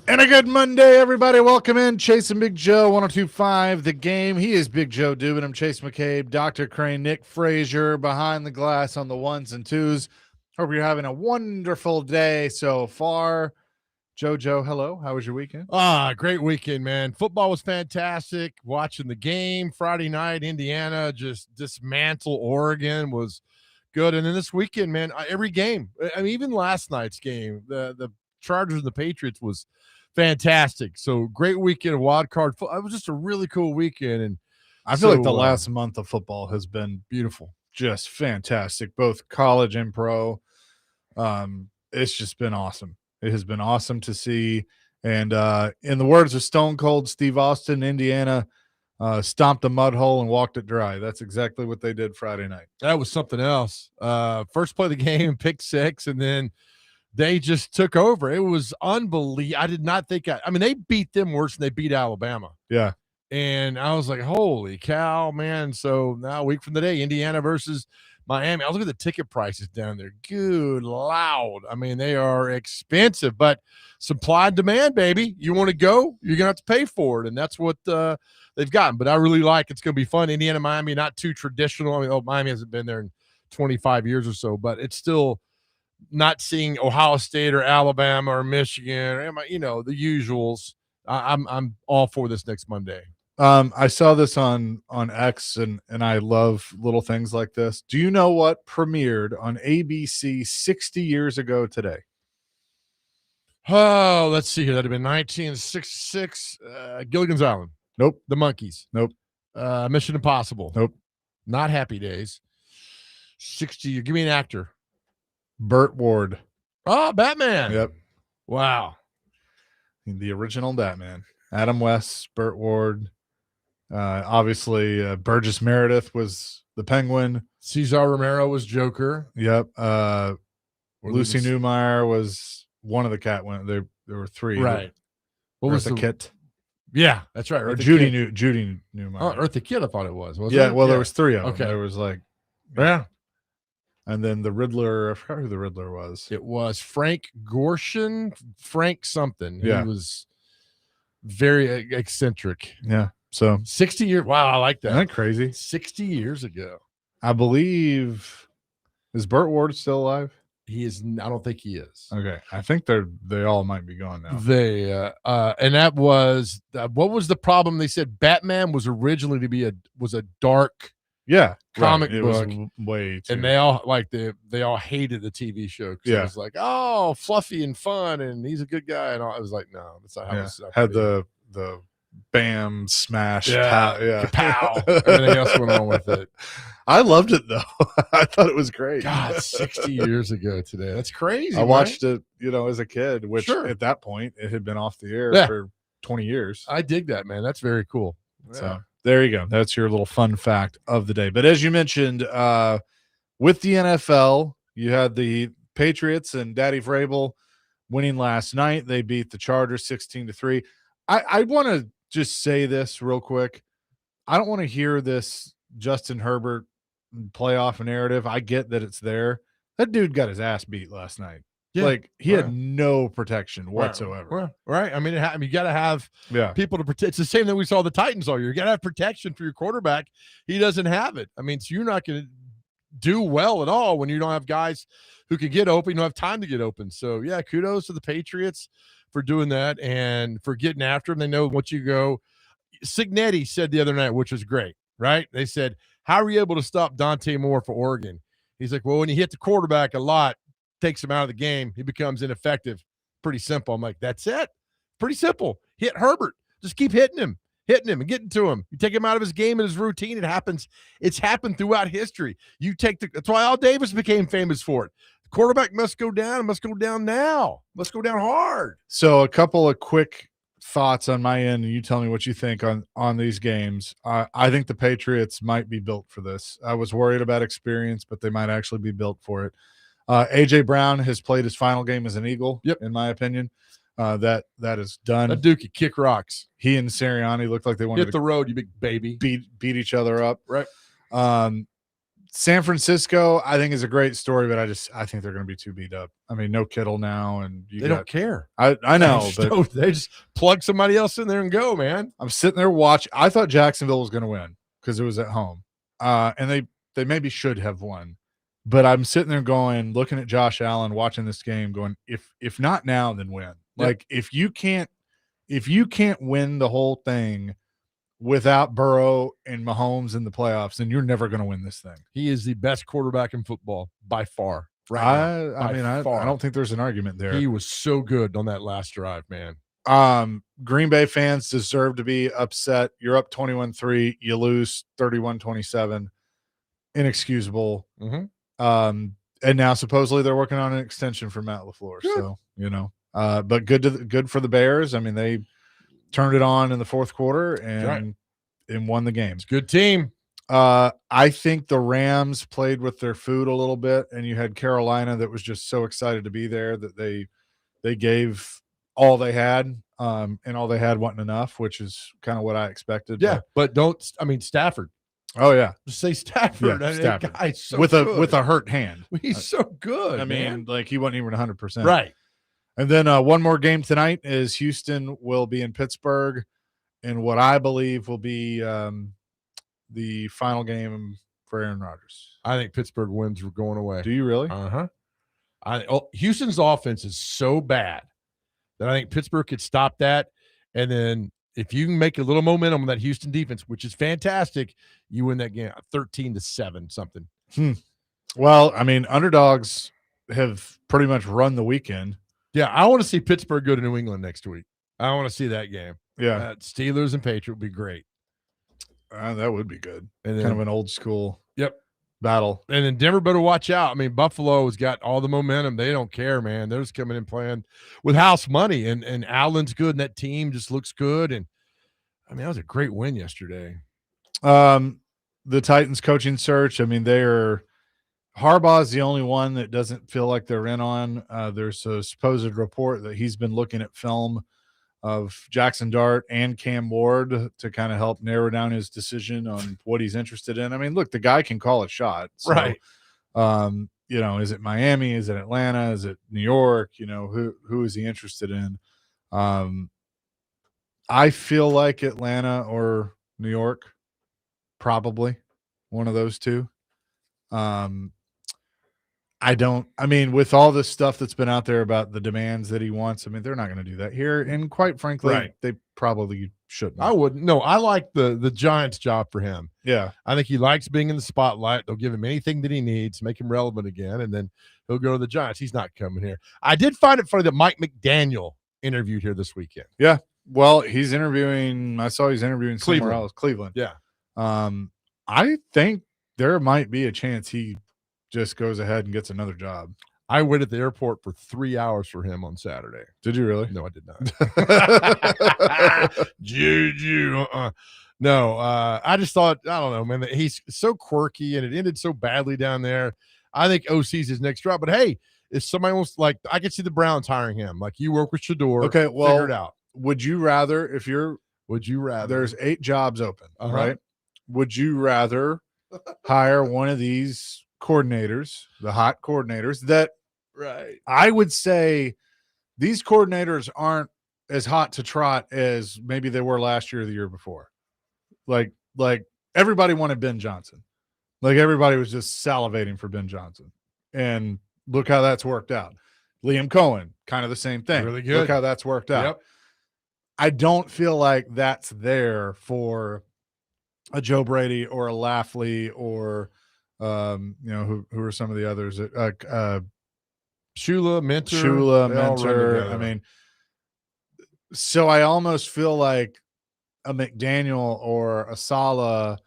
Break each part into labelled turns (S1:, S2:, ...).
S1: And a good Monday, everybody. Welcome in. Chase and Big Joe, 1025 The Game. He is Big Joe Dubin. I'm Chase McCabe, Dr. Crane, Nick Frazier behind the glass on the ones and twos. Hope you're having a wonderful day so far. Joe, hello. How was your weekend?
S2: Great weekend, man. Football was fantastic. Watching the game Friday night, Indiana just dismantle Oregon was good. And then this weekend, man, every game, I mean, even last night's game, the Chargers and the Patriots was fantastic. So great weekend of wild card. It was just a really cool weekend. And
S1: I feel like the last month of football has been beautiful, just fantastic, both college and pro. It's just been awesome. It has been awesome to see. And in the words of Stone Cold Steve Austin, Indiana stomped a mud hole and walked it dry. That's exactly what they did Friday night.
S2: That was something else. First play of the game, pick six, and then they just took over. It was unbelievable. I did not think I mean, they beat them worse than they beat Alabama.
S1: Yeah.
S2: And I was like, holy cow, man. So now, a week from today, Indiana versus Miami. I was looking at the ticket prices down there. Good loud. I mean, they are expensive, but supply and demand, baby. You want to go, you're going to have to pay for it. And that's what they've gotten. But I really like it's going to be fun. Indiana, Miami, not too traditional. I mean, Miami hasn't been there in 25 years or so, but it's still not seeing Ohio State or Alabama or Michigan or, the usuals. I'm all for this next Monday.
S1: I saw this on X, and I love little things like this. Do you know what premiered on ABC 60 years ago today?
S2: Oh, let's see here. That'd have been 1966. Gilligan's Island.
S1: Nope.
S2: The Monkees.
S1: Nope.
S2: Mission Impossible.
S1: Nope.
S2: Not Happy Days. 60. Give me an actor.
S1: Burt Ward.
S2: Oh, Batman.
S1: Yep.
S2: Wow.
S1: The original Batman. Adam West, Burt Ward. Obviously, Burgess Meredith was the Penguin.
S2: Cesar Romero was Joker.
S1: Yep. Lucy Newmar was one of the Catwomen. There were three.
S2: Right.
S1: What was the Kit?
S2: Yeah, that's right.
S1: Or Judy Newmar.
S2: Oh, Eartha Kitt, I thought it was.
S1: Yeah, well, there was three of them.
S2: Okay.
S1: There was like,
S2: yeah.
S1: And then the Riddler, I forgot who the Riddler was.
S2: It was Frank Gorshin, Frank something.
S1: Yeah.
S2: He was very eccentric.
S1: Yeah. So
S2: 60 years. Wow, I like that.
S1: Isn't that crazy?
S2: 60 years ago.
S1: I believe, is Burt Ward still alive?
S2: He is. I don't think he is.
S1: Okay. I think they all might be gone now.
S2: And that was, what was the problem? They said Batman was originally to be a dark comic
S1: it
S2: book.
S1: Was way too.
S2: And they all hated the TV show because it was like, oh, fluffy and fun, and he's a good guy, and all. I was like, no, that's not how it's
S1: had the bam smash
S2: pow, everything else went on with it.
S1: I loved it though. I thought it was great.
S2: God, 60 years ago today. That's crazy.
S1: I watched it, as a kid, which at that point it had been off the air for 20 years.
S2: I dig that, man. That's very cool.
S1: So there you go. That's your little fun fact of the day. But as you mentioned, with the NFL, you had the Patriots and Daddy Vrabel winning last night. They beat the Chargers 16-3. I want to just say this real quick. I don't want to hear this Justin Herbert playoff narrative. I get that it's there. That dude got his ass beat last night. Yeah, like he had no protection whatsoever.
S2: Right. I mean, you got to have people to protect. It's the same that we saw the Titans all year. You got to have protection for your quarterback. He doesn't have it. I mean, so you're not going to do well at all when you don't have guys who can get open. You don't have time to get open. So yeah, kudos to the Patriots for doing that and for getting after them. They know once you go. Cignetti said the other night, which was great, right? They said, how are you able to stop Dante Moore for Oregon? He's like, well, when you hit the quarterback a lot, takes him out of the game, he becomes ineffective. Pretty simple. I'm like, that's it. Pretty simple. Hit Herbert. Just keep hitting him and getting to him. You take him out of his game and his routine. It happens. It's happened throughout history. That's why Al Davis became famous for it. The quarterback must go down. It must go down now. Must go down hard.
S1: So a couple of quick thoughts on my end, and you tell me what you think on these games. I think the Patriots might be built for this. I was worried about experience, but they might actually be built for it. A.J. Brown has played his final game as an Eagle, in my opinion. That is done.
S2: A Dookie kick rocks.
S1: He and Sirianni looked like they wanted
S2: hit the road, you big baby.
S1: Beat each other up.
S2: Right.
S1: San Francisco, I think, is a great story, but I think they're going to be too beat up. I mean, no Kittle now, and
S2: they don't care.
S1: I know, but
S2: they just plug somebody else in there and go, man.
S1: I'm sitting there watching. I thought Jacksonville was going to win because it was at home, and they maybe should have won. But I'm sitting there looking at Josh Allen, watching this game, going, if not now, then when?
S2: Yep.
S1: Like if you can't win the whole thing without Burrow and Mahomes in the playoffs, then you're never going to win this thing.
S2: He is the best quarterback in football by far.
S1: I don't think there's an argument there.
S2: He was so good on that last drive, man.
S1: Green Bay fans deserve to be upset. You're up 21-3, you lose 31-27. Inexcusable.
S2: Mm-hmm.
S1: And now supposedly they're working on an extension for Matt LaFleur. Good. So, but good for the Bears. I mean, they turned it on in the fourth quarter and won the game.
S2: It's a good team.
S1: I think the Rams played with their food a little bit, and you had Carolina that was just so excited to be there that they gave all they had, and all they had wasn't enough, which is kind of what I expected.
S2: Yeah, but Stafford.
S1: Oh yeah,
S2: just say Stafford.
S1: Yeah, Stafford.
S2: That guy's so
S1: with
S2: good.
S1: a hurt hand.
S2: He's so good.
S1: I mean, like he wasn't even 100%.
S2: Right.
S1: And then one more game tonight is Houston will be in Pittsburgh, in what I believe will be the final game for Aaron Rodgers.
S2: I think Pittsburgh wins. We're going away.
S1: Do you really?
S2: Houston's offense is so bad that I think Pittsburgh could stop that, and then if you can make a little momentum on that Houston defense, which is fantastic, you win that game 13-7 something.
S1: Well, I mean, underdogs have pretty much run the weekend.
S2: Yeah, I want to see Pittsburgh go to New England next week. I want to see that game.
S1: Yeah.
S2: Steelers and Patriots would be great.
S1: That would be good.
S2: And then,
S1: kind of an old school battle.
S2: And then Denver better watch out. I mean, Buffalo has got all the momentum. They don't care, man. They're just coming in playing with house money. And Allen's good, and that team just looks good. And, I mean, that was a great win yesterday.
S1: The Titans coaching search, I mean, Harbaugh's the only one that doesn't feel like they're in on. There's a supposed report that he's been looking at film of Jackson Dart and Cam Ward to kind of help narrow down his decision on what he's interested in. I mean, look, the guy can call a shot. So,
S2: right.
S1: Is it Miami? Is it Atlanta? Is it New York? Who is he interested in? I feel like Atlanta or New York, probably one of those two. With all this stuff that's been out there about the demands that he wants, I mean, they're not going to do that here. And quite frankly, they probably shouldn't.
S2: I wouldn't. No, I like the Giants job for him.
S1: Yeah.
S2: I think he likes being in the spotlight. They'll give him anything that he needs, make him relevant again, and then he'll go to the Giants. He's not coming here. I did find it funny that Mike McDaniel interviewed here this weekend.
S1: Yeah. Well, he's interviewing. I saw he's interviewing somewhere else, Cleveland.
S2: Yeah.
S1: I think there might be a chance he just goes ahead and gets another job.
S2: I waited at the airport for 3 hours for him on Saturday.
S1: Did you really?
S2: No, I did not. Juju. No, I just thought, I don't know, man, he's so quirky and it ended so badly down there. I think OC's his next job. But hey, if somebody wants, like, I could see the Browns hiring him. Like, you work with Shador.
S1: Okay, well,
S2: figure it out.
S1: Would you rather, there's 8 jobs open, right? Would you rather hire one of these coordinators, the hot coordinators that I would say these coordinators aren't as hot to trot as maybe they were last year or the year before. Like everybody wanted Ben Johnson. Like everybody was just salivating for Ben Johnson. And look how that's worked out. Liam Cohen, kind of the same thing.
S2: Really good.
S1: Look how that's worked out.
S2: Yep.
S1: I don't feel like that's there for a Joe Brady or a Lafley or who are some of the others?
S2: Shula, Mentor.
S1: I mean, so I almost feel like a McDaniel or a Saleh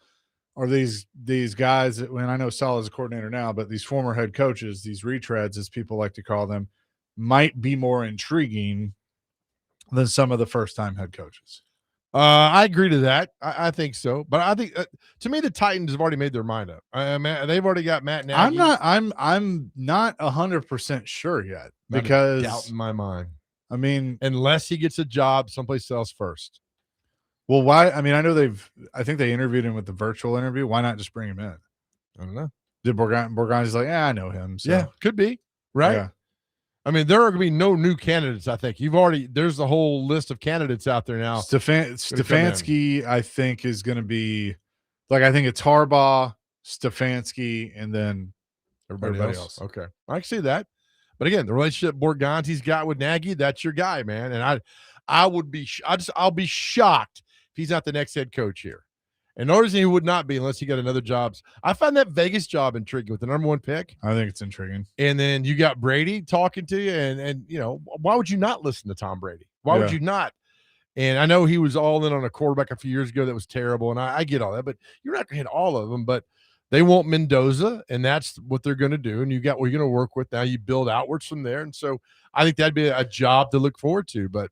S1: or these guys that, when I know Saleh's a coordinator now, but these former head coaches, these retreads, as people like to call them, might be more intriguing than some of the first-time head coaches.
S2: I agree to that. I think so, but I think to me the Titans have already made their mind up. They've already got Matt Nagy.
S1: I'm not 100% sure yet because
S2: doubt in my mind.
S1: I mean,
S2: unless he gets a job someplace else first.
S1: Well, why? I mean, I think they interviewed him with the virtual interview. Why not just bring him in?
S2: I don't know.
S1: Did Borgani's like, I know him. So.
S2: Yeah, could be. Right? Yeah. I mean, there are going to be no new candidates, I think. There's a whole list of candidates out there now.
S1: Stefanski, I think, is going to be, like, I think it's Harbaugh, Stefanski, and then everybody else.
S2: Okay. I can see that. But again, the relationship Borganti's got with Nagy, that's your guy, man. And I'll be shocked if he's not the next head coach here. And notice he would not be unless he got another job. I find that Vegas job intriguing with the number 1 pick.
S1: I think it's intriguing.
S2: And then you got Brady talking to you, and why would you not listen to Tom Brady? Why would you not? And I know he was all in on a quarterback a few years ago that was terrible, and I get all that, but you're not going to hit all of them. But they want Mendoza, and that's what they're going to do. And you got what you're going to work with now. You build outwards from there, and so I think that'd be a job to look forward to. But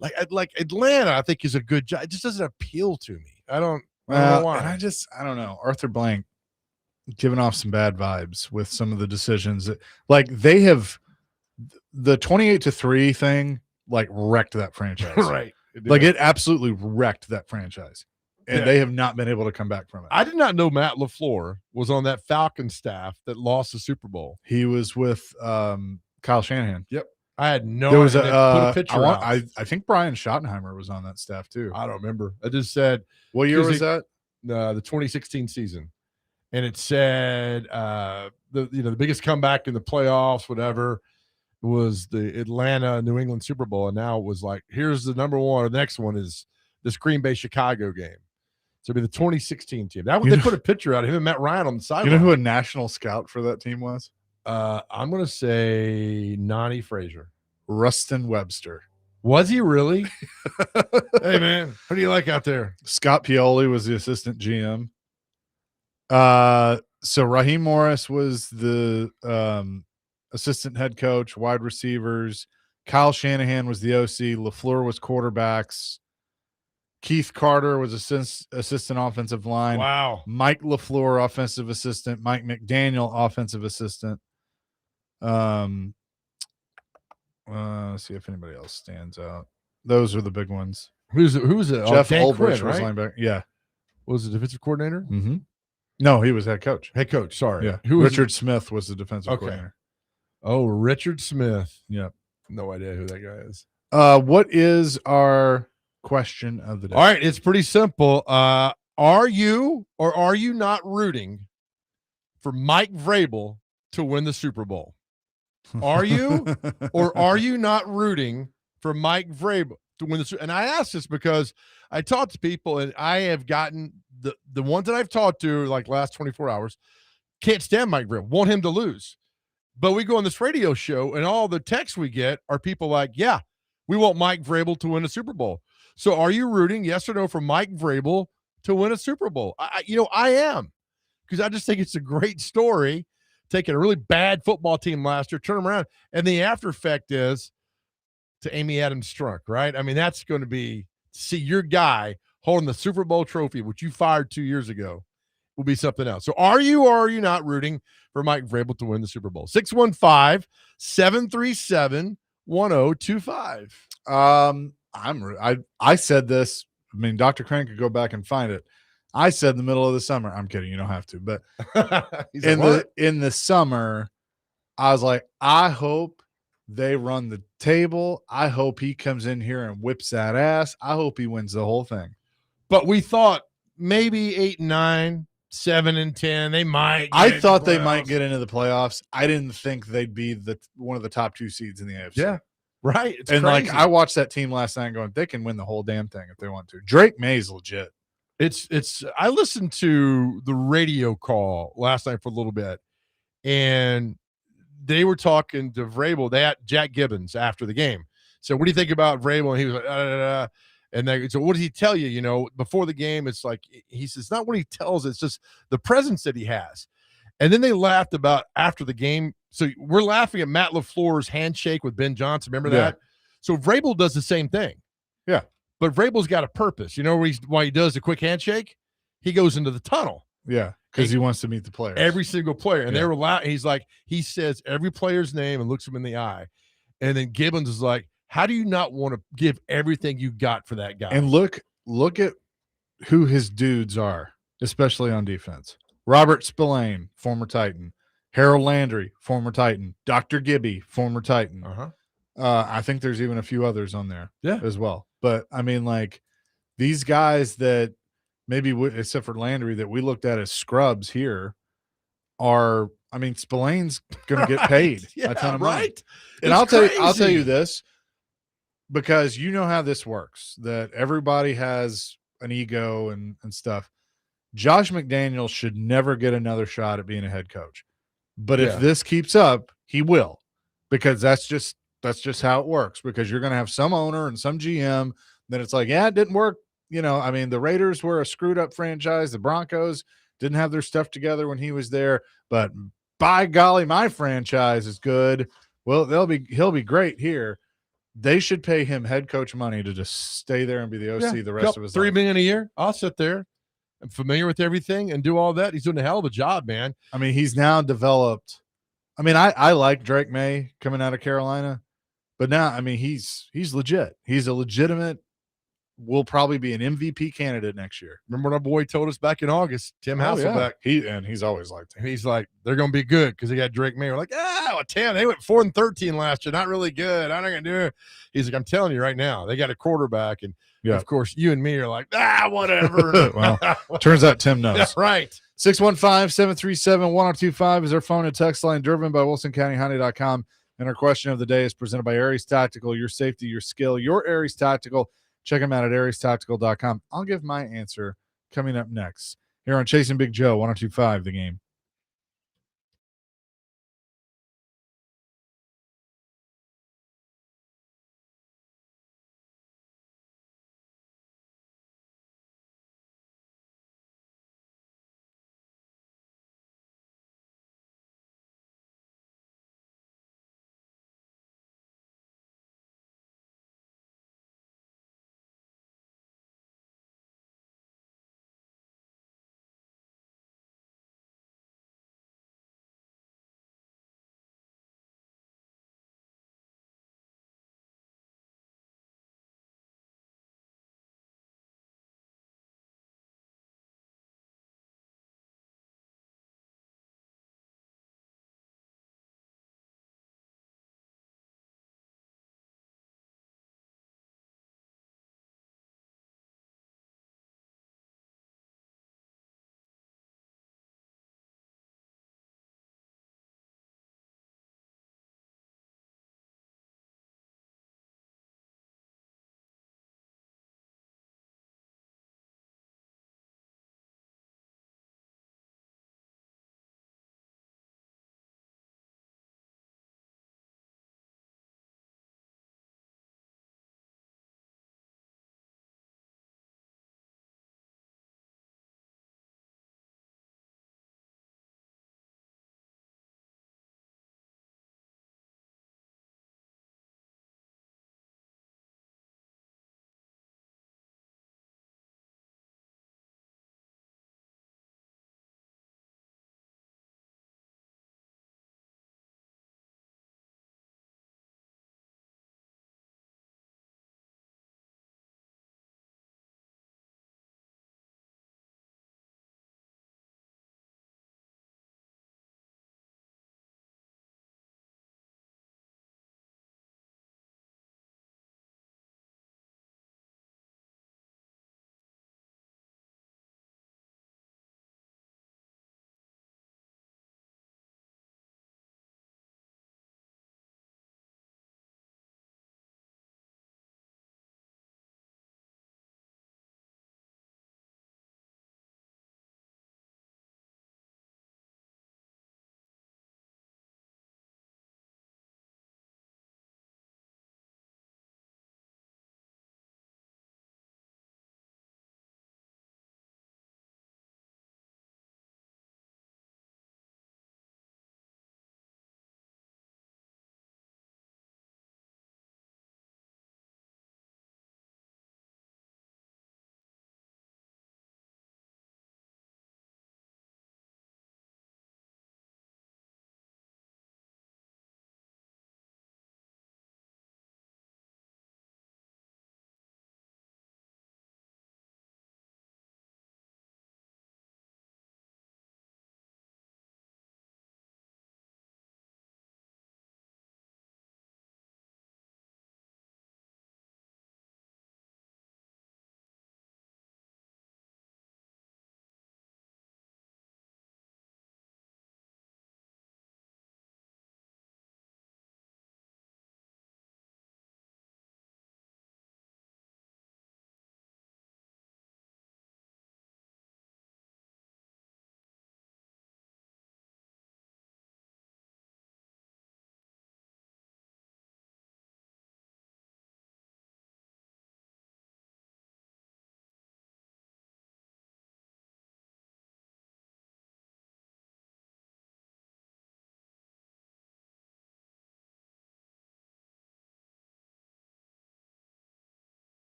S2: like Atlanta, I think is a good job. It just doesn't appeal to me. I don't know why.
S1: And I don't know. Arthur Blank giving off some bad vibes with some of the decisions. Like, they have the 28-3 thing, like, wrecked that franchise.
S2: Right.
S1: It absolutely wrecked that franchise. And they have not been able to come back from it.
S2: I did not know Matt LaFleur was on that Falcons staff that lost the Super Bowl.
S1: He was with Kyle Shanahan.
S2: Yep. I had no
S1: idea. There was
S2: put a picture out.
S1: I think Brian Schottenheimer was on that staff too.
S2: I don't remember. I just said,
S1: what year was that?
S2: The 2016 season. And it said the biggest comeback in the playoffs, whatever, was the Atlanta New England Super Bowl. And now it was like, here's the number 1. The next one is this Green Bay Chicago game. So it'd be the 2016 team. They put a picture out of him and Matt Ryan on the sideline.
S1: You know who a national scout for that team was?
S2: I'm going to say Nani Frazier.
S1: Rustin Webster.
S2: Was he really? Hey, man, who do you like out there?
S1: Scott Pioli was the assistant GM. So Raheem Morris was the assistant head coach, wide receivers. Kyle Shanahan was the OC. LaFleur was quarterbacks. Keith Carter was assistant offensive line.
S2: Wow.
S1: Mike LaFleur, offensive assistant. Mike McDaniel, offensive assistant. Let's see if anybody else stands out. Those are the big ones.
S2: Who's it?
S1: Jeff Ulbrich was linebacker. Yeah.
S2: Was the defensive coordinator?
S1: Mm-hmm. No, he was head coach.
S2: Head coach, sorry.
S1: Yeah. Richard Smith was the defensive coordinator.
S2: Oh, Richard Smith.
S1: Yeah.
S2: No idea who that guy is.
S1: What is our question of the day?
S2: All right, it's pretty simple. Are you or are you not rooting for Mike Vrabel to win the Super Bowl? Are you or are you not rooting for Mike Vrabel to win the Super Bowl? And I ask this because I talk to people, and I have gotten the ones that I've talked to like last 24 hours can't stand Mike Vrabel, want him to lose. But we go on this radio show, and all the texts we get are people like, yeah, we want Mike Vrabel to win a Super Bowl. So are you rooting, yes or no, for Mike Vrabel to win a Super Bowl? I am, because I just think it's a great story, taking a really bad football team last year, turn them around, and the after effect is to Amy Adams Strunk, right? I mean, that's going to be, see your guy holding the Super Bowl trophy, which you fired 2 years ago, will be something else. So are you or are you not rooting for Mike Vrabel to win the Super Bowl? 615-737-1025.
S1: I said this. I mean, Dr. Crane could go back and find it. I said in the middle of the summer. I'm kidding. You don't have to. But in the summer, I was like, I hope they run the table. I hope he comes in here and whips that ass. I hope he wins the whole thing.
S2: But we thought maybe 8-9, 7-10. They might.
S1: I thought they might get into the playoffs. I didn't think they'd be one of the top 2 seeds in the AFC.
S2: Yeah. Right.
S1: It's crazy. Like, I watched that team last night going, they can win the whole damn thing if they want to. Drake May's legit.
S2: I listened to the radio call last night for a little bit, and they were talking to Vrabel. They had Jack Gibbons after the game. So what do you think about Vrabel? And he was like, and they, so what does he tell you? You know, before the game, it's like, he says, not what he tells, it's just the presence that he has. And then they laughed about after the game. So we're laughing at Matt LaFleur's handshake with Ben Johnson. Remember that? So Vrabel does the same thing.
S1: Yeah.
S2: But Vrabel's got a purpose. You know why he does the quick handshake? He goes into the tunnel.
S1: Yeah, because he wants to meet the players.
S2: Every single player. And they were loud. He's like, he says every player's name and looks him in the eye. And then Gibbons is like, how do you not want to give everything you got for that guy?
S1: And look at who his dudes are, especially on defense. Robert Spillane, former Titan. Harold Landry, former Titan. Dr. Gibby, former Titan. I think there's even a few others on there as well. But, I mean, like, these guys that maybe, except for Landry, that we looked at as scrubs here are, I mean, Spillane's going to get paid a ton of money. And I'll tell you this, because you know how this works, that everybody has an ego and stuff. Josh McDaniels should never get another shot at being a head coach. But if this keeps up, he will, because that's just how it works, because you're going to have some owner and some GM that it's like, yeah, it didn't work. You know, I mean, the Raiders were a screwed up franchise. The Broncos didn't have their stuff together when he was there, but by golly, my franchise is good. Well, he'll be great here. They should pay him head coach money to just stay there and be the OC the rest of his life.
S2: $3 million a year. I'll sit there. I'm familiar with everything and do all that. He's doing a hell of a job, man.
S1: I mean, he's now developed. I mean, I like Drake May coming out of Carolina, but now, I mean, he's legit. He's a legitimate, will probably be an MVP candidate next year.
S2: Remember what our boy told us back in August, Tim Hasselbeck.
S1: He's always liked him.
S2: He's like, they're going to be good because they got Drake May. We're like, Tim, they went 4-13 last year. Not really good. I'm not going to do it. He's like, I'm telling you right now, they got a quarterback. And of course, you and me are like, whatever.
S1: Well, turns out Tim knows.
S2: Right.
S1: 615-737-1025 is our phone and text line, driven by WilsonCountyHonda.com. And our question of the day is presented by Aries Tactical. Your safety, your skill, your Aries Tactical. Check them out at ariestactical.com. I'll give my answer coming up next here on Chasing Big Joe, 1025 The Game.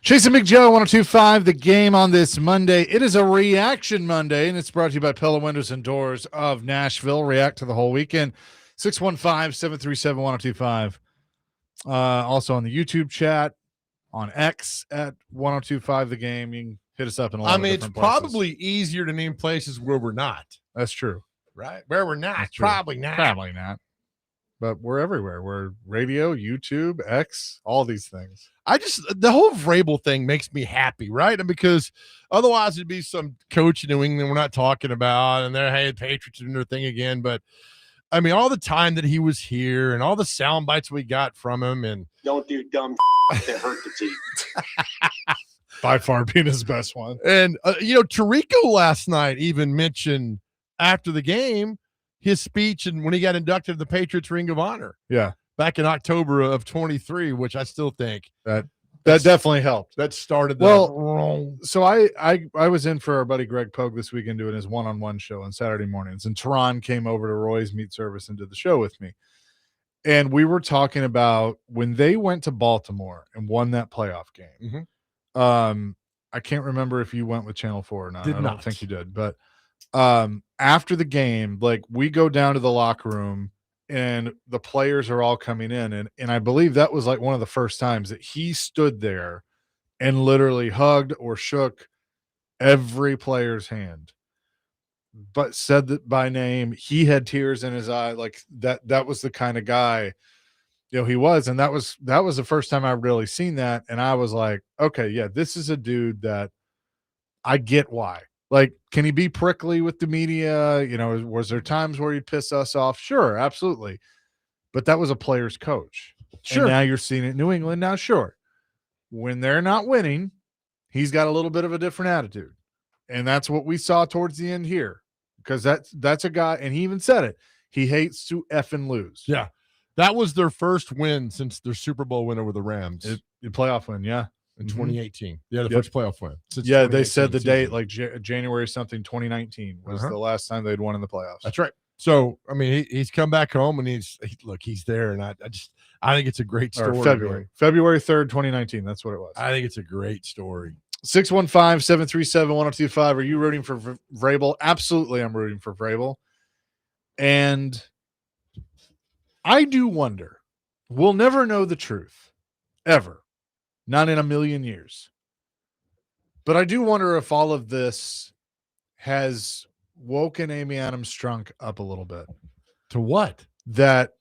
S1: Chase and Big Joe, 1025, the game on this Monday. It is a reaction Monday, and it's brought to you by Pella Windows and Doors of Nashville. React to the whole weekend. 615-737-1025. Also on the YouTube chat, on X at 1025, the game. You can hit us up in a lot of different places.
S2: It's probably easier to name places where we're not.
S1: That's true.
S2: Right? Where we're not. Probably not.
S1: Probably not. But we're everywhere. We're radio, YouTube, X, all these things.
S2: The whole Vrabel thing makes me happy, right? And because otherwise it'd be some coach in New England we're not talking about, and they're, hey, the Patriots are doing their thing again. But I mean, all the time that he was here and all the sound bites we got from him, and
S3: don't do dumb that hurt the team.
S1: By far being his best one.
S2: And Tirico last night even mentioned after the game his speech and when he got inducted to the Patriots Ring of Honor.
S1: Yeah.
S2: Back in October of 23, which I still think
S1: that definitely helped.
S2: That started the
S1: wrong. So I was in for our buddy Greg Pogue this weekend doing his one-on-one show on Saturday mornings, and Tehran came over to Roy's Meat Service and did the show with me. And we were talking about when they went to Baltimore and won that playoff game.
S2: Mm-hmm.
S1: I can't remember if you went with Channel 4 or not.
S2: I
S1: don't think you did, but after the game, like, we go down to the locker room and the players are all coming in, and I believe that was like one of the first times that he stood there and literally hugged or shook every player's hand, but said that by name. He had tears in his eye, like that was the kind of guy he was. And that was the first time I really seen that, and I was like, okay, yeah, this is a dude that I get why. Like, can he be prickly with the media? Was there times where he'd piss us off? Sure, absolutely. But that was a player's coach. Sure. And now you're seeing it in New England. Now, sure, when they're not winning, he's got a little bit of a different attitude. And that's what we saw towards the end here. Because that's a guy, and he even said it, he hates to effing lose.
S2: Yeah. That was their first win since their Super Bowl win over the Rams.
S1: Playoff win, yeah.
S2: In 2018. Yeah, the first playoff win.
S1: Yeah, they said the date, like January something 2019 was the last time they'd won in the playoffs.
S2: That's right. So, I mean, he's come back home, and he's there, and I think it's a great story.
S1: Or February 3rd, 2019. That's what it was.
S2: I think it's a great story.
S1: 615-737-1025. Are you rooting for Vrabel? Absolutely, I'm rooting for Vrabel. And I do wonder, we'll never know the truth, ever. Not in a million years. But I do wonder if all of this has woken Amy Adams Strunk up a little bit.
S2: To what?
S1: That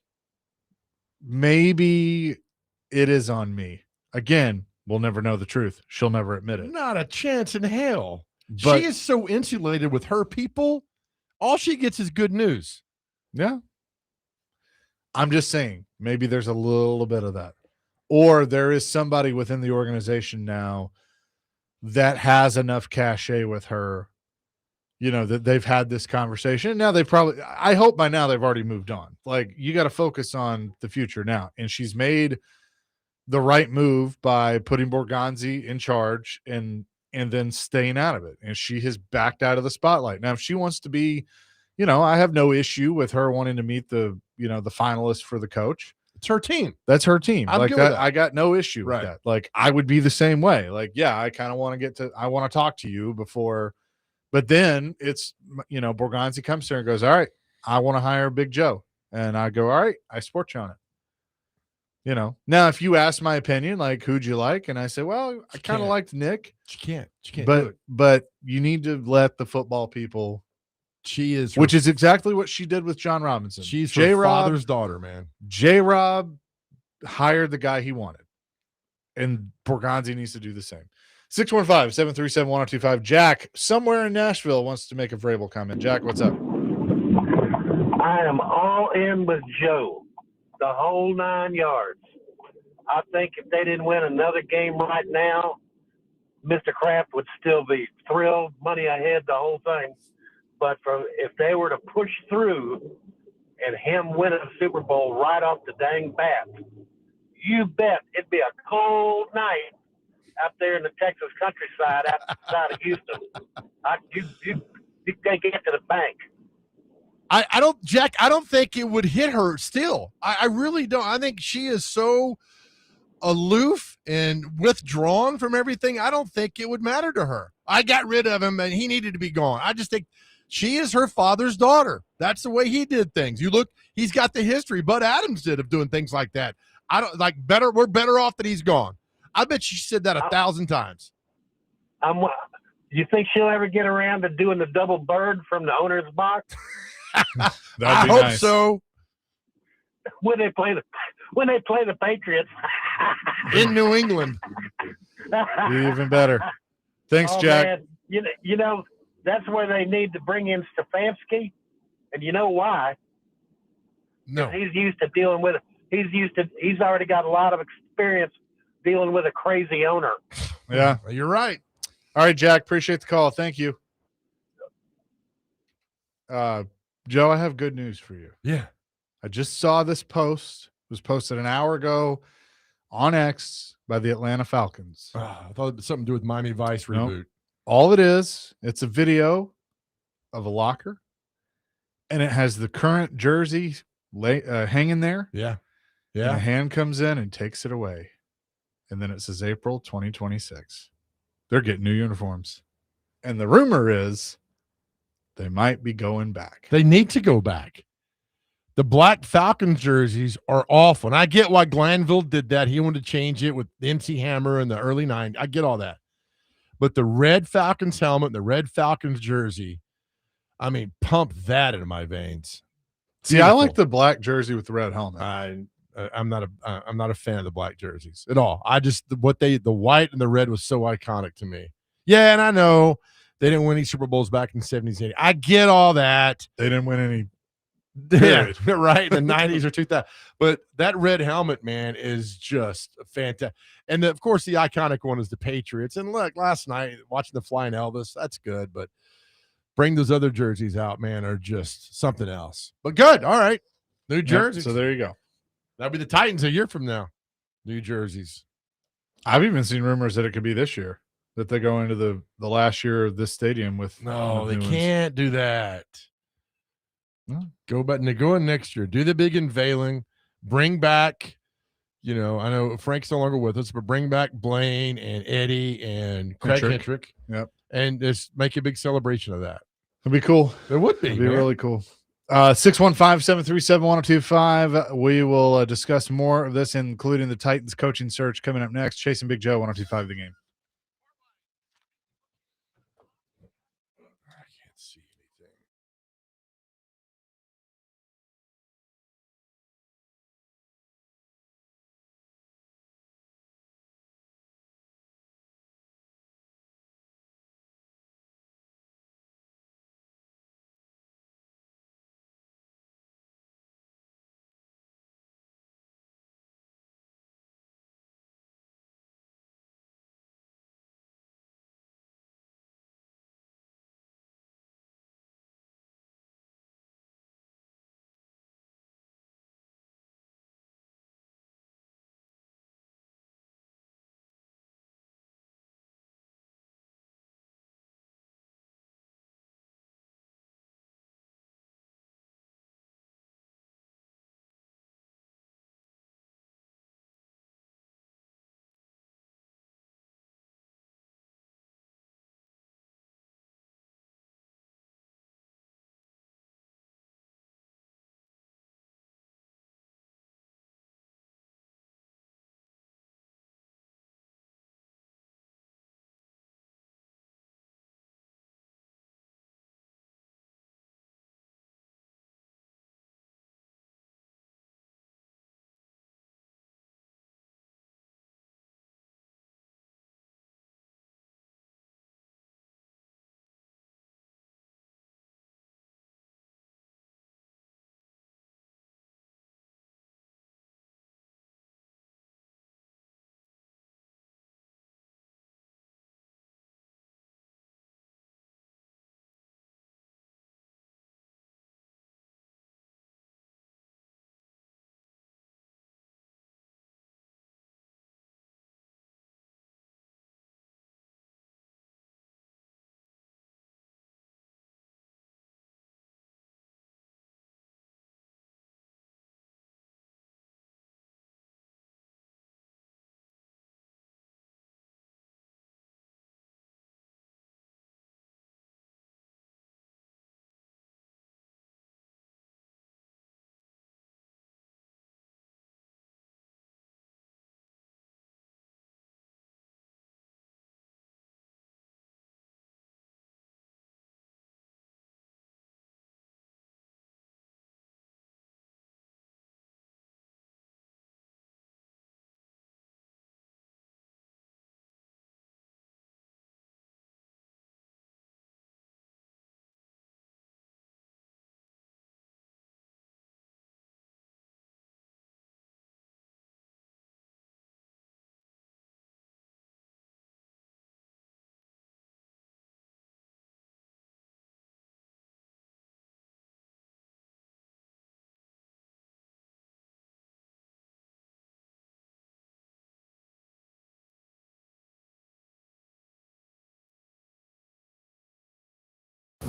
S1: maybe it is on me. Again, we'll never know the truth. She'll never admit it.
S2: Not a chance in hell. But she is so insulated with her people. All she gets is good news.
S1: Yeah. I'm just saying, maybe there's a little bit of that. Or there is somebody within the organization now that has enough cachet with her, that they've had this conversation. Now I hope by now they've already moved on. Like, you got to focus on the future now. And she's made the right move by putting Borgonzi in charge and then staying out of it. And she has backed out of the spotlight. Now, if she wants to be, I have no issue with her wanting to meet the finalists for the coach.
S2: It's her team.
S1: That's her team.
S2: I'm
S1: like
S2: good
S1: that.
S2: with that.
S1: I got no issue with that. Like, I would be the same way. Like, yeah, I kind of want to I want to talk to you before, but then it's, Borgonzi comes there and goes, all right, I want to hire Big Joe. And I go, all right, I support you on it. Now if you ask my opinion, like, who'd you like? And I say, well, I kind of liked Nick.
S2: She can't
S1: but you need to let the football people.
S2: She is,
S1: which is exactly what she did with John Robinson.
S2: She's her father's daughter, man.
S1: J-Rob hired the guy he wanted, and Borgonzi needs to do the same. 615-737-1025. Jack, somewhere in Nashville, wants to make a Vrabel comment. Jack, what's up?
S4: I am all in with Joe, the whole 9 yards. I think if they didn't win another game right now, Mr. Kraft would still be thrilled, money ahead, the whole thing. But if they were to push through and him win a Super Bowl right off the dang bat, you bet it'd be a cold night out there in the Texas countryside outside of Houston. You can't get to the bank.
S2: I don't, Jack, I don't think it would hit her still. I really don't. I think she is so aloof and withdrawn from everything. I don't think it would matter to her. I got rid of him and he needed to be gone. I just think she is her father's daughter. That's the way he did things. You look, he's got the history Bud Adams did of doing things like that. I don't like better. We're better off that he's gone. I bet she said that 1,000 times.
S4: You think she'll ever get around to doing the double bird from the owner's box?
S2: I hope so.
S4: When they play the Patriots
S2: in New England,
S1: even better. Thanks, Jack.
S4: Man. You know that's where they need to bring in Stefanski, and you know why?
S2: No,
S4: he's used to dealing with. He's already got a lot of experience dealing with a crazy owner.
S1: Yeah,
S2: you're right.
S1: All right, Jack. Appreciate the call. Thank you. Joe, I have good news for you.
S2: Yeah.
S1: I just saw this post. It was posted an hour ago on X by the Atlanta Falcons.
S2: I thought it was something to do with Miami Vice reboot.
S1: Nope. All it is, it's a video of a locker, and it has the current jersey hanging there.
S2: Yeah.
S1: And a hand comes in and takes it away. And then it says April 2026. They're getting new uniforms. And the rumor is they might be going back.
S2: They need to go back. The black Falcons jerseys are awful. And I get why Glanville did that. He wanted to change it with the MC Hammer in the early 90s. I get all that. But the red Falcons helmet and the red Falcons jersey, I mean, pump that into my veins.
S1: See, beautiful. I like the black jersey with the red helmet.
S2: I'm not a fan of the black jerseys at all. I just the white and the red was so iconic to me. Yeah, and I know they didn't win any Super Bowls back in the 70s, 80s. I get all that.
S1: They didn't win any.
S2: Yeah, right, in the 90s or 2000. But that red helmet, man, is just fantastic. And of course, the iconic one is the Patriots. And look, last night watching the Flying Elvis, that's good. But bring those other jerseys out, man, are just something else. But good, all right, new jerseys.
S1: So there you go.
S2: That'll be the Titans a year from now. New jerseys.
S1: I've even seen rumors that it could be this year, that they go into the last year of this stadium with.
S2: No, they can't do that. No. Go in next year. Do the big unveiling. Bring back, I know Frank's no longer with us, but bring back Blaine and Eddie and Craig Hentrick.
S1: Yep.
S2: And just make a big celebration of that.
S1: It'd be cool.
S2: It would be.
S1: It'd be really cool. 615-737-1025. We will discuss more of this, including the Titans coaching search, coming up next. Chasing Big Joe, 1025 The Game.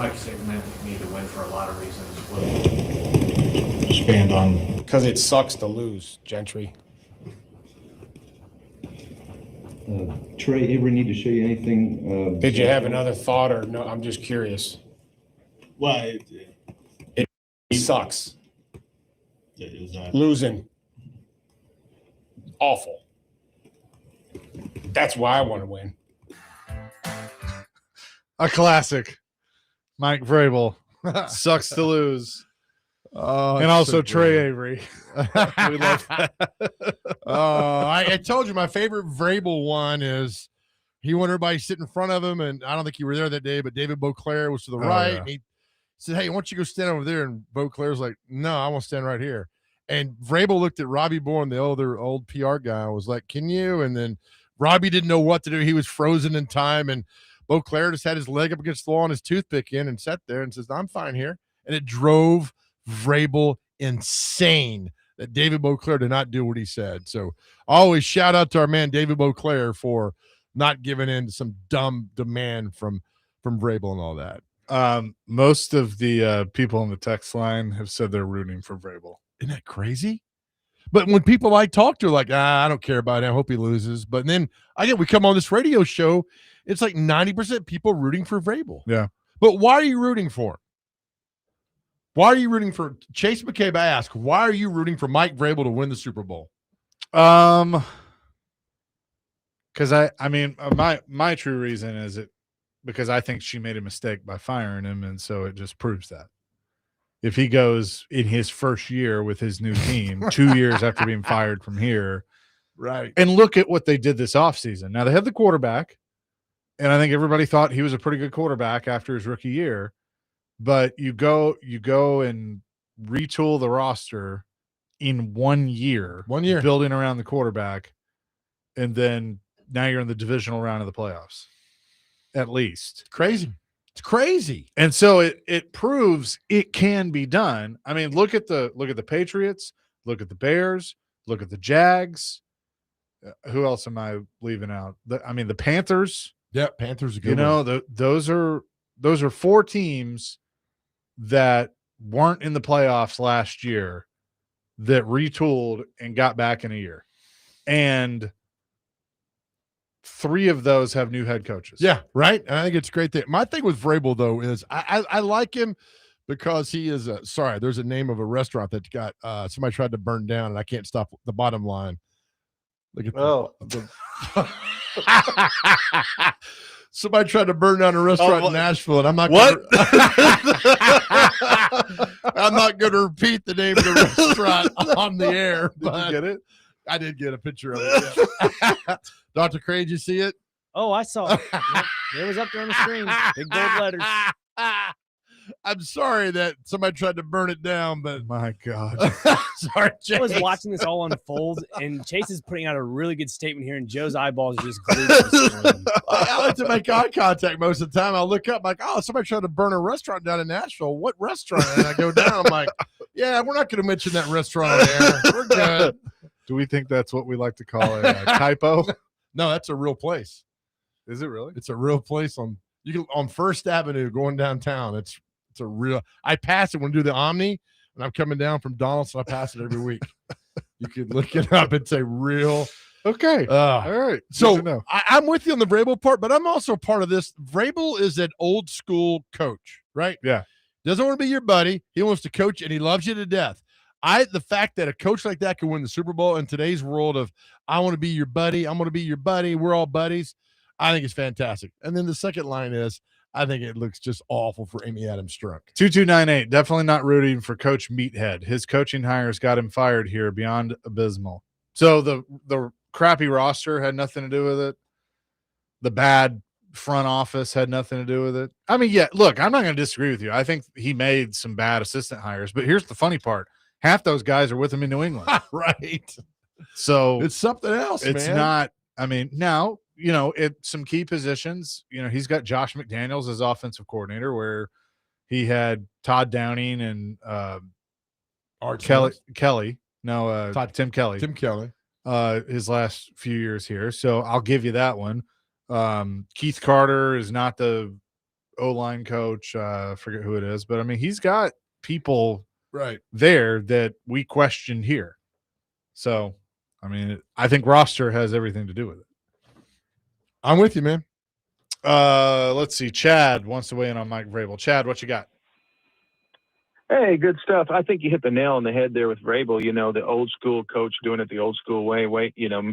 S5: Mike Sigmund need to win for a lot of reasons.
S6: Expand on. Because it sucks to lose, Gentry.
S7: Trey, ever need to show you anything?
S6: Did you have another thought, or no? I'm just curious.
S8: Well,
S6: It sucks.
S8: it was not.
S6: Losing. Awful. That's why I want to win.
S1: A classic. Mike Vrabel. Sucks to lose.
S2: Oh,
S1: and also Trey Avery. We love that.
S2: I told you my favorite Vrabel one is he wanted everybody to sit in front of him, and I don't think you were there that day, but David Beauclair was to the right.
S1: Yeah.
S2: And he said, "Hey, why don't you go stand over there?" And Beauclair's like, "No, I want to stand right here." And Vrabel looked at Robbie Bourne, the other old PR guy, and was like, "Can you?" And then Robbie didn't know what to do. He was frozen in time, and Beauclair just had his leg up against the wall and his toothpick in and sat there and says, "I'm fine here." And it drove Vrabel insane that David Beauclair did not do what he said. So always shout out to our man David Beauclair for not giving in to some dumb demand from Vrabel and all that.
S1: Most of the people on the text line have said they're rooting for Vrabel.
S2: Isn't that crazy? But when people I talk to are like, I don't care about it. I hope he loses. But then we come on this radio show, it's like 90% people rooting for Vrabel.
S1: Yeah.
S2: But why are you rooting for him? Why are you rooting for Chase McCabe? I ask, why are you rooting for Mike Vrabel to win the Super Bowl?
S1: Because my true reason is because I think she made a mistake by firing him, and so it just proves that. If he goes in his first year with his new team, 2 years after being fired from here,
S2: right?
S1: And look at what they did this offseason. Now they have the quarterback, and I think everybody thought he was a pretty good quarterback after his rookie year. But you go and retool the roster in 1 year, building around the quarterback, and then now you're in the divisional round of the playoffs, at least.
S2: It's crazy.
S1: And so it proves it can be done. I mean, look at the Patriots, look at the Bears, look at the Jags. Who else am I leaving out? The Panthers.
S2: Yeah, Panthers are good.
S1: Those are four teams that weren't in the playoffs last year that retooled and got back in a year. And 3 of those have new head coaches.
S2: Yeah, right. And I think it's great. My thing with Vrabel, though, is I like him because he is there's a name of a restaurant that got somebody tried to burn down, and I can't stop the bottom line. Look at somebody tried to burn down a restaurant in Nashville, and I'm not I'm not going to repeat the name of the restaurant on the air.
S1: Did you get it?
S2: I did get a picture of it. Yeah. Dr. Craig, did you see it?
S9: Oh, I saw it. It was up there on the screen. Big gold letters.
S2: I'm sorry that somebody tried to burn it down, but
S1: my God.
S2: Sorry, Chase.
S9: I was watching this all unfold, and Chase is putting out a really good statement here, and Joe's eyeballs are just glued to the screen.
S2: I like to make eye contact most of the time. I'll look up like, oh, somebody tried to burn a restaurant down in Nashville. What restaurant? And I go down. I'm like, yeah, we're not going to mention that restaurant on air. We're good.
S1: Do we think that's what we like to call a typo?
S2: No, that's a real place.
S1: Is it really?
S2: It's a real place on First Avenue going downtown. It's a real. I pass it when I do the Omni, and I'm coming down from Donaldson. I pass it every week. You could look it up. It's a real.
S1: Okay. All right.
S2: So I'm with you on the Vrabel part, but I'm also part of this. Vrabel is an old school coach, right?
S1: Yeah.
S2: Doesn't want to be your buddy. He wants to coach, and he loves you to death. The fact that a coach like that can win the Super Bowl in today's world of I want to be your buddy, I'm going to be your buddy, we're all buddies, I think it's fantastic. And then the second line is I think it looks just awful for Amy Adams Strunk.
S1: 2298, definitely not rooting for Coach Meathead. His coaching hires got him fired here beyond abysmal. So the crappy roster had nothing to do with it. The bad front office had nothing to do with it. I mean, yeah, look, I'm not going to disagree with you. I think he made some bad assistant hires, but here's the funny part. Half those guys are with him in New England.
S2: Right.
S1: So
S2: it's something else,
S1: it's
S2: man.
S1: not, I mean, now, at some key positions, he's got Josh McDaniels as offensive coordinator where he had Todd Downing and Tim Kelly. His last few years here. So I'll give you that one. Keith Carter is not the O-line coach. I forget who it is, but I mean, he's got people
S2: right
S1: there that we questioned here. So, I mean, I think roster has everything to do with it.
S2: I'm with you, man.
S1: Let's see. Chad wants to weigh in on Mike Vrabel. Chad, what you got?
S10: Hey, good stuff. I think you hit the nail on the head there with Vrabel. You know, the old school coach doing it the old school way,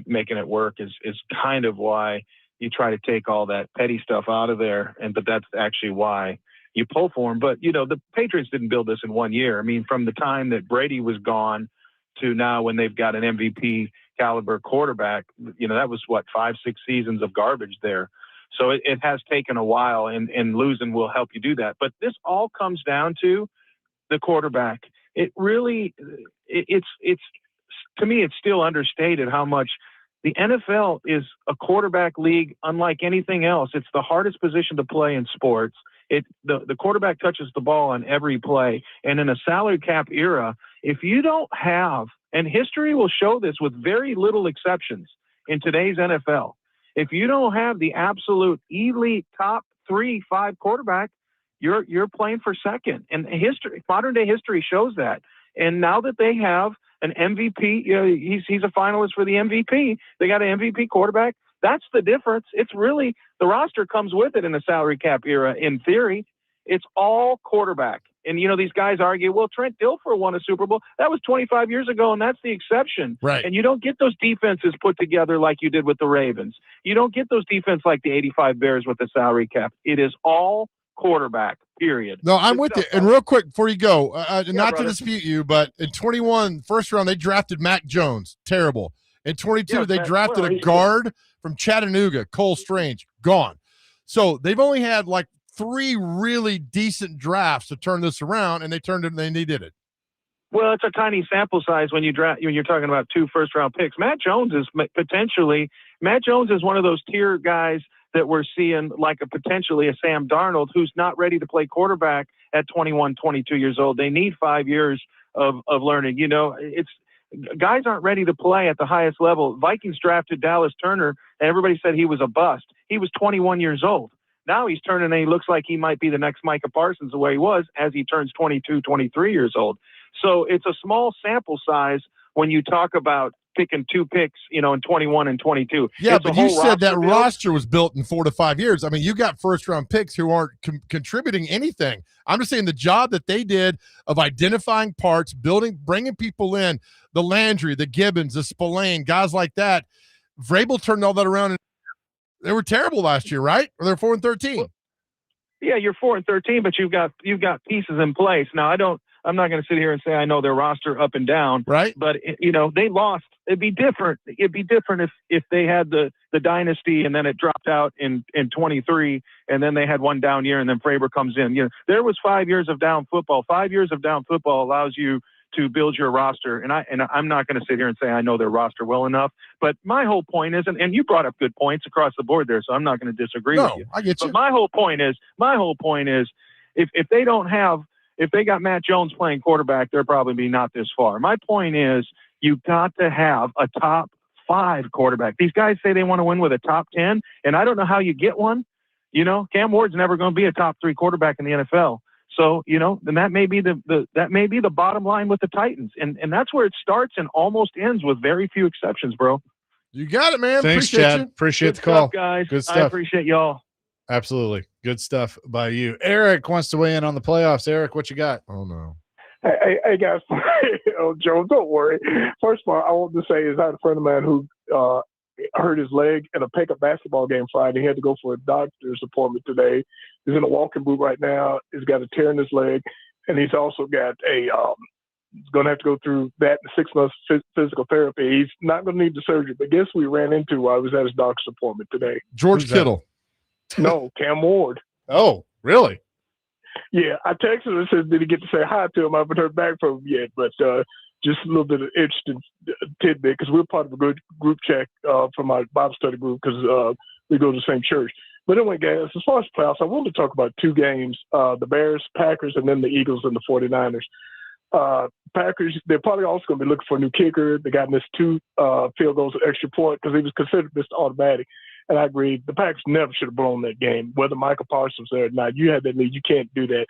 S10: making it work is kind of why you try to take all that petty stuff out of there. But that's actually why you pull for him. But, the Patriots didn't build this in 1 year. I mean, from the time that Brady was gone to now when they've got an MVP caliber quarterback, that was 5-6 seasons of garbage there. So it has taken a while, and losing will help you do that. But this all comes down to the quarterback. It really, it's to me, it's still understated how much the NFL is a quarterback league unlike anything else. It's the hardest position to play in sports. The quarterback touches the ball on every play. And in a salary cap era, if you don't have, and history will show this with very little exceptions in today's NFL, if you don't have the absolute elite top 3-5 quarterback, you're playing for second. And modern day history shows that. And now that they have an MVP, he's a finalist for the MVP. They got an MVP quarterback. That's the difference. It's really the roster comes with it in the salary cap era. In theory, it's all quarterback. And, these guys argue, well, Trent Dilfer won a Super Bowl. That was 25 years ago, and that's the exception.
S2: Right.
S10: And you don't get those defenses put together like you did with the Ravens. You don't get those defense like the 85 Bears with the salary cap. It is all quarterback, period.
S2: No, I'm with you. And real quick before you go, not
S10: brother.
S2: to dispute you, but in 21, first round, they drafted Mac Jones. Terrible. In 22, they drafted a guard from Chattanooga, Cole Strange, gone. So they've only had 3 really decent drafts to turn this around, and they turned it, and they did it.
S10: Well, it's a tiny sample size when you're talking about 2 first-round picks. Matt Jones is one of those tier guys that we're seeing potentially a Sam Darnold who's not ready to play quarterback at 21, 22 years old. They need 5 years of learning. It's guys aren't ready to play at the highest level. Vikings drafted Dallas Turner, and everybody said he was a bust. He was 21 years old. Now he's turning and he looks like he might be the next Micah Parsons the way he was as he turns 22, 23 years old. So it's a small sample size when you talk about picking 2 picks, in 21 and 22.
S2: Yeah,
S10: it's
S2: but you said that roster was built in 4 to 5 years. I mean, you got first-round picks who aren't contributing anything. I'm just saying the job that they did of identifying parts, bringing people in, the Landry, the Gibbons, the Spillane, guys like that, Vrabel turned all that around, and they were terrible last year, right? Or they're 4-13.
S10: Well, yeah, you're 4-13, but you've got pieces in place. Now, I'm not going to sit here and say I know their roster up and down,
S2: right?
S10: But they lost. It'd be different. It'd be different if they had the dynasty and then it dropped out in 23, and then they had one down year, and then Frabert comes in. There was 5 years of down football. 5 years of down football allows you to build your roster. And I'm not going to sit here and say I know their roster well enough. But my whole point is, and you brought up good points across the board there, so I'm not going to disagree with you.
S2: I get you.
S10: But my whole point is, if they got Matt Jones playing quarterback, they're probably not this far. My point is, you've got to have a top 5 quarterback. These guys say they want to win with a top 10, and I don't know how you get one. Cam Ward's never going to be a top 3 quarterback in the NFL. So, then that may be the bottom line with the Titans. And that's where it starts and almost ends with very few exceptions, bro.
S2: You got it, man.
S1: Thanks,
S2: Appreciate
S1: Chad.
S2: you.
S1: Appreciate
S10: Good
S1: the call.
S10: stuff, guys.
S1: Good stuff.
S10: I appreciate y'all.
S1: Absolutely. Good stuff by you. Eric wants to weigh in on the playoffs. Eric, what you got?
S2: Oh, no.
S11: Hey guys. Oh, Joe, don't worry. First of all, I want to say is I had a friend of mine who hurt his leg in a pickup basketball game Friday. He had to go for a doctor's appointment today. He's in a walking boot right now. He's got a tear in his leg, and he's also got he's going to have to go through that 6 months physical therapy. He's not going to need the surgery, but guess who we ran into while I was at his doctor's appointment today?
S2: George Kittle.
S11: No, Cam Ward.
S1: Oh, really?
S11: Yeah, I texted him and said, did he get to say hi to him? I haven't heard back from him yet, but just a little bit of interesting tidbit because we're part of a good group chat from our Bible study group because we go to the same church. But anyway, guys, as far as playoffs, I wanted to talk about 2 games, the Bears, Packers, and then the Eagles and the 49ers. Packers, they're probably also going to be looking for a new kicker. The guy missed 2 field goals at extra point because he was considered Mr. Automatic. And I agree. The Packers never should have blown that game, whether Michael Parsons was there or not. You had that lead. You can't do that.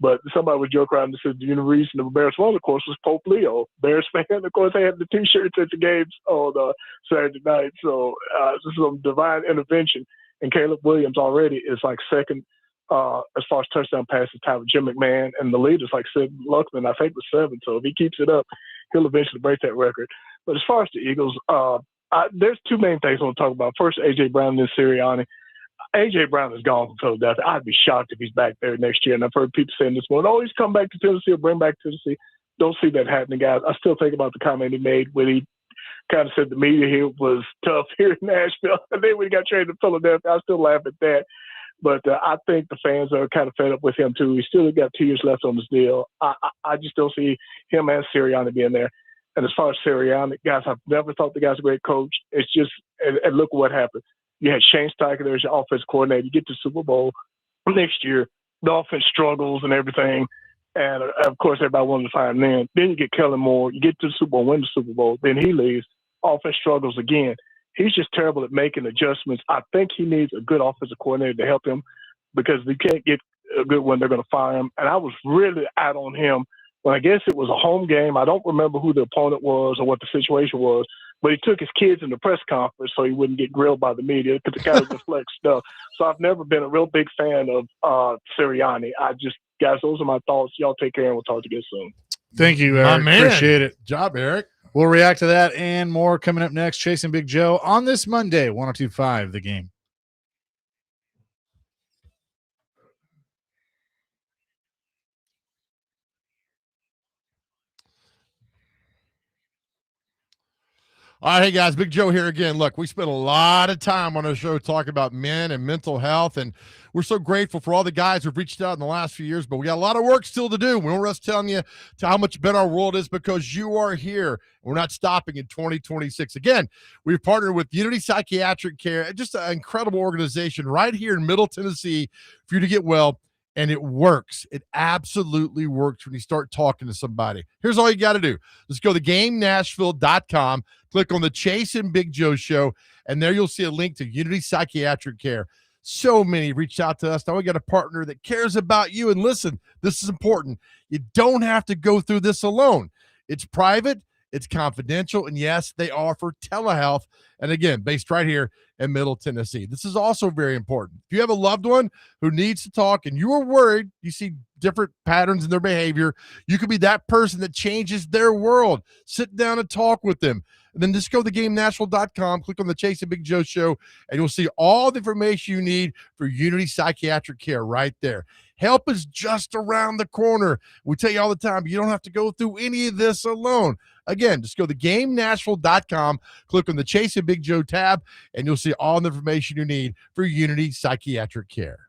S11: But somebody would joke around and said the only reason the Bears won, of course, was Pope Leo. Bears fan, of course, they had the T-shirts at the games on Saturday night. So this is some divine intervention. And Caleb Williams already is like second as far as touchdown passes tied with Jim McMahon. And the lead is like Sid Luckman, I think, with 7. So if he keeps it up, he'll eventually break that record. But as far as the Eagles, there's two main things I want to talk about. First, A.J. Brown and Sirianni. A.J. Brown is gone from Philadelphia. I'd be shocked if he's back there next year. And I've heard people saying this morning, he's come back to Tennessee or bring back Tennessee. Don't see that happening, guys. I still think about the comment he made when he kind of said the media here was tough here in Nashville. And then when he got traded to Philadelphia, I still laugh at that. But I think the fans are kind of fed up with him, too. He's still got 2 years left on his deal. I just don't see him and Sirianni being there. And as far as Sirianni, guys, I've never thought the guy's a great coach. It's just, and look what happened. You had Shane Steichen there as your offense coordinator. You get to the Super Bowl next year. The offense struggles and everything. And, of course, everybody wanted to fire him then. Then you get Kellen Moore. You get to the Super Bowl, win the Super Bowl. Then he leaves. Offense struggles again. He's just terrible at making adjustments. I think he needs a good offensive coordinator to help him because they can't get a good one. They're going to fire him. And I was really out on him when I guess it was a home game. I don't remember who the opponent was or what the situation was, but he took his kids in the press conference so he wouldn't get grilled by the media because it kind of deflects stuff. So I've never been a real big fan of Sirianni. Guys, those are my thoughts. Y'all take care and we'll talk to you soon.
S1: Thank you, Eric. Appreciate it.
S2: Good job, Eric.
S1: We'll react to that and more coming up next. Chasing Big Joe on this Monday, 102.5 The Game.
S2: All right, hey guys, Big Joe here again. Look, we spent a lot of time on our show talking about men and mental health, and we're so grateful for all the guys who've reached out in the last few years, but we got a lot of work still to do. We don't rest telling you to how much better our world is because you are here. We're not stopping in 2026. Again, we've partnered with Unity Psychiatric Care, just an incredible organization right here in Middle Tennessee for you to get well. And it works. It absolutely works when you start talking to somebody. Here's all you got to do. Just go to GameNashville.com, click on the Chase and Big Joe show, and there you'll see a link to Unity Psychiatric Care. So many reached out to us. Now we got a partner that cares about you. And listen, this is important. You don't have to go through this alone. It's private. It's confidential. And yes, they offer telehealth. And again, based right here in Middle Tennessee. This is also very important. If you have a loved one who needs to talk and you are worried, you see different patterns in their behavior, you could be that person that changes their world. Sit down and talk with them. And then just go to GameNashville.com, click on the Chase and Big Joe show, and you'll see all the information you need for Unity Psychiatric Care right there. Help is just around the corner. We tell you all the time, you don't have to go through any of this alone. Again, just go to GameNashville.com, click on the Chase and Big Joe tab, and you'll see all the information you need for Unity Psychiatric Care.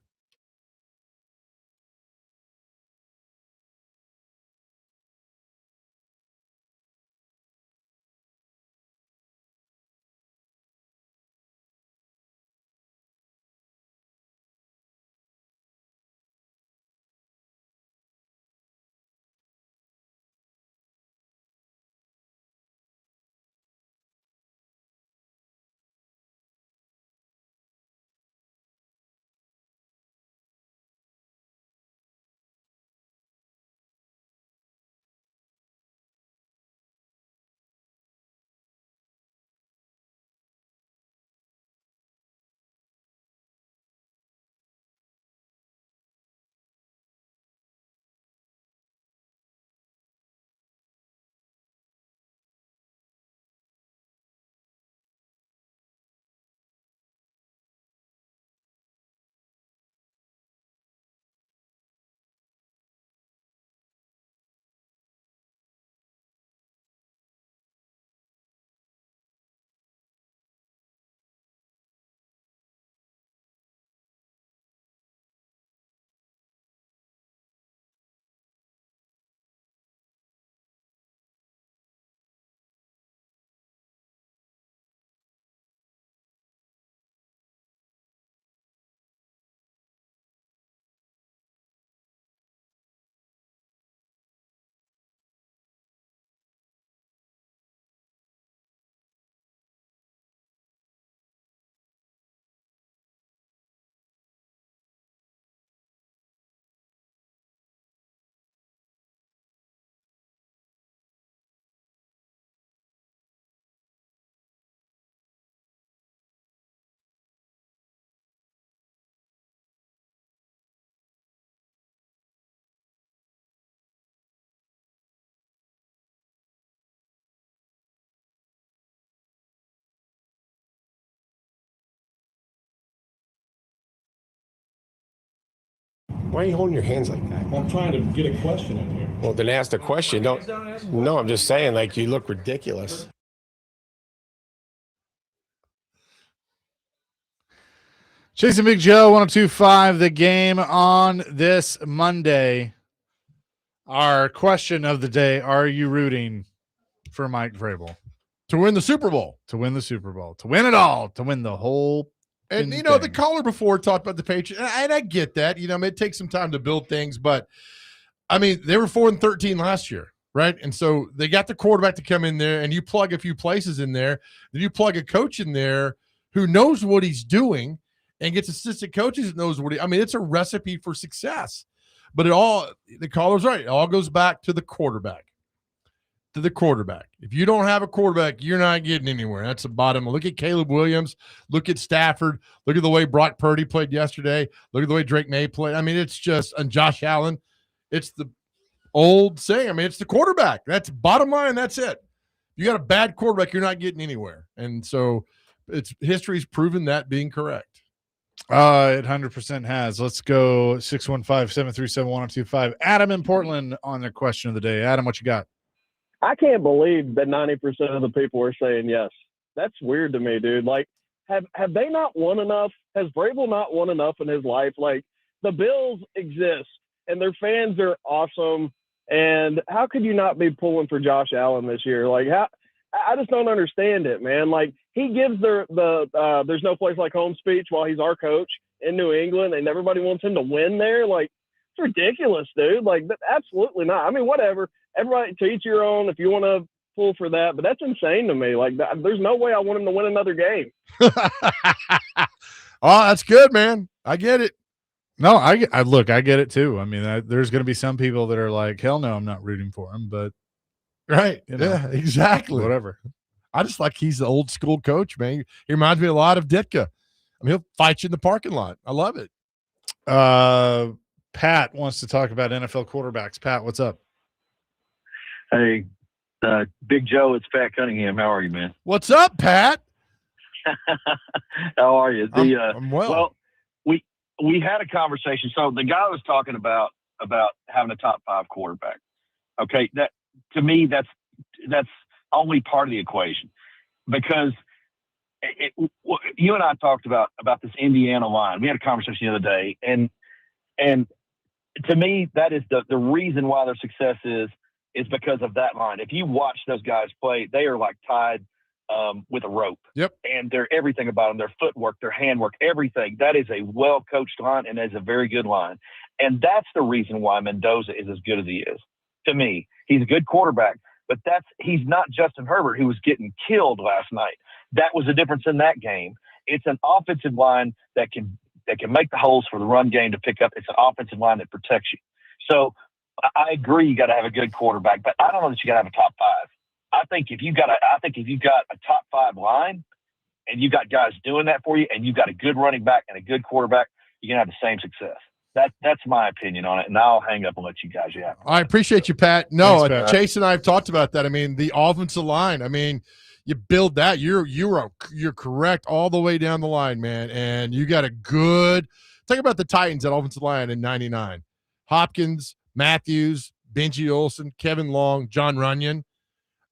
S6: Why are you holding your hands like that?
S8: I'm trying to get a question in here.
S6: Well, then ask the question. Don't. No, I'm just saying, like, you look ridiculous.
S1: Chasing Big Joe, 102.5 The Game on this Monday. Our question of the day, are you rooting for Mike Vrabel?
S2: To win the Super Bowl.
S1: To win the Super Bowl. To win it all. To win the whole
S2: And, you know, the caller before talked about the Patriots, and I get that. You know, it takes some time to build things, but, I mean, they were 4-13 last year, right? And so they got the quarterback to come in there, and you plug a few places in there. Then you plug a coach in there who knows what he's doing and gets assistant coaches that knows I mean, it's a recipe for success. But the caller's right. It all goes back to the quarterback. To the quarterback. If you don't have a quarterback, you're not getting anywhere. That's the bottom. Look at Caleb Williams. Look at Stafford. Look at the way Brock Purdy played yesterday. Look at the way Drake May played. I mean, it's just, and Josh Allen. It's the old saying. I mean, it's the quarterback. That's bottom line. That's it. You got a bad quarterback, you're not getting anywhere. And so history's proven that being correct.
S1: It 100% has. Let's go 615-737-1025. Adam in Portland on their question of the day. Adam, what you got?
S12: I can't believe that 90% of the people are saying yes. That's weird to me, dude. Like, have they not won enough? Has Vrabel not won enough in his life? Like, the Bills exist, and their fans are awesome. And how could you not be pulling for Josh Allen this year? Like, I just don't understand it, man. Like, he gives the there's no place like home speech while he's our coach in New England, and everybody wants him to win there. Like, it's ridiculous, dude. Like, absolutely not. I mean, whatever. Everybody to each your own if you want to pull for that, but that's insane to me. Like, there's no way I want him to win another game.
S2: Oh, that's good, man. I get it.
S1: No, I get it too. I mean, there's going to be some people that are like, hell no, I'm not rooting for him, but
S2: right. You know, yeah, exactly.
S1: Whatever.
S2: I just like he's the old school coach, man. He reminds me a lot of Ditka. I mean, he'll fight you in the parking lot. I love it.
S1: Pat wants to talk about NFL quarterbacks. Pat, what's up?
S13: Hey, Big Joe, it's Pat Cunningham. How are you, man?
S2: What's up, Pat?
S13: How are you?
S2: I'm well.
S13: Well, we had a conversation. So the guy was talking about having a top 5 quarterback. Okay, that to me that's only part of the equation, because you and I talked about this Indiana line. We had a conversation the other day, and to me that is the reason why their success is because of that line. If you watch those guys play, they are like tied with a rope.
S2: Yep.
S13: And they're everything about them, their footwork, their handwork, everything. That is a well-coached line, and is a very good line. And that's the reason why Mendoza is as good as he is. To me, he's a good quarterback, but he's not Justin Herbert, who was getting killed last night. That was the difference in that game. It's an offensive line that can make the holes for the run game to pick up. It's an offensive line that protects you. So I agree you got to have a good quarterback, but I don't know that you got to have a top 5. I think if you got a top 5 line and you got guys doing that for you, and you've got a good running back and a good quarterback, you're gonna have the same success. That's my opinion on it, and I'll hang up and let you guys have it.
S2: I appreciate you, Pat. No,
S1: Thanks, Pat.
S2: Chase and I have talked about that. I mean, the offensive line. I mean, you build that. You're correct all the way down the line, man. And you got a good. Think about the Titans, that offensive line in '99. Hopkins, Matthews, Benji Olsen, Kevin Long, John Runyon.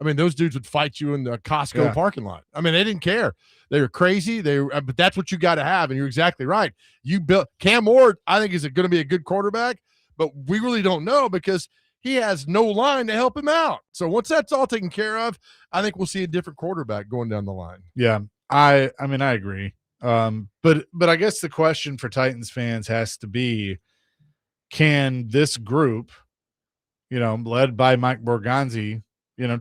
S2: I mean, those dudes would fight you in the Costco parking lot. I mean, they didn't care. They were crazy. But that's what you got to have, and you're exactly right. You built Cam Ward. I think is going to be a good quarterback, but we really don't know because he has no line to help him out. So once that's all taken care of, I think we'll see a different quarterback going down the line.
S1: Yeah, I mean, I agree. But I guess the question for Titans fans has to be, can this group, led by Mike Borgonzi,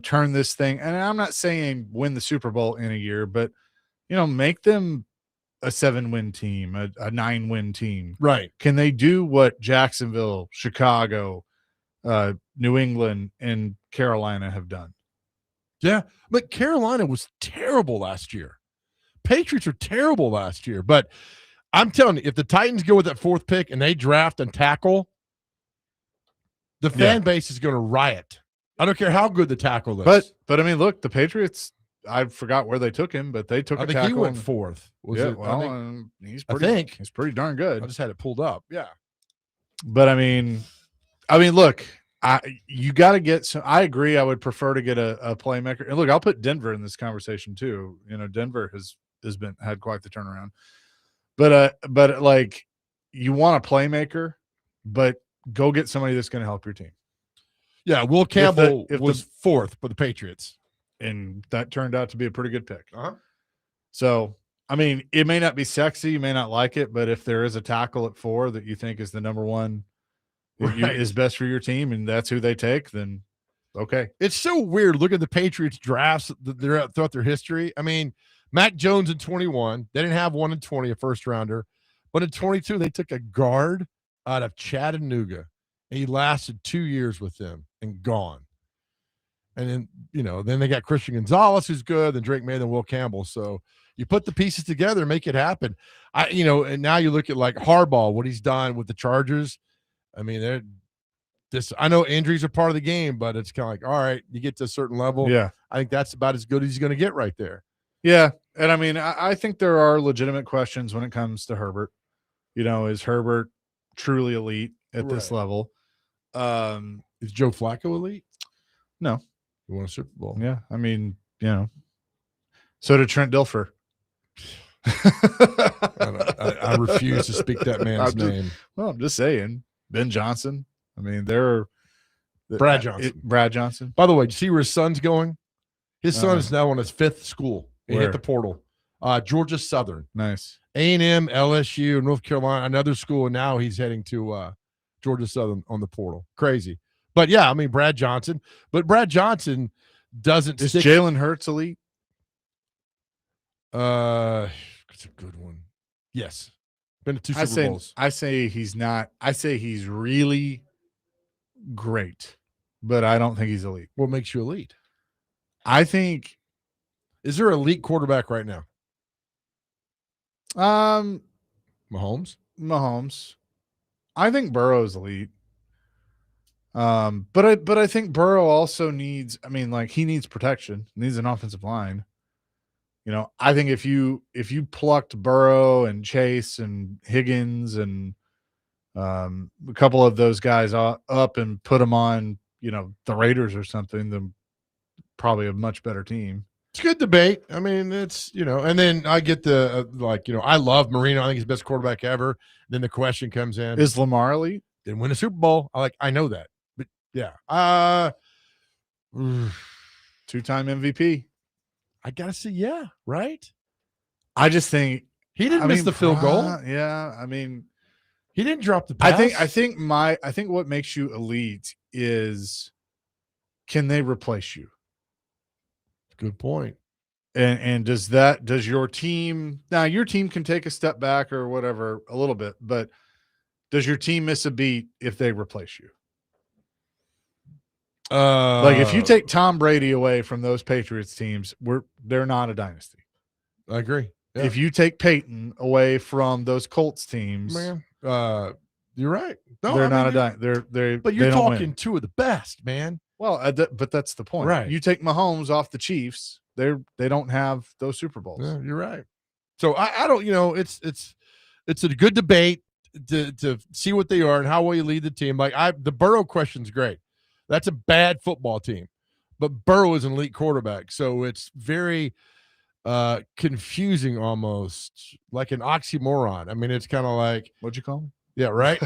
S1: turn this thing, and I'm not saying win the Super Bowl in a year, but, make them a 7-win team, a 9-win team.
S2: Right.
S1: Can they do what Jacksonville, Chicago, New England, and Carolina have done?
S2: Yeah, but Carolina was terrible last year. Patriots were terrible last year, but I'm telling you, if the Titans go with that 4th pick and they draft and tackle, the fan base is going to riot. I don't care how good the tackle is.
S1: But I mean, look, the Patriots, I forgot where they took him, but they took a tackle.
S2: I think he went 4th.
S1: He's pretty darn good.
S2: I just had it pulled up. Yeah.
S1: But I mean, look, you got to get some. I agree. I would prefer to get a playmaker. And look, I'll put Denver in this conversation too. You know, Denver has had quite the turnaround. But like, you want a playmaker, but go get somebody that's going to help your team.
S2: Yeah, Will Campbell was fourth for the Patriots,
S1: and that turned out to be a pretty good pick.
S2: Uh-huh.
S1: So, I mean, it may not be sexy, you may not like it, but if there is a tackle at 4 that you think is the number one is best for your team, and that's who they take, then okay.
S2: It's so weird. Look at the Patriots drafts throughout their history. I mean, Mac Jones in 21, they didn't have one in 20, a first rounder, but in 22 they took a guard out of Chattanooga, and he lasted 2 years with them and gone. And then, then they got Christian Gonzalez, who's good, then Drake May, then Will Campbell. So you put the pieces together and make it happen. And now you look at like Harbaugh, what he's done with the Chargers. I mean, I know injuries are part of the game, but it's kind of like, all right, you get to a certain level.
S1: Yeah.
S2: I think that's about as good as he's going to get right there.
S1: Yeah. And I mean, I think there are legitimate questions when it comes to Herbert. Is Herbert truly elite at this level?
S2: Is Joe Flacco elite?
S1: No.
S2: He won a Super Bowl.
S1: Yeah. I mean, so did Trent Dilfer.
S2: I refuse to speak that man's name.
S1: Well, I'm just saying. Ben Johnson. I mean,
S2: Brad Johnson.
S1: Brad Johnson.
S2: By the way, do you see where his son's going? His son is now on his 5th school. He hit the portal. Georgia Southern.
S1: Nice.
S2: A&M, LSU, North Carolina, another school, and now he's heading to Georgia Southern on the portal. Crazy. But yeah, I mean, Brad Johnson. But Brad Johnson doesn't
S1: Is Jalen Hurts elite?
S2: It's a good one. Yes. Been to 2 Super Bowls.
S1: I say he's not. I say he's really great, but I don't think he's elite.
S2: What makes you elite?
S1: I think.
S2: Is there an elite quarterback right now? Mahomes.
S1: I think Burrow's elite. But I think Burrow also needs. I mean, like, he needs protection. He needs an offensive line. I think if you plucked Burrow and Chase and Higgins and a couple of those guys up and put them on, the Raiders or something, then probably a much better team.
S2: It's a good debate. I mean, it's, and then I get the, I love Marino. I think he's the best quarterback ever. Then the question comes in.
S1: Is Lamar elite?
S2: Didn't win a Super Bowl. I know that. But yeah.
S1: 2-time MVP.
S2: I got to say, yeah, right?
S1: I just think
S2: he didn't miss the field goal.
S1: Yeah. I mean,
S2: he didn't drop the pass.
S1: I think what makes you elite is, can they replace you?
S2: Good point.
S1: And does your team, now your team can take a step back or whatever a little bit, but does your team miss a beat if they replace you? Like, if you take Tom Brady away from those Patriots teams, they're not a dynasty.
S2: I agree. Yeah.
S1: If you take Peyton away from those Colts teams,
S2: man, you're right. No,
S1: they're not a dynasty.
S2: But you're talking 2 of the best, man.
S1: Well, but that's the point.
S2: Right.
S1: You take Mahomes off the Chiefs, they don't have those Super Bowls.
S2: Yeah, you're right. So I don't, it's a good debate to see what they are and how well you lead the team. Like, the Burrow question's great. That's a bad football team, but Burrow is an elite quarterback. So it's very confusing, almost like an oxymoron. I mean, it's kind of like,
S1: what'd you call him?
S2: Yeah, right.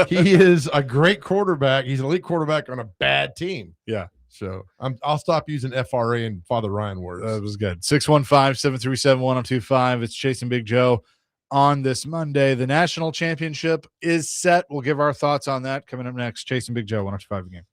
S2: He is a great quarterback. He's an elite quarterback on a bad team.
S1: Yeah.
S2: So I'll stop using FRA and Father Ryan words.
S1: That was good. 615-737-1025. It's Chasing Big Joe on this Monday. The national championship is set. We'll give our thoughts on that coming up next. Chasing Big Joe, 105 again.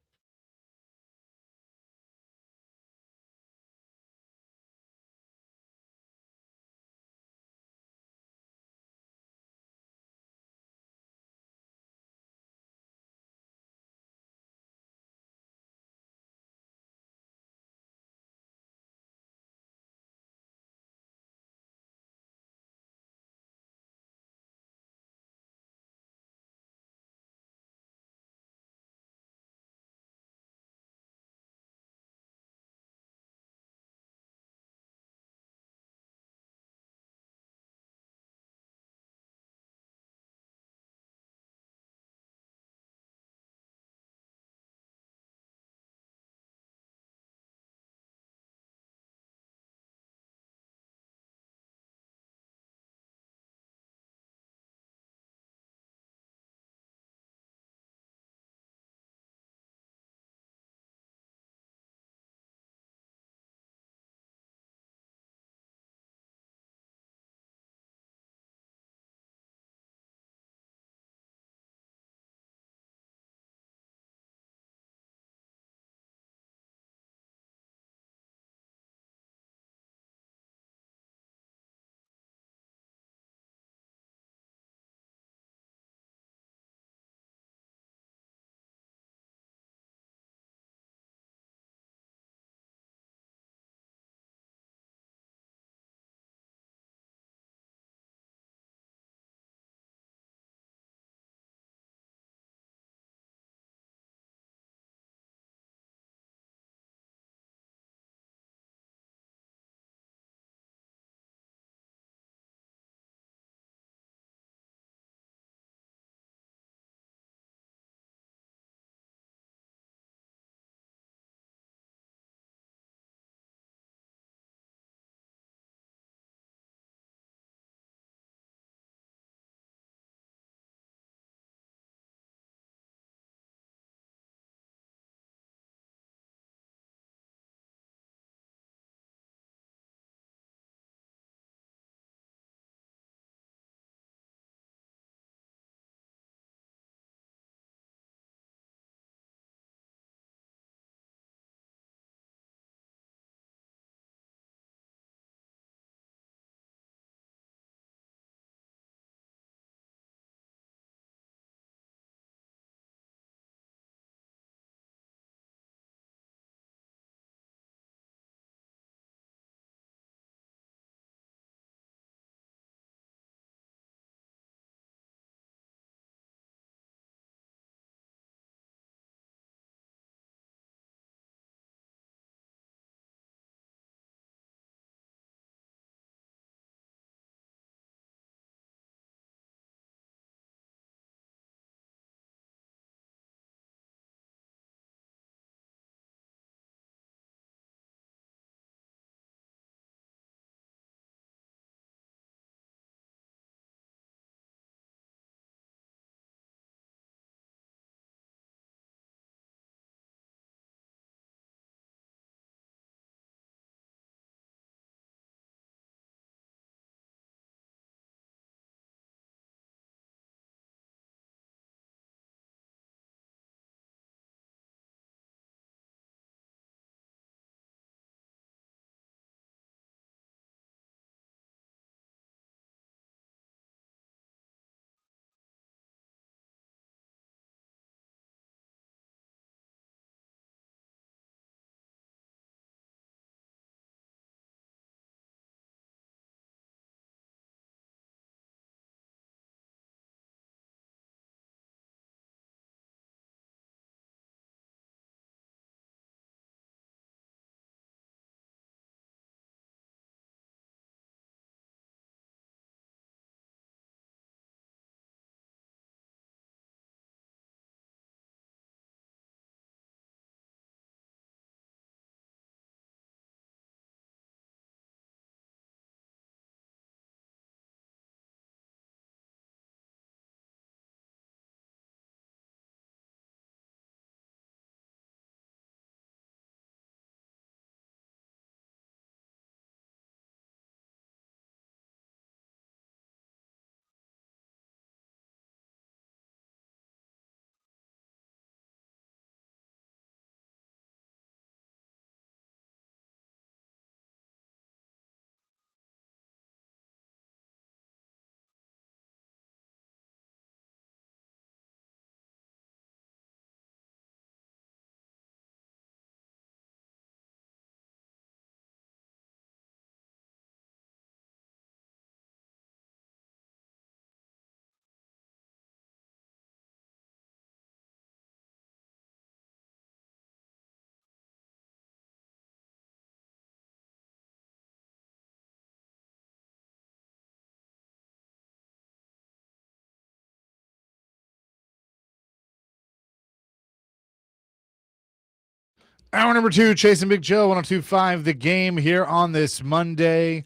S1: Hour number 2, Chasing Big Joe, 102.5 The Game here on this Monday.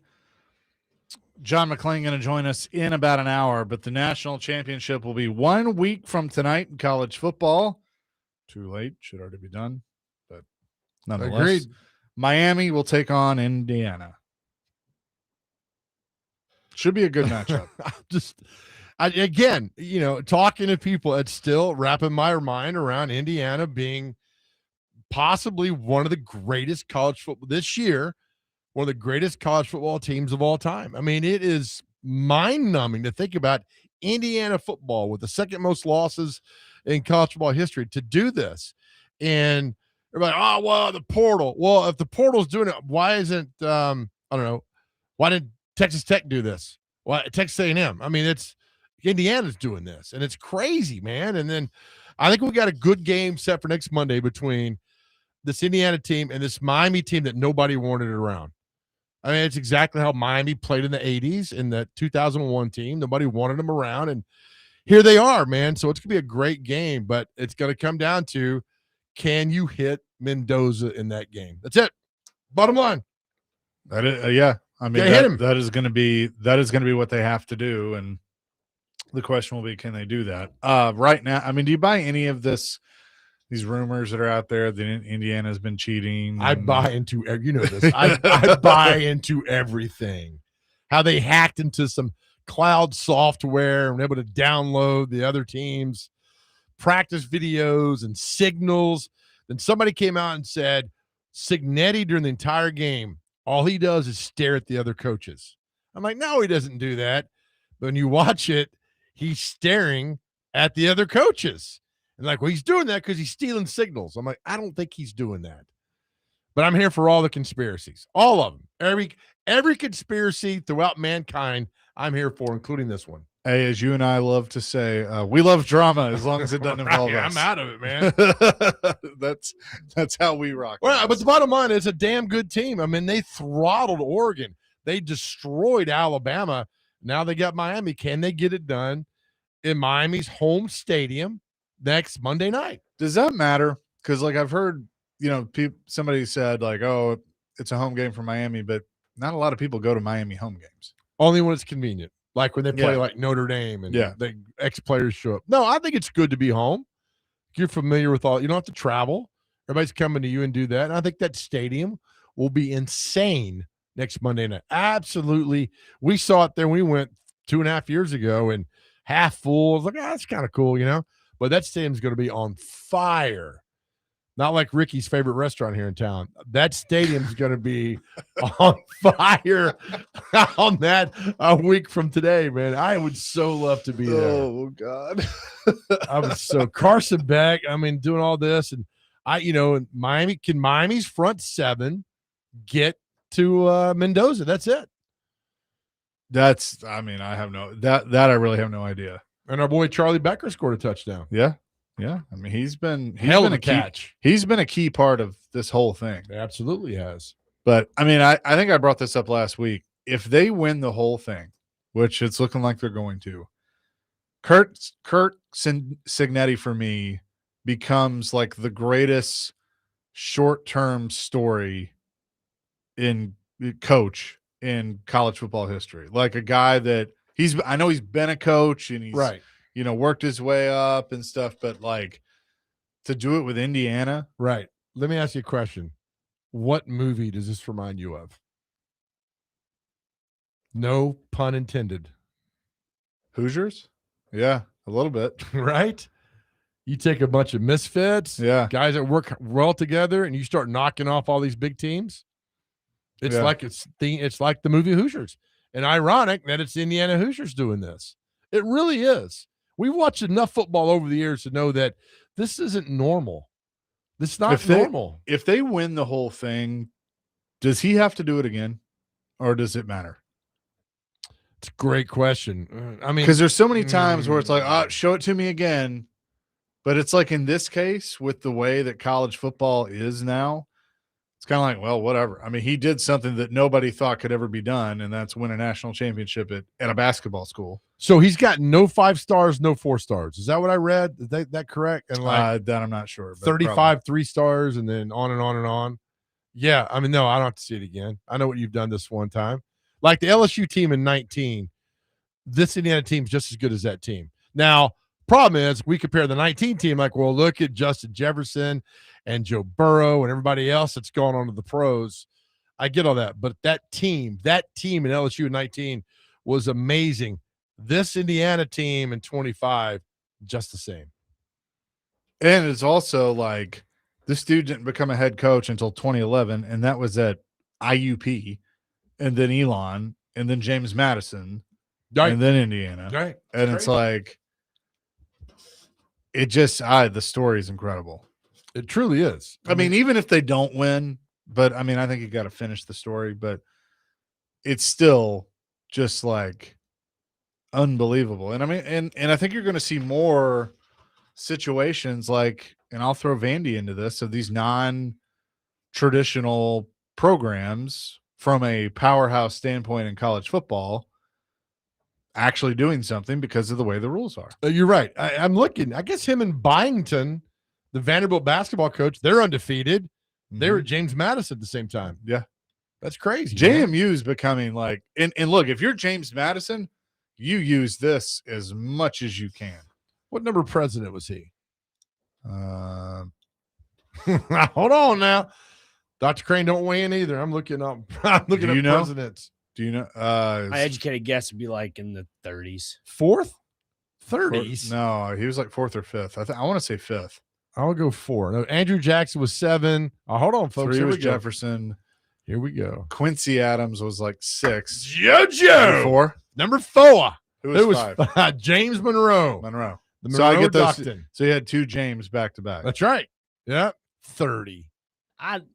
S1: John McClain going to join us in about an hour, but the national championship will be 1 week from tonight in college football. Too late, should already be done, but nonetheless.
S2: Agreed.
S1: Miami will take on Indiana. Should be a good matchup.
S2: Again, talking to people, it's still wrapping my mind around Indiana being possibly one of the greatest college football this year, one of the greatest college football teams of all time. I mean, it is mind-numbing to think about Indiana football with the second most losses in college football history to do this. And everybody, oh, well, the portal. Well, if the portal's doing it, why isn't I don't know, why didn't Texas Tech do this? Why Texas A&M? I mean, it's Indiana's doing this, and it's crazy, man. And then I think we got a good game set for next Monday between this Indiana team and this Miami team that nobody wanted around. I mean, it's exactly how Miami played in the 80s in the 2001 team. Nobody wanted them around, and here they are, man. So it's going to be a great game, but it's going to come down to, can you hit Mendoza in that game? That's it. Bottom line.
S1: That is, yeah. I mean, that is going to be what they have to do, and the question will be, can they do that? Right now, I mean, do you buy any of these rumors that are out there that Indiana's been cheating?
S2: I buy into this. I buy into everything. How they hacked into some cloud software and able to download the other teams' practice videos and signals. Then somebody came out and said Cignetti during the entire game, all he does is stare at the other coaches. I'm like, no, he doesn't do that. But when you watch it, he's staring at the other coaches. And like, well, he's doing that because he's stealing signals. I'm like, I don't think he's doing that. But I'm here for all the conspiracies, all of them. Every conspiracy throughout mankind, I'm here for, including this one.
S1: Hey, as you and I love to say, we love drama as long as it doesn't involve us.
S2: I'm out of it, man.
S1: That's how we rock.
S2: Well, but the bottom line is a damn good team. I mean, they throttled Oregon. They destroyed Alabama. Now they got Miami. Can they get it done in Miami's home stadium next Monday night?
S1: Does that matter? Because, like, I've heard, somebody said, like, oh, it's a home game for Miami, but not a lot of people go to Miami home games.
S2: Only when it's convenient. Like when they play like Notre Dame and the ex-players show up. No, I think it's good to be home. You're familiar with all. You don't have to travel. Everybody's coming to you and do that. And I think that stadium will be insane next Monday night. Absolutely. We saw it there. We went 2.5 years ago and half full. I was like, that's kind of cool, But that stadium's going to be on fire. Not like Ricky's favorite restaurant here in town. That stadium's going to be on fire on that a week from today, man. I would so love to be there.
S1: Oh, God.
S2: I was so Carson Beck. I mean, doing all this. And Miami, can Miami's front seven get to Mendoza? That's it.
S1: I really have no idea.
S2: And our boy Charlie Becker scored a touchdown.
S1: Yeah. Yeah, I mean, he's been
S2: a catch.
S1: He's been a key part of this whole thing.
S2: He absolutely has.
S1: But I mean, I think I brought this up last week. If they win the whole thing, which it's looking like they're going to, Kirk Cignetti for me becomes like the greatest short-term story in coach in college football history. Like a guy that I know he's been a coach and he's
S2: right.
S1: Worked his way up and stuff, but like to do it with Indiana.
S2: Right. Let me ask you a question. What movie does this remind you of? No pun intended.
S1: Hoosiers? Yeah, a little bit.
S2: Right? You take a bunch of misfits, guys that work well together, and you start knocking off all these big teams. It's like the movie Hoosiers. And ironic that it's Indiana Hoosiers doing this. It really is. We've watched enough football over the years to know that this isn't normal. This is not normal.
S1: If they win the whole thing, does he have to do it again, or does it matter?
S2: It's a great question. I mean,
S1: because there's so many times where it's like, oh, show it to me again. But it's like in this case, with the way that college football is now, it's kind of like, well, whatever. I mean, he did something that nobody thought could ever be done, and that's win a national championship at a basketball school.
S2: So he's got no 5 stars, no 4 stars. Is that what I read? Is that correct? And like
S1: that I'm not sure.
S2: 35
S1: probably.
S2: 3 stars, and then on and on and on. Yeah, I mean, no, I don't have to see it again. I know what you've done this one time. Like the LSU team in 19, this Indiana team's just as good as that team. Now, problem is we compare the 19 team, like, well, look at Justin Jefferson and Joe Burrow and everybody else that's gone on to the pros. I get all that. But that team in LSU in 19 was amazing. This Indiana team in 25, just the same.
S1: And it's also like this dude didn't become a head coach until 2011, and that was at IUP, and then Elon, and then James Madison,
S2: right.
S1: And then Indiana.
S2: Right.
S1: And it's like, it just, the story is incredible.
S2: It truly is.
S1: I mean, even if they don't win, but I mean, I think you got to finish the story, but it's still just like unbelievable. And I mean, and I think you're going to see more situations like, and I'll throw Vandy into this, of these non-traditional programs from a powerhouse standpoint in college football actually doing something because of the way the rules are.
S2: You're right. I'm looking. I guess him and Byington, the Vanderbilt basketball coach, they're undefeated. They were at James Madison at the same time.
S1: Yeah.
S2: That's crazy.
S1: JMU is becoming like, and look, if you're James Madison, you use this as much as you can.
S2: What number president was he? Hold on now. Dr. Crane, don't weigh in either. I'm looking up. I'm looking at presidents.
S1: Do you know?
S9: My educated guess would be like in the 30s.
S2: 4th? 30s?
S1: No, he was like 4th or 5th. I want to say 5th.
S2: I'll go 4. No, Andrew Jackson was 7. Hold on, folks.
S1: 3 was Jefferson.
S2: Here we go.
S1: Quincy Adams was like 6.
S2: JoJo.
S1: 4.
S2: Number 4.
S1: Who was 5?
S2: James Monroe.
S1: Monroe.
S2: The
S1: So I
S2: Monroe
S1: get those.
S2: Doctrine.
S1: So you had 2 James back to back.
S2: That's right. Yeah. 30.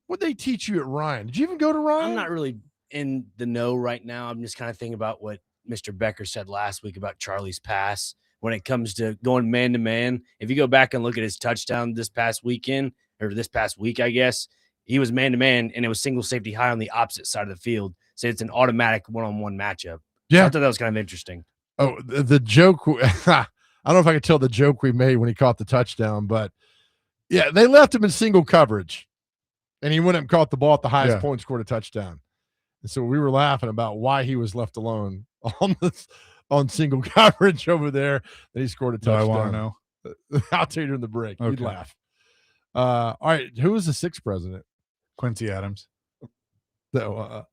S2: What'd they teach you at Ryan? Did you even go to Ryan?
S9: I'm not really in the know right now. I'm just kind of thinking about what Mr. Becker said last week about Charlie's pass when it comes to going man to man. If you go back and look at his touchdown this past weekend, or this past week, I guess, he was man to man and it was single safety high on the opposite side of the field. So it's an automatic one-on-one matchup.
S2: Yeah.
S9: So I thought that was kind of interesting.
S2: Oh, the joke. I don't know if I could tell the joke we made when he caught the touchdown, but yeah, they left him in single coverage and he went up and caught the ball at the highest point, scored a touchdown. And so we were laughing about why he was left alone on single coverage over there. That he scored a touchdown.
S1: I want to know.
S2: I'll tell you during the break.
S1: Okay.
S2: You'd laugh. All right. Who was the 6th president?
S1: Quincy Adams.
S2: No,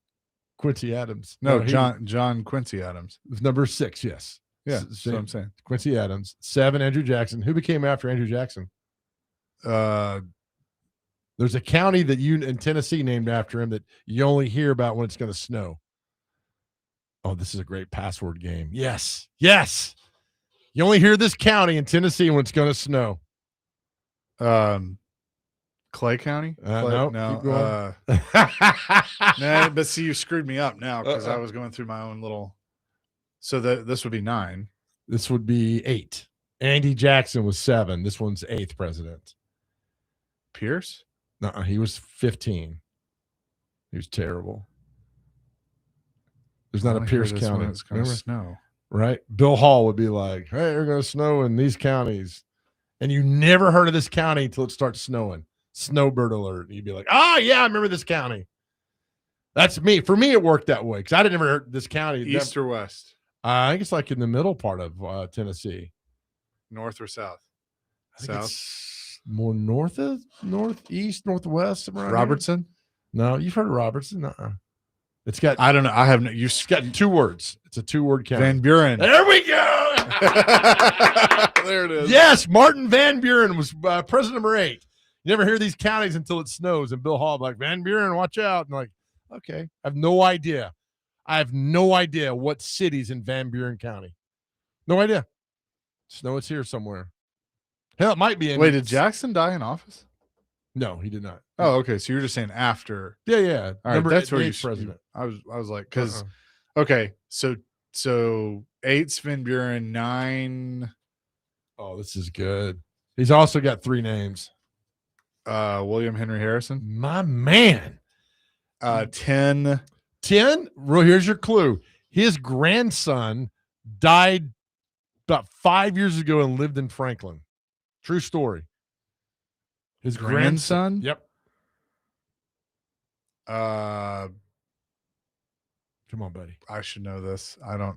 S2: Quincy Adams.
S1: No, John Quincy Adams.
S2: Number 6, yes.
S1: Yeah, that's what I'm saying.
S2: Quincy Adams. 7, Andrew Jackson. Who became after Andrew Jackson? There's a county that in Tennessee named after him that you only hear about when it's going to snow. Oh, this is a great password game. Yes. Yes. You only hear this county in Tennessee when it's going to snow.
S1: Clay County?
S2: No.
S1: Nah, but see, you screwed me up now because I was going through my own little. So this would be 9.
S2: This would be 8. Andy Jackson was 7. This one's 8th president.
S1: Pierce?
S2: No, he was 15. He was terrible. There's not a Pierce County.
S1: It's going to snow.
S2: Right? Bill Hall would be like, hey, we're going to snow in these counties. And you never heard of this county until it starts snowing. Snowbird alert. You'd be like, oh, yeah, I remember this county. That's me. For me, it worked that way because I didn't ever heard this county.
S1: East or west?
S2: I think it's like in the middle part of Tennessee.
S1: North or south?
S2: I think it's more northeast, northwest.
S1: Robertson?
S2: No, you've heard of Robertson? It's got.
S1: I don't know. I haven't. You've
S2: got 2 words. It's a 2-word county.
S1: Van Buren.
S2: There we go.
S1: There it is.
S2: Yes, Martin Van Buren was president number 8. You never hear these counties until it snows, and Bill Hall like, Van Buren, watch out. And like, okay, I have no idea. What city's in Van Buren County. No idea. Snow it's here somewhere. Hell, it might be in.
S1: Wait, did Jackson die in office?
S2: No, he did not.
S1: Oh, okay. So you're just saying after.
S2: Yeah.
S1: All right, that's where you
S2: president.
S1: I was like, because okay, so 8's Van Buren, 9.
S2: Oh, this is good. He's also got 3 names.
S1: William Henry Harrison.
S2: My man.
S1: 10.
S2: 10. Here's your clue. His grandson died about 5 years ago and lived in Franklin. True story. His
S1: Grandson?
S2: Yep.
S1: Come
S2: on, buddy.
S1: I should know this. I don't.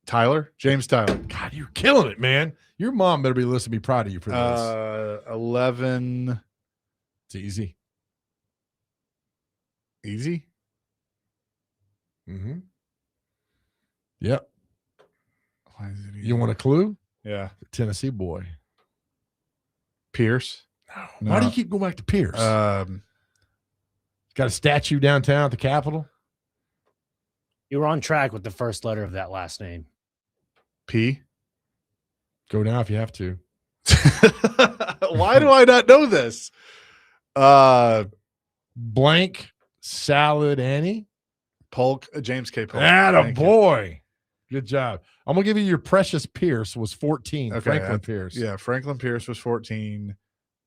S1: Tyler? James Tyler.
S2: God, you're killing it, man. Your mom better be listening, be proud of you for this.
S1: 11.
S2: It's easy.
S1: Easy?
S2: Mm-hmm. Yep.
S1: Why is it easy?
S2: You want a clue?
S1: Yeah.
S2: Tennessee boy.
S1: Pierce?
S2: No. Why do you keep going back to Pierce? Got a statue downtown at the Capitol?
S9: You were on track with the first letter of that last name.
S1: P?
S2: Go now if you have to.
S1: Why do I not know this?
S2: Blank Salad Annie?
S1: Polk, James K. Polk.
S2: Atta boy. Good job. I'm going to give you your precious Pierce was 14.
S1: Okay,
S2: Franklin Pierce.
S1: Yeah, Franklin Pierce was 14.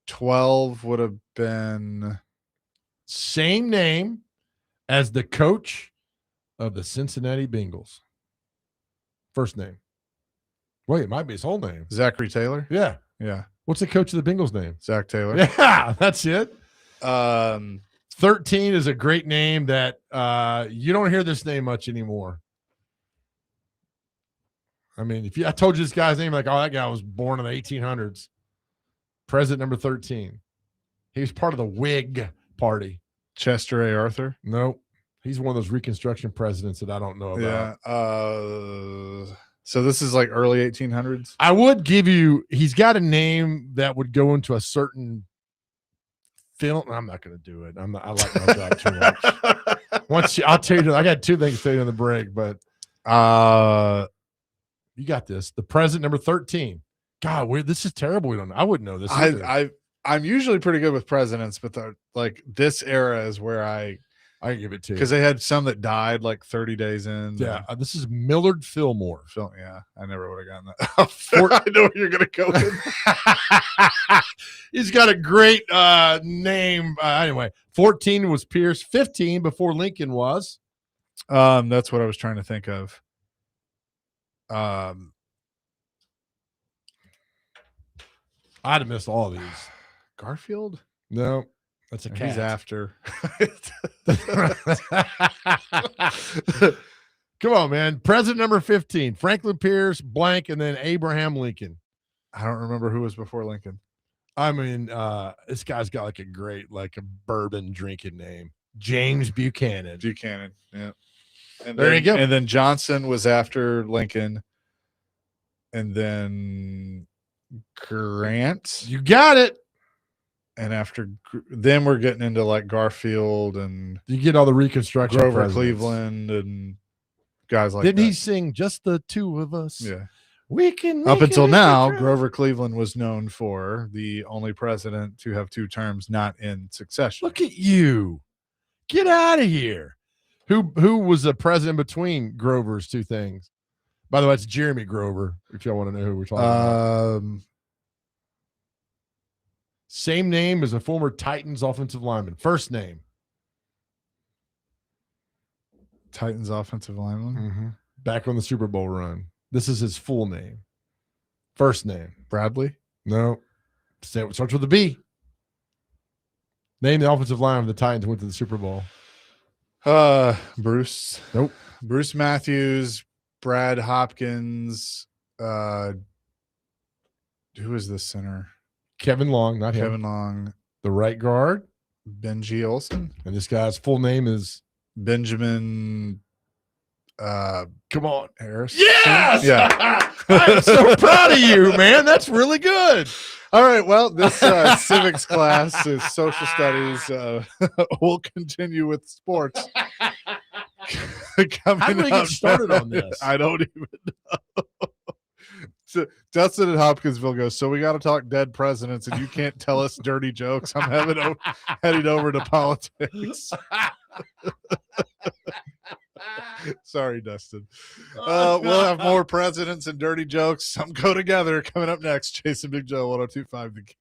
S1: 12 would have been
S2: same name as the coach of the Cincinnati Bengals. First name. Wait, it might be his whole name.
S1: Zachary Taylor?
S2: Yeah.
S1: Yeah.
S2: What's the coach of the Bengals name?
S1: Zach Taylor.
S2: Yeah, that's it.
S1: 13
S2: is a great name that you don't hear this name much anymore. I mean, I told you this guy's name, like, oh, that guy was born in the 1800s. President number 13. He was part of the Whig Party.
S1: Chester A. Arthur?
S2: Nope. He's one of those Reconstruction presidents that I don't know about.
S1: Yeah. So this is like early 1800s?
S2: I would give you, he's got a name that would go into a certain film. I'm not going to do it. I like my job too much. I'll tell you, I got two things to tell you on the break, but you got this. The president number 13. God, this is terrible. I wouldn't know this.
S1: I'm usually pretty good with presidents, but this era is where I
S2: give it to you
S1: because they had some that died like 30 days in.
S2: Yeah, this is Millard Fillmore.
S1: Yeah, I never would have gotten that. I know where you're going to go with.
S2: He's got a great name. Anyway, 14 was Pierce. 15 before Lincoln was.
S1: That's what I was trying to think of.
S2: I'd have missed all of these.
S1: Garfield?
S2: No, that's a cat.
S1: He's after.
S2: Come on, man. President number 15, Franklin Pierce, blank, and then Abraham Lincoln.
S1: I don't remember who was before Lincoln.
S2: I mean, this guy's got like a great, like a bourbon drinking name. James Buchanan.
S1: Buchanan, yeah. And
S2: there you go.
S1: And then Johnson was after Lincoln. And then Grant.
S2: You got it.
S1: And then we're getting into like Garfield and
S2: you get all the Reconstruction
S1: Grover
S2: presidents.
S1: Cleveland and guys like that.
S2: Didn't he sing Just the Two of Us?
S1: Yeah.
S2: We can
S1: up until now, Grover Cleveland was known for the only president to have 2 terms not in succession.
S2: Look at you. Get out of here. Who was the president between Grover's 2 things? By the way, it's Jeremy Grover, if y'all want to know who we're talking about. Same name as a former Titans offensive lineman. First name.
S1: Titans offensive lineman.
S2: Mm-hmm. Back on the Super Bowl run. This is his full name. First name.
S1: Bradley?
S2: No. Starts with a B. Name the offensive lineman of the Titans went to the Super Bowl.
S1: Bruce.
S2: Nope.
S1: Bruce Matthews, Brad Hopkins. Who is the center?
S2: Kevin Long, not him.
S1: Kevin Long.
S2: The right guard.
S1: Benji Olsen.
S2: And this guy's full name is
S1: Benjamin
S2: come on,
S1: Harris.
S2: Yes!
S1: Yeah.
S2: I'm so proud of you, man. That's really good.
S1: All right. Well, this civics class is social studies. We'll continue with sports.
S2: How do we get started on this?
S1: I don't even know. So Dustin at Hopkinsville goes, so we got to talk dead presidents, and you can't tell us dirty jokes. I'm heading over to politics. Sorry, Dustin. We'll have more presidents and dirty jokes. Some go together. Coming up next, Jason Big Joe, 102.5 The Game.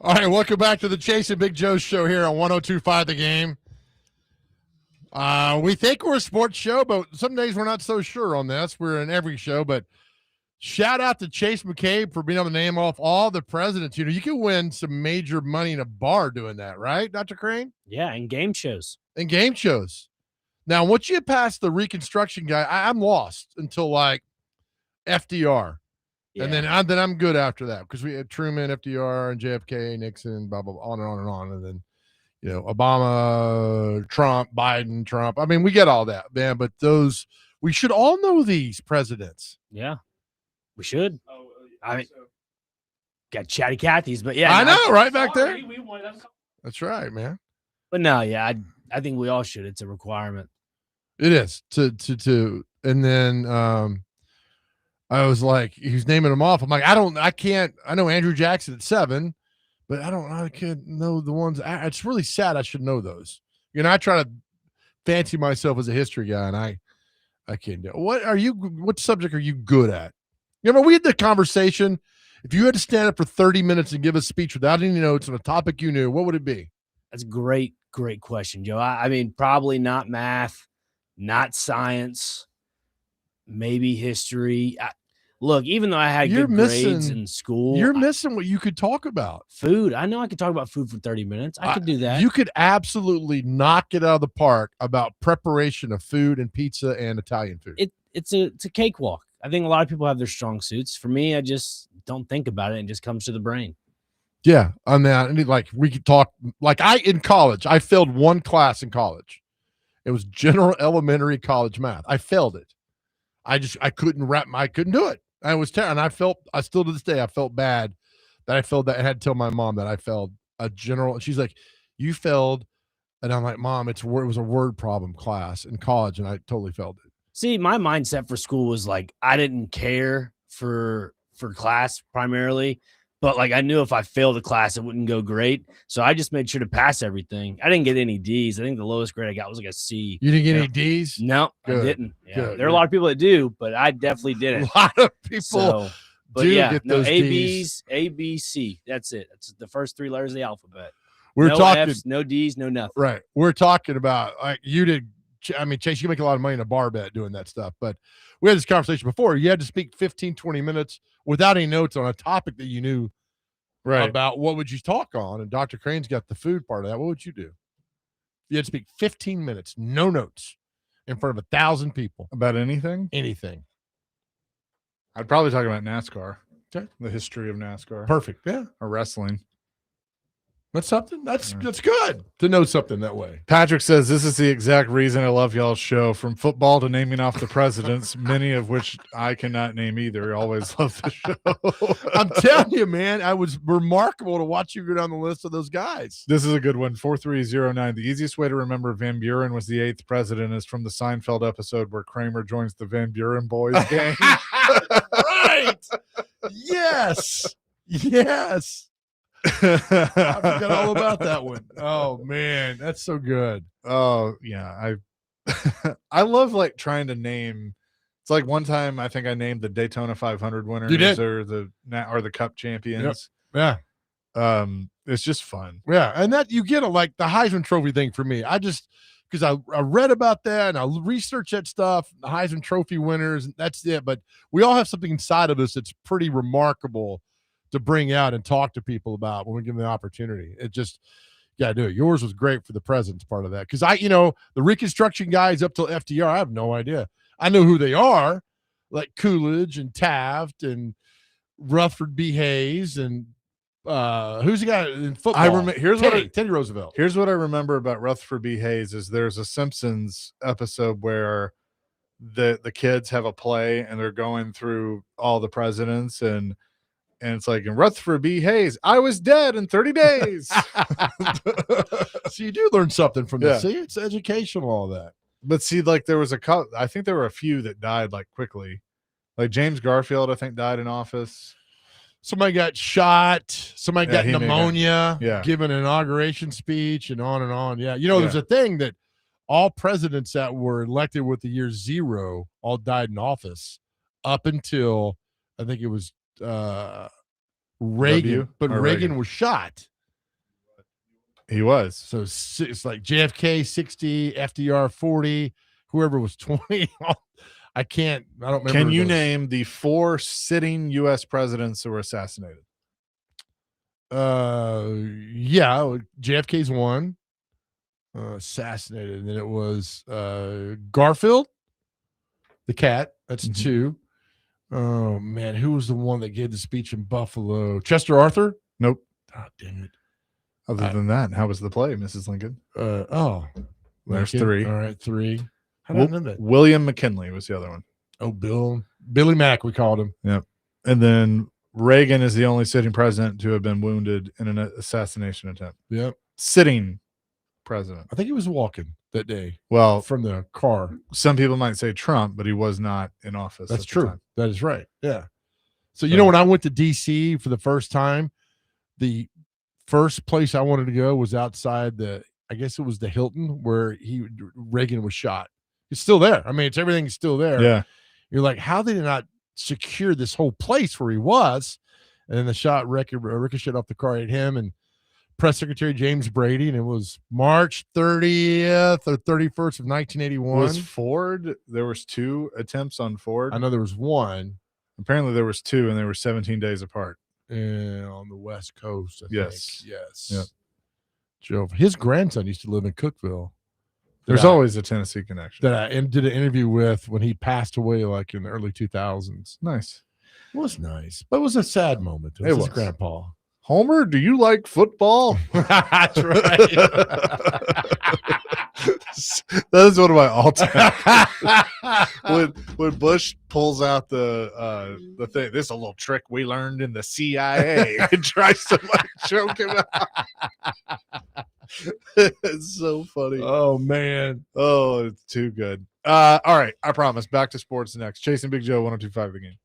S2: All right, welcome back to the Chase and Big Joe show here on 102.5 The Game. We think we're a sports show, but some days we're not so sure on this. We're in every show, but shout out to Chase McCabe for being able to name off all the presidents. You can win some major money in a bar doing that, right, Dr. Crane?
S9: Yeah, and game shows.
S2: And game shows. Now, once you pass the Reconstruction guy, I'm lost until like FDR.
S9: Yeah.
S2: And then I'm good after that because we had Truman, FDR, and JFK, Nixon, blah, blah, blah, on and on and on. And then, Obama, Trump, Biden, Trump. I mean, we get all that, man. But we should all know these presidents.
S9: Yeah, we should. I mean, got Chatty Cathy's, but yeah.
S2: I know, right back there. That's right, man.
S9: But no, yeah, I think we all should. It's a requirement.
S2: It is to and then I was like, he's naming them off. I'm like, I know Andrew Jackson at 7, but I can't know the ones. It's really sad. I should know those. I try to fancy myself as a history guy, and I can't do it. What subject are you good at? We had the conversation. If you had to stand up for 30 minutes and give a speech without any notes on a topic you knew, what would it be?
S9: That's a great question, Joe. I mean, probably not math, not science, maybe history. Look, even though I had good grades in school,
S2: you're missing what you could talk about.
S9: Food. I know I could talk about food for 30 minutes. I could do that.
S2: You could absolutely knock it out of the park about preparation of food and pizza and Italian food.
S9: It's a cakewalk. I think a lot of people have their strong suits. For me, I just don't think about it and it just comes to the brain.
S2: Yeah, on that. And we could talk in college. I failed one class in college. It was general elementary college math. I failed it. I couldn't do it. I was terrible. And I still to this day, I felt bad that I failed that. I had to tell my mom that I failed a general. And she's like, you failed. And I'm like, Mom, it was a word problem class in college. And I totally failed it.
S9: See, my mindset for school was like, I didn't care for class primarily, but I knew if I failed a class, it wouldn't go great. So I just made sure to pass everything. I didn't get any D's. I think the lowest grade I got was a C.
S2: You didn't get any D's?
S9: No,
S2: Good.
S9: I didn't. Yeah.
S2: Good.
S9: There are a lot of people that do, but I definitely didn't.
S2: A lot of people get those
S9: A,
S2: D's.
S9: B's, A, B, C. That's it. That's the first 3 letters of the alphabet.
S2: We're
S9: no
S2: talking
S9: F's, no D's, no nothing.
S2: Right. We're talking about you did. I mean, Chase, you make a lot of money in a bar bet doing that stuff, but we had this conversation before. You had to speak 15, 20 minutes without any notes on a topic that you knew about. What would you talk on? And Dr. Crane's got the food part of that. What would you do? You had to speak 15 minutes, no notes, in front of 1,000 people.
S1: About anything?
S2: Anything.
S1: I'd probably talk about NASCAR.
S2: Okay.
S1: The history of NASCAR.
S2: Perfect. Yeah.
S1: Or wrestling.
S2: That's something. That's good to know something that way.
S1: Patrick says, this is the exact reason I love y'all's show. From football to naming off the presidents, many of which I cannot name either. I always love the show.
S2: I'm telling you, man, I was remarkable to watch you go down the list of those guys.
S1: This is a good one. 4309. The easiest way to remember Van Buren was the 8th president is from the Seinfeld episode where Kramer joins the Van Buren boys gang.
S2: Right. Yes. I forgot all about that one. Oh man, that's so good.
S1: Oh yeah, I love trying to name. It's like one time I think I named the Daytona 500 winners or the Cup champions.
S2: Yep. Yeah.
S1: It's just fun.
S2: Yeah, and that you get the Heisman Trophy thing for me. Because I read about that and I researched that stuff, the Heisman Trophy winners, and that's it. But we all have something inside of us that's pretty remarkable to bring out and talk to people about when we give them the opportunity. It just, you gotta do it. Yours was great for the president's part of that. Because the Reconstruction guys up till FDR, I have no idea. I know who they are, like Coolidge and Taft and Rutherford B. Hayes and who's the guy in football?
S1: I remember.
S2: Teddy Roosevelt.
S1: Here's what I remember about Rutherford B. Hayes is there's a Simpsons episode where the kids have a play and they're going through all the presidents and it's like, in Rutherford B. Hayes, I was dead in 30 days.
S2: So you do learn something from this. See, it's educational, all that.
S1: But see, there was I think there were a few that died quickly. Like James Garfield, I think, died in office.
S2: Somebody got shot. Somebody got pneumonia. Giving an inauguration speech and on and on. Yeah. There's a thing that all presidents that were elected with the year 0 all died in office up until I think it was Reagan, but Reagan was shot.
S1: He was.
S2: So it's like JFK 60, FDR 40, whoever was 20. I don't remember.
S1: Can you name the 4 sitting U.S. presidents who were assassinated?
S2: Yeah, JFK's one. Assassinated. And then it was Garfield, the cat. That's 2. Oh, man. Who was the one that gave the speech in Buffalo? Chester Arthur?
S1: Nope.
S2: Oh, damn it.
S1: Other than that, how was the play, Mrs. Lincoln?
S2: Lincoln.
S1: There's 3.
S2: All right, 3. How did I know that?
S1: William McKinley was the other one.
S2: Oh, Billy Mack, we called him.
S1: Yep. And then Reagan is the only sitting president to have been wounded in an assassination attempt.
S2: Yep.
S1: Sitting president.
S2: I think he was walking that day.
S1: Well,
S2: from the car.
S1: Some people might say Trump, but he was not in office.
S2: That's
S1: at the
S2: true.
S1: time.
S2: That is right. Yeah. So, you know, when I went to D.C. for the first time, the first place I wanted to go was outside I guess it was the Hilton where Reagan was shot. It's still there. I mean, everything's still there.
S1: Yeah.
S2: You're like, how did they not secure this whole place where he was? And then the shot ricocheted off the car at him and Press Secretary James Brady, and it was March 30th or 31st of 1981.
S1: Was Ford? There was 2 attempts on Ford.
S2: I know there was one.
S1: Apparently there was 2, and they were 17 days apart.
S2: On the West Coast, I think. Yes.
S1: Yep.
S2: Joe, his grandson used to live in Cookeville.
S1: There's always a Tennessee connection.
S2: That I did an interview with when he passed away, like in the early 2000s.
S1: Nice.
S2: It was nice, but it was a sad moment. It was his grandpa.
S1: Homer, do you like football?
S2: That's right.
S1: That is one of my all-time. when Bush pulls out the thing, this is a little trick we learned in the CIA, and tries to like choke him out. It's so funny.
S2: Oh man.
S1: Oh, it's too good. All right, I promise. Back to sports next. Chasing Big Joe, 102.5 The Game.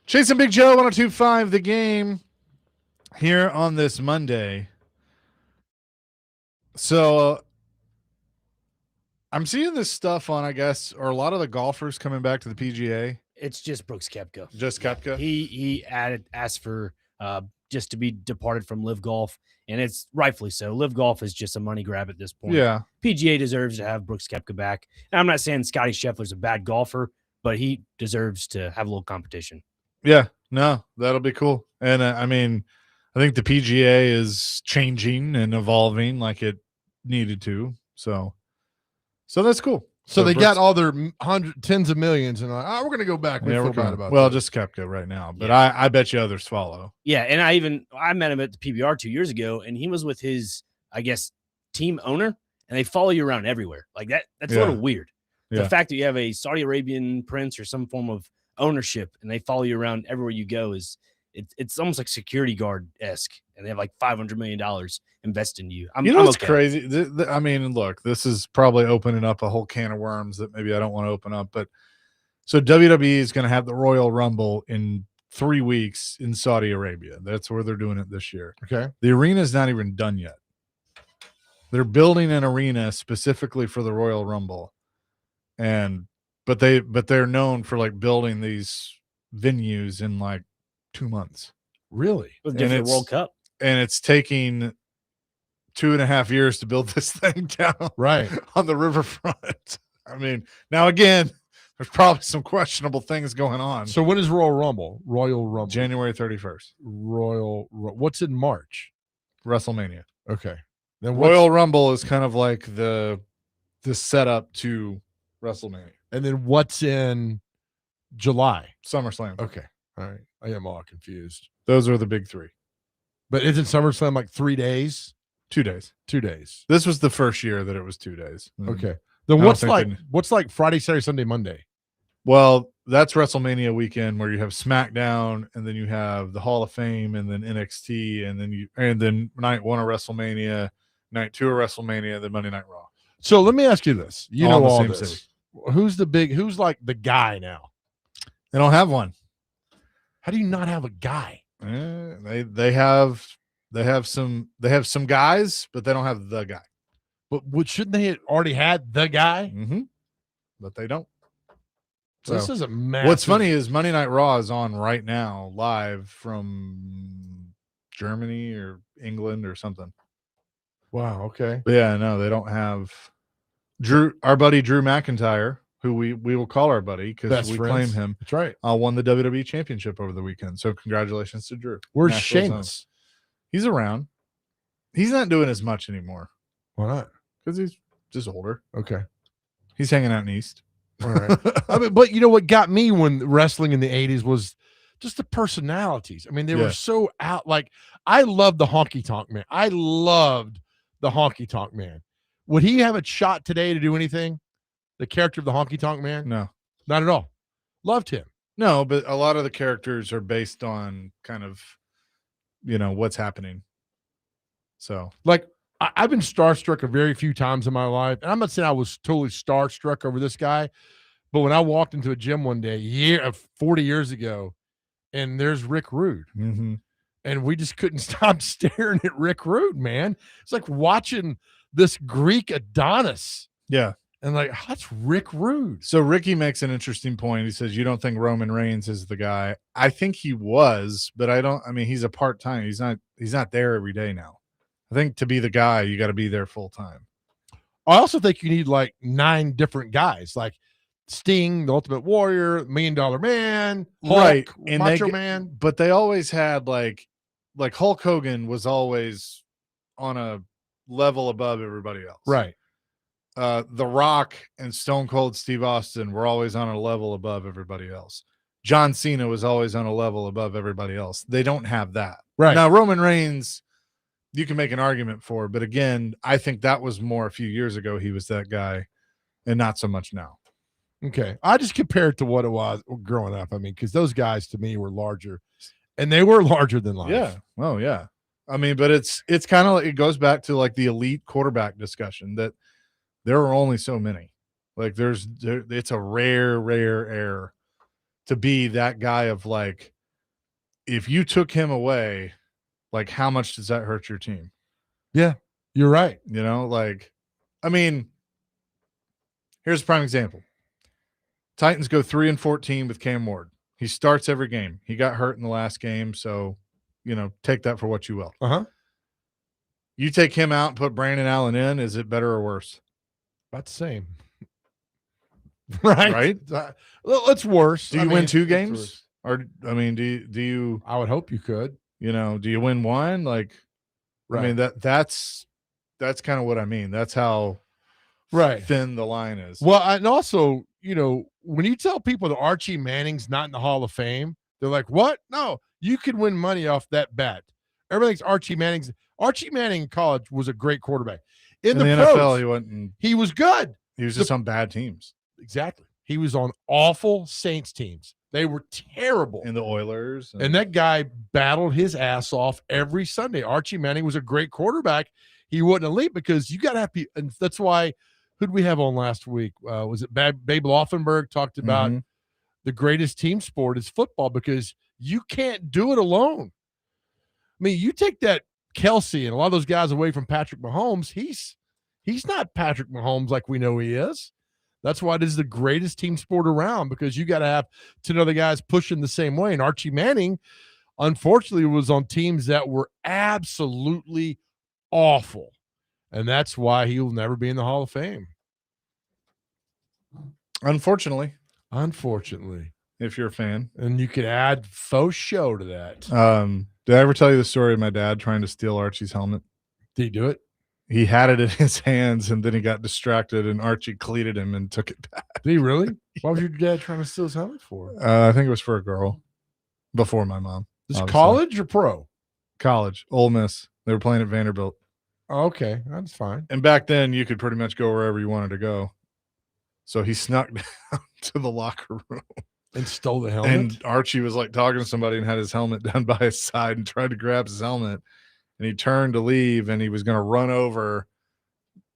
S1: Chasing Big Joe, 102.5 The Game here on this Monday. So I'm seeing this stuff on, I guess, or a lot of the golfers coming back to the PGA.
S9: It's just Brooks Koepka.
S1: Just Koepka?
S9: He asked for just to be departed from Live Golf, and it's rightfully so. Live Golf is just a money grab at this point.
S1: Yeah.
S9: PGA deserves to have Brooks Koepka back. And I'm not saying Scotty Scheffler's a bad golfer, but he deserves to have a little competition.
S1: Yeah, no, that'll be cool. And I mean, I think the PGA is changing and evolving like it needed to. So that's cool.
S2: So they got all their tens of millions, and like, we're going to go back. We feel bad about that.
S1: Just Koepka right now, but yeah. I bet you others follow.
S9: Yeah, and I met him at the PBR 2 years ago, and he was with his, I guess, team owner, and they follow you around everywhere. Like that's a little weird. The fact that you have a Saudi Arabian prince or some form of ownership, and they follow you around everywhere you go is it's almost like security guard-esque, and they have like $500 million invested in you. I'm
S1: what's
S9: okay.
S1: crazy? I mean, look, this is probably opening up a whole can of worms that maybe I don't want to open up. But so WWE is going to have the Royal Rumble in 3 weeks in Saudi Arabia. That's where they're doing it this year.
S2: Okay.
S1: The arena is not even done yet. They're building an arena specifically for the Royal Rumble, but they're known for like building these venues in like 2 months.
S2: Really?
S9: With different World Cup.
S1: And it's taking 2.5 years to build this thing down
S2: right
S1: on the riverfront. I mean, now again, there's probably some questionable things going on.
S2: So when is Royal Rumble?
S1: January 31st.
S2: What's in March?
S1: WrestleMania.
S2: Okay. Then
S1: Royal Rumble is kind of like the setup to WrestleMania.
S2: And then what's in July?
S1: SummerSlam.
S2: Okay. All right. I am all confused.
S1: Those are the big three.
S2: But isn't SummerSlam like 3 days?
S1: 2 days.
S2: 2 days.
S1: This was the first year that it was 2 days.
S2: Okay. Then what's like Friday, Saturday, Sunday, Monday?
S1: Well, that's WrestleMania weekend where you have SmackDown, and then you have the Hall of Fame, and then NXT, and then night 1 of WrestleMania, night 2 of WrestleMania, then Monday Night Raw.
S2: So let me ask you this. You know all this.
S1: City.
S2: Who's like the guy now?
S1: They don't have one.
S2: How do you not have a guy?
S1: They have some guys, but they don't have the guy.
S2: But shouldn't they have already had the guy?
S1: Mm-hmm. But they don't.
S2: So this is a massive.
S1: What's funny is Monday Night Raw is on right now, live from Germany or England or something.
S2: Wow. Okay.
S1: But yeah, no, they don't have our buddy Drew McIntyre, who we will call our buddy because we claim him.
S2: That's right.
S1: Won the WWE Championship over the weekend. So congratulations to Drew.
S2: Where's Sheamus?
S1: He's around. He's not doing as much anymore.
S2: Why not?
S1: Because he's just older.
S2: Okay.
S1: He's hanging out in East.
S2: All right. I mean, but you know what got me when wrestling in the 80s was just the personalities. I mean, they were so out. Like, I loved the Honky Tonk Man. I loved the Honky Tonk Man. Would he have a shot today to do anything? The character of the Honky Tonk Man?
S1: No.
S2: Not at all. Loved him.
S1: No, but a lot of the characters are based on kind of, what's happening. So,
S2: like, I've been starstruck a very few times in my life. And I'm not saying I was totally starstruck over this guy, but when I walked into a gym one day, 40 years ago, and there's Rick Rude.
S1: Mm-hmm.
S2: And we just couldn't stop staring at Rick Rude, man. It's like watching this Greek Adonis.
S1: Yeah.
S2: And like, that's Rick Rude.
S1: So Ricky makes an interesting point. He says, you don't think Roman Reigns is the guy. I think he was, but he's a part-time. He's not there every day now. I think to be the guy, you got to be there full time.
S2: I also think you need like 9 different guys, like Sting, the Ultimate Warrior, $1 Million Man, Hulk,
S1: right? And
S2: Macho Man.
S1: But they always had like Hulk Hogan was always on a level above everybody else,
S2: right?
S1: The Rock and Stone Cold Steve Austin were always on a level above everybody else. John Cena was always on a level above everybody else. They don't have that.
S2: Right.
S1: Now, Roman Reigns, you can make an argument for, but again, I think that was more a few years ago. He was that guy and not so much now.
S2: Okay. I just compare it to what it was growing up. I mean, because those guys to me were larger, and they were larger than life.
S1: Yeah. Oh, yeah. I mean, but it's kind of like, it goes back to like the elite quarterback discussion that there are only so many. Like it's a rare air to be that guy of like if you took him away, like how much does that hurt your team?
S2: Yeah, you're right.
S1: You know, like, I mean, here's a prime example. Titans go 3-14 with Cam Ward. He starts every game. He got hurt in the last game, so, you know, take that for what you will.
S2: Uh-huh.
S1: You take him out and put Brandon Allen in, is it better or worse?
S2: About the same. Right? It's worse.
S1: Do you win 2 games? Or, I mean, do you
S2: I would hope you could.
S1: You know, do you win 1? Like,
S2: right.
S1: I mean, that's kind of what I mean. That's how thin the line is.
S2: Well, and also, you know, when you tell people that Archie Manning's not in the Hall of Fame, they're like, what? No, you can win money off that bet. Everything's Archie Manning in college was a great quarterback. In the
S1: NFL,
S2: pros, he was good.
S1: He was just on bad teams.
S2: Exactly. He was on awful Saints teams. They were terrible.
S1: And the Oilers.
S2: And that guy battled his ass off every Sunday. Archie Manning was a great quarterback. He wasn't elite because you got to have people. And that's why, who did we have on last week? Was it Babe Laufenberg talked about the greatest team sport is football because you can't do it alone. I mean, you take that Kelsey and a lot of those guys away from Patrick Mahomes, he's not Patrick Mahomes like we know he is. That's why it is the greatest team sport around because you got to have 10 other guys pushing the same way. And Archie Manning, unfortunately, was on teams that were absolutely awful. And that's why he will never be in the Hall of Fame.
S1: Unfortunately.
S2: If
S1: you're a fan.
S2: And you could add faux show to that.
S1: Did I ever tell you the story of my dad trying to steal Archie's helmet?
S2: Did he do it?
S1: He had it in his hands, and then he got distracted, and Archie cleated him and took it back.
S2: Did he really? What was your dad trying to steal his helmet for?
S1: I think it was for a girl before my mom.
S2: Is it college or pro?
S1: College. Ole Miss. They were playing at Vanderbilt.
S2: Oh, okay. That's fine.
S1: And back then, you could pretty much go wherever you wanted to go. So he snuck down to the locker room.
S2: And stole the helmet?
S1: And Archie was like talking to somebody and had his helmet down by his side and tried to grab his helmet. And he turned to leave and he was going to run over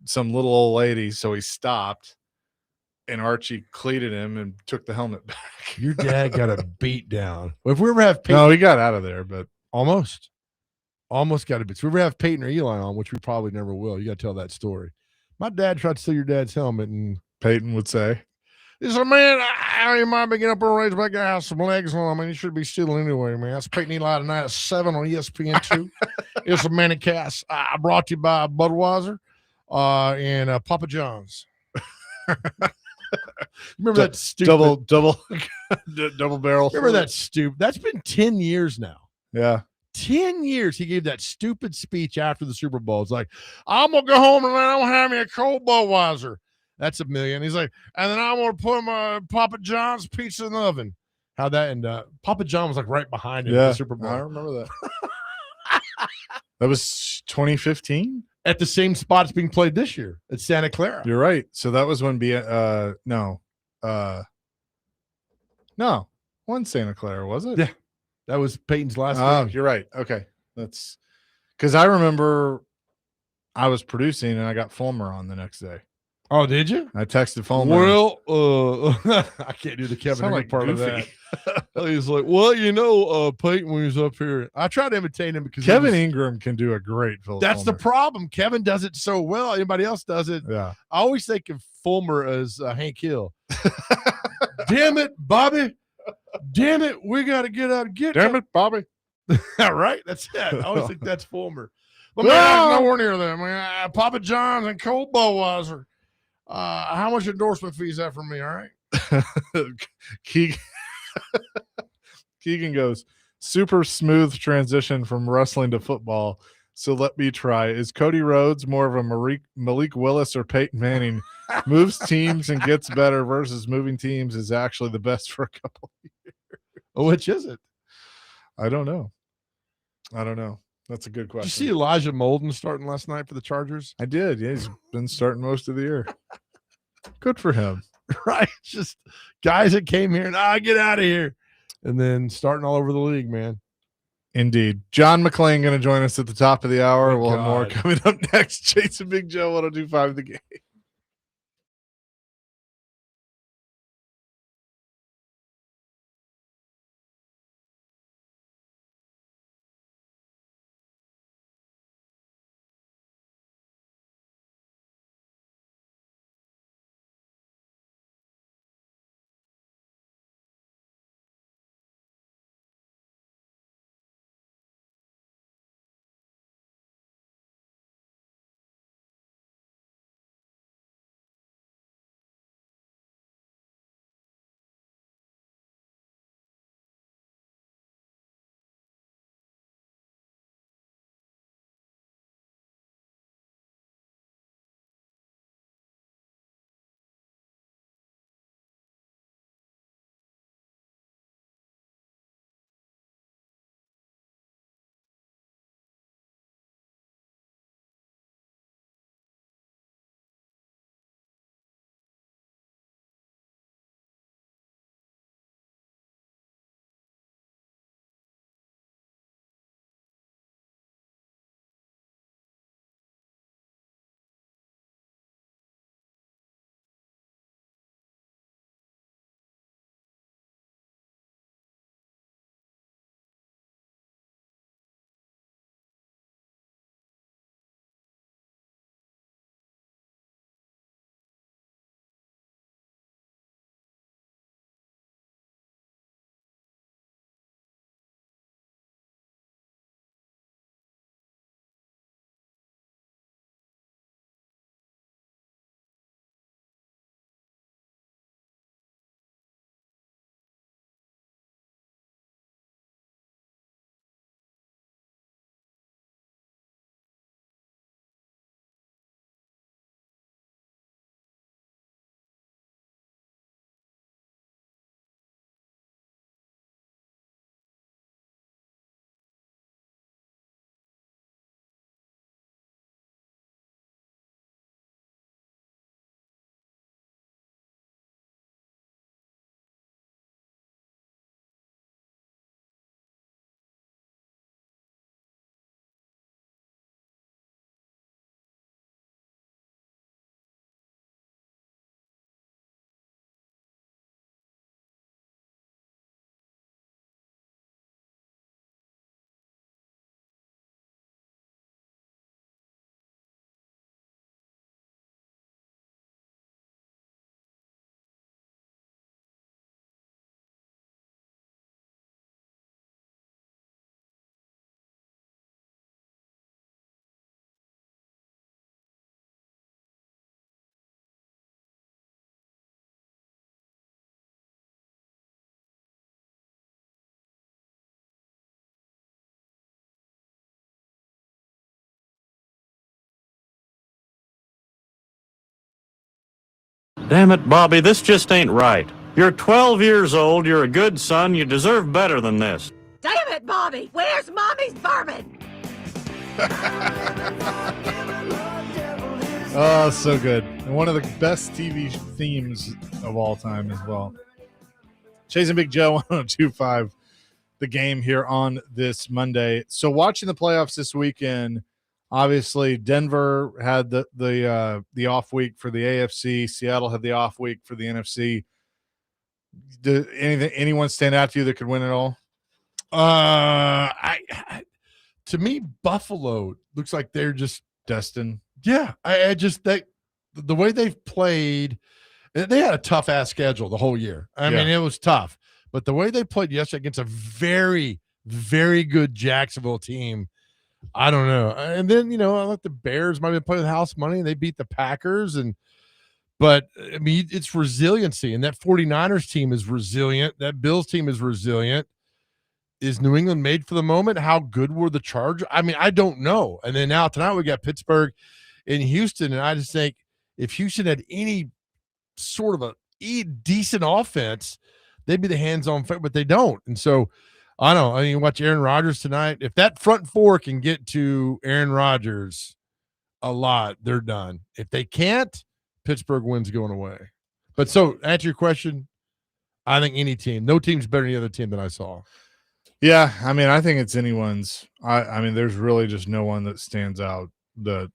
S1: some little old lady. So he stopped and Archie cleated him and took the helmet back.
S2: Your dad got a beat down. Well, if we ever have Peyton,
S1: no, he got out of there, but
S2: almost got a beat. So if we ever have Peyton or Eli on, which we probably never will, you got to tell that story. My dad tried to steal your dad's helmet and
S1: Peyton would say,
S2: he said, man, you might be getting up and raised back have some legs on. I mean, you should be stealing anyway, man. That's Peyton Eli tonight at 7 on ESPN2. It's a Manicast. I brought to you by Budweiser and Papa John's. Remember that stupid
S1: double barrel.
S2: Remember that stupid? That's been 10 years now.
S1: Yeah.
S2: 10 years he gave that stupid speech after the Super Bowl. It's like, I'm going to go home and I'm going to have me a cold Budweiser. That's $1 million. He's like, and then I'm going to put my Papa John's pizza in the oven. How'd that end up? Papa John was like right behind him in the Super Bowl.
S1: I remember that. That was 2015?
S2: At the same spot it's being played this year at Santa Clara.
S1: You're right. So that was when one Santa Clara, was it?
S2: Yeah. That was Peyton's last game.
S1: You're right. Okay. That's because I remember I was producing and I got Fulmer on the next day.
S2: Oh, did you?
S1: I texted Fulmer.
S2: Well, I can't do the Kevin Ingram part
S1: goofy.
S2: of that. He's like, well, Peyton when he was up here. I tried to imitate him because
S1: Kevin Ingram can do a great Philip
S2: That's
S1: Fulmer.
S2: the problem. Kevin does it so well. Anybody else does it.
S1: Yeah.
S2: I always think of Fulmer as Hank Hill. Damn it, Bobby. Damn it, we got to get out and get
S1: Damn it, Bobby.
S2: Right? That's it. I always think that's Fulmer. But man, that's nowhere near that, man. Papa John's and Cold Budweiser. How much endorsement fee is that for me? All right.
S1: Keegan goes, super smooth transition from wrestling to football. So let me try. Is Cody Rhodes more of a Malik Willis or Peyton Manning? Moves teams and gets better versus moving teams is actually the best for a couple of years.
S2: Which is it?
S1: I don't know. That's a good question.
S2: Did you see Elijah Molden starting last night for the Chargers?
S1: I did. Yeah, he's been starting most of the year. Good for him.
S2: Right? Just guys that came here and get out of here. And then starting all over the league, man.
S1: Indeed. John McClain going to join us at the top of the hour.
S2: Thank
S1: We'll have more
S2: God.
S1: coming up next. Jason Big Joe, 102.5 The Game.
S14: Damn it, Bobby, this just ain't right. You're 12 years old, you're a good son, you deserve better than this.
S15: Damn it, Bobby, where's Mommy's bourbon?
S1: Oh, so good. And one of the best TV themes of all time as well. Chasing Big Joe 102.5, the game here on this Monday. So watching the playoffs this weekend, obviously Denver had the off week for the AFC. Seattle had the off week for the NFC. Did anyone stand out to you that could win it all?
S2: To me, Buffalo looks like they're just
S1: destined.
S2: Yeah, the way they've played, they had a tough ass schedule the whole year. I mean, it was tough, but the way they played yesterday against a very, very good Jacksonville team, I don't know. And then I like the Bears might have been playing with house money. They beat the Packers, but I mean, it's resiliency, and that 49ers team is resilient. That Bills team is resilient. Is New England made for the moment? How good were the Chargers? I mean, I don't know. And then now tonight we got Pittsburgh in Houston, and I just think if Houston had any sort of a decent offense, they'd be the hands-on favorite, but they don't. And so I don't know. I mean, watch Aaron Rodgers tonight. If that front four can get to Aaron Rodgers a lot, they're done. If they can't, Pittsburgh wins going away. But so answer your question, I think any team, no team's better than any other team that I saw.
S1: Yeah, I mean, I think it's anyone's. I mean, there's really just no one that stands out that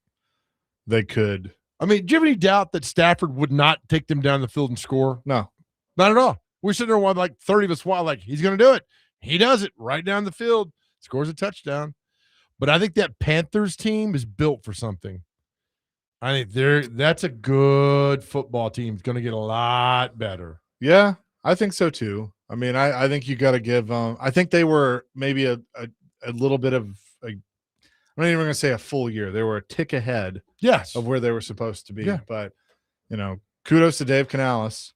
S1: they could.
S2: I mean, do you have any doubt that Stafford would not take them down the field and score?
S1: No,
S2: not at all. We're sitting there while like 30 of us while like he's going to do it. He does it right down the field, scores a touchdown. But I think that Panthers team is built for something. I think that's a good football team. It's going to get a lot better.
S1: Yeah, I think so too. I mean, I think you got to give I think they were maybe a little bit of I'm not even going to say a full year. They were a tick ahead of where they were supposed to be.
S2: Yeah.
S1: But, kudos to Dave Canales.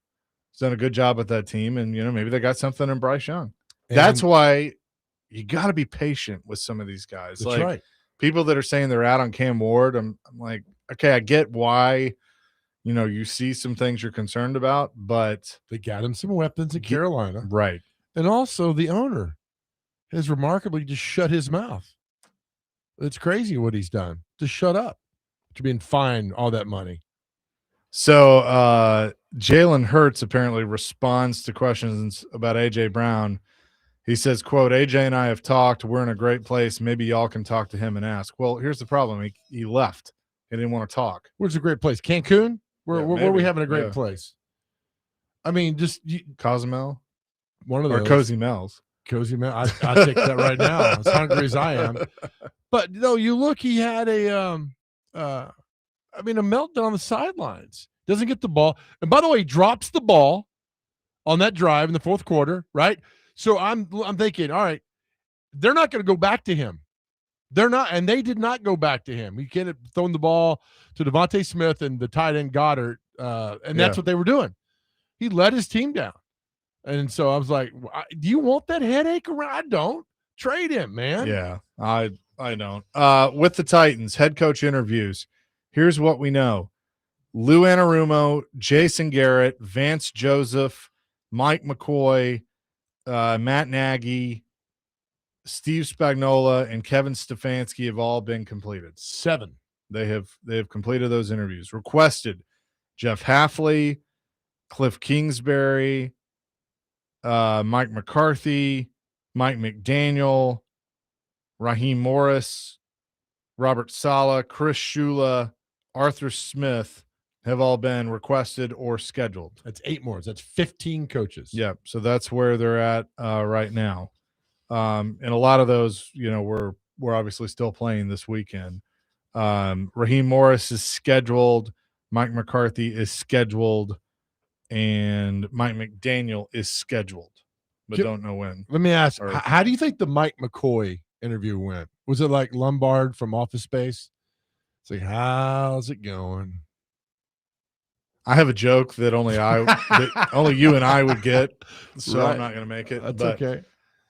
S1: He's done a good job with that team. And, maybe they got something in Bryce Young. That's why you got to be patient with some of these guys.
S2: That's right.
S1: People that are saying they're out on Cam Ward, I'm like, okay, I get why – you see some things you're concerned about, but
S2: they got him some weapons in Carolina.
S1: Right.
S2: And also the owner has remarkably just shut his mouth. It's crazy what he's done. Just shut up to being fined all that money.
S1: So Jalen Hurts apparently responds to questions about A.J. Brown. He says, quote, AJ and I have talked. We're in a great place. Maybe y'all can talk to him and ask. Well, here's the problem. He left. He didn't want to talk.
S2: Where's a great place? Cancun? Where are we having a great place? I mean, just
S1: Cozumel,
S2: one of those,
S1: or Cozy Mel's.
S2: Cozy Mel. I take that right now. As hungry as I am, but you look. He had a meltdown on the sidelines. Doesn't get the ball, and by the way, he drops the ball on that drive in the fourth quarter. Right. So I'm thinking, all right, they're not going to go back to him. They're not, and they did not go back to him. He can't have thrown the ball to Devontae Smith and the tight end Goddard, and that's what they were doing. He let his team down, and so I was like, "Do you want that headache around? I don't. Trade him, man."
S1: Yeah, I don't. With the Titans, head coach interviews. Here's what we know: Lou Anarumo, Jason Garrett, Vance Joseph, Mike McCoy, Matt Nagy, Steve Spagnuolo, and Kevin Stefanski have all been completed.
S2: 7.
S1: They have completed those interviews. Requested Jeff Hafley, Cliff Kingsbury, Mike McCarthy, Mike McDaniel, Raheem Morris, Robert Saleh, Chris Shula, Arthur Smith have all been requested or scheduled.
S2: That's 8 more. That's 15 coaches.
S1: Yeah, so that's where they're at right now. And a lot of those, we're obviously still playing this weekend. Raheem Morris is scheduled. Mike McCarthy is scheduled. And Mike McDaniel is scheduled, but don't know when.
S2: Let me ask, how do you think the Mike McCoy interview went? Was it like Lombard from Office Space? It's like, how's it going?
S1: I have a joke that only you and I would get, so I'm not going to make it.
S2: That's okay.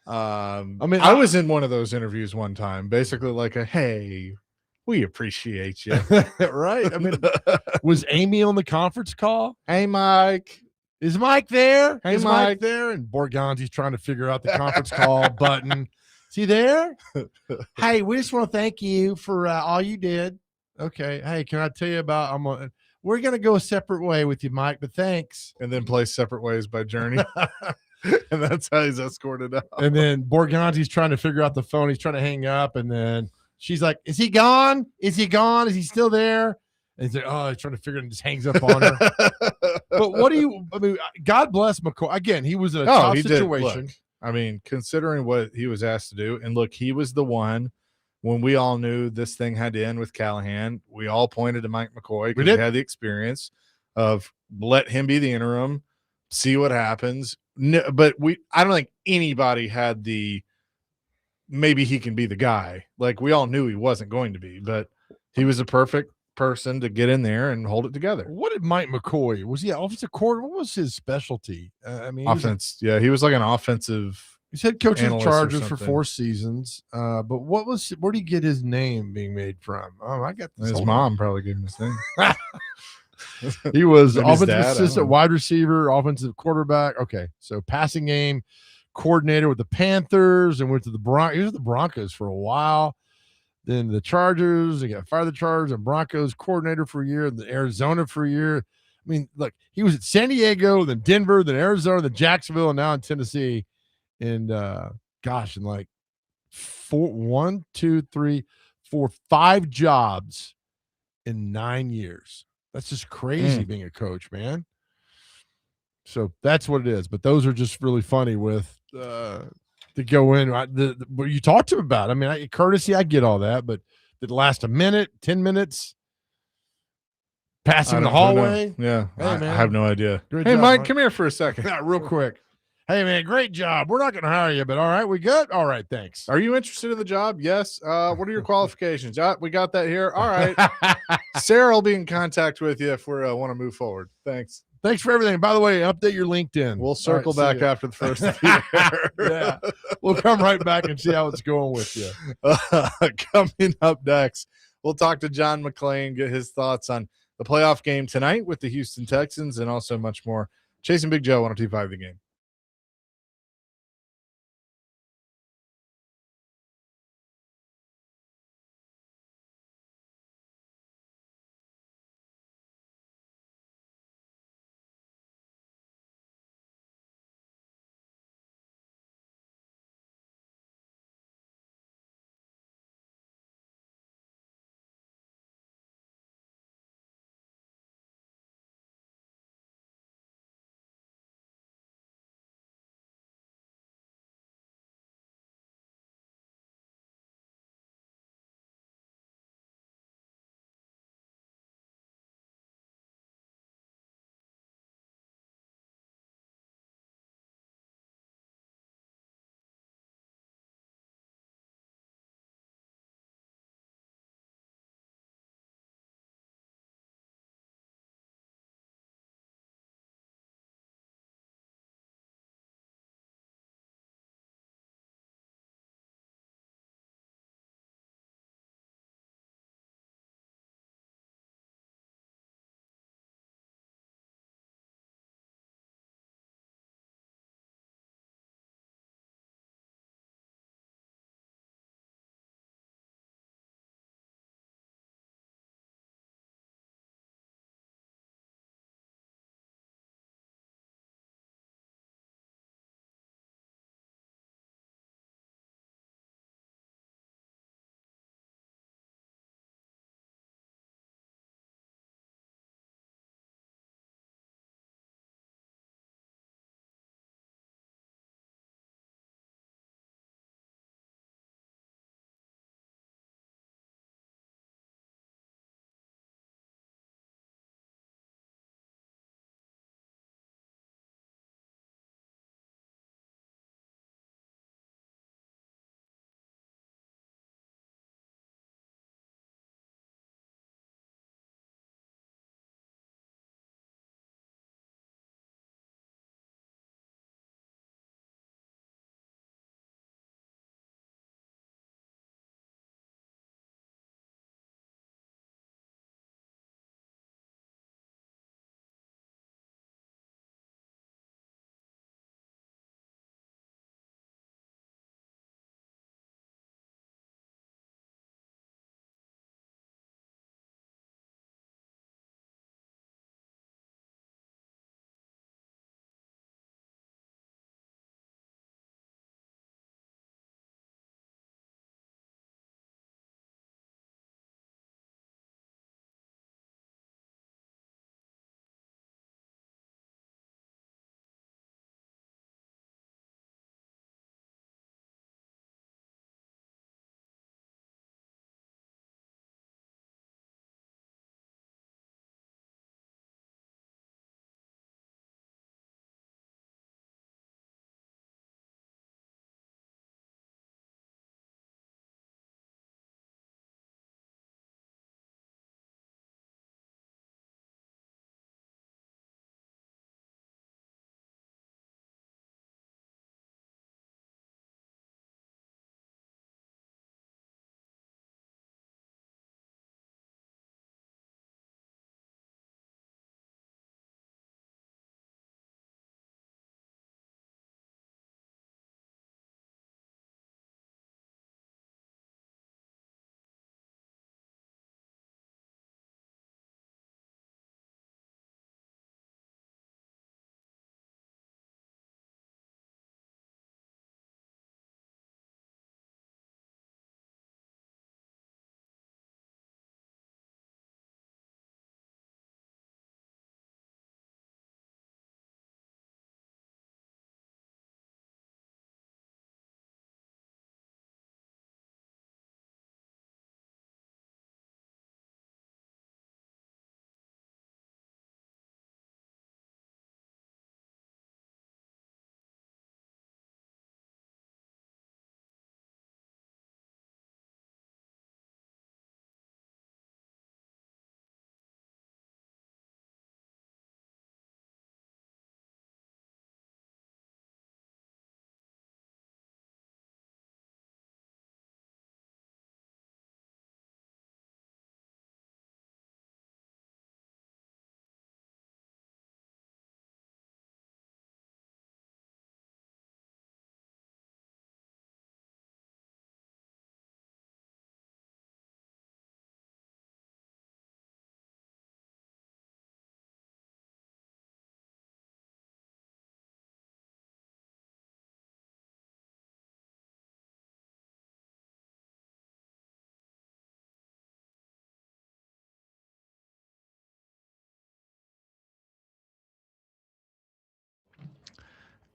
S1: I was in one of those interviews one time, basically like hey, We appreciate you.
S2: Right? I mean, was Amy on the conference call?
S1: Hey, Mike.
S2: Is Mike there?
S1: Hey,
S2: Is Mike
S1: Mike.
S2: there? And Borgonzi's trying to figure out the conference call button. Is he there? Hey, we just want to thank you for all you did. Okay. Hey, can I tell you about we're going to go a separate way with you, Mike, but thanks.
S1: And then play Separate Ways by Journey. And that's how he's escorted out.
S2: And then Borgonzi's trying to figure out the phone. He's trying to hang up. And then she's like, is he gone? Is he gone? Is he still there? And he's like, oh, he's trying to figure it and just hangs up on her. But God bless McCoy. Again, he was in a tough situation.
S1: Look, I mean, considering what he was asked to do, and look, he was the one when we all knew this thing had to end with Callahan. We all pointed to Mike McCoy because he had the experience of let him be the interim, see what happens. No, but I don't think anybody had maybe he can be the guy. Like, we all knew he wasn't going to be, but he was a perfect person to get in there and hold it together.
S2: What did Mike McCoy, was he an offensive coordinator? What was his specialty?
S1: Offense. He was like an offensive.
S2: He's head coach of the Chargers for 4 seasons. But where did he get his name being made from? Oh, I got this.
S1: His mom probably gave him his name.
S2: He was offensive assistant, wide receiver, offensive quarterback. Okay, so passing game coordinator with the Panthers, and went to the Broncos. He was with the Broncos for a while. Then the Chargers, he got fired the Chargers, and Broncos coordinator for a year, then Arizona for a year. I mean, look, he was at San Diego, then Denver, then Arizona, then Jacksonville, and now in Tennessee. And in like 5 jobs in 9 years. That's just crazy being a coach, man. So that's what it is. But those are just really funny with to go in. What you talked to him about. I mean, courtesy, I get all that, but did it last a minute, 10 minutes? Pass him in the hallway?
S1: Yeah.
S2: Hey,
S1: I
S2: man.
S1: have no idea.
S2: Great
S1: Hey,
S2: job,
S1: Mike, come here for a second.
S2: Real quick. Hey, man, great job. We're not going to hire you, but all right, we good? All right, thanks.
S1: Are you interested in the job? Yes. What are your qualifications? We got that here. All right. Sarah will be in contact with you if we want to move forward. Thanks.
S2: Thanks for everything. By the way, update your LinkedIn.
S1: We'll circle back after the first of the year.
S2: Yeah. We'll come right back and see how it's going with you.
S1: Coming up next, we'll talk to John McClain, get his thoughts on the playoff game tonight with the Houston Texans, and also much more. Chasing Big Joe, 102.5 The Game.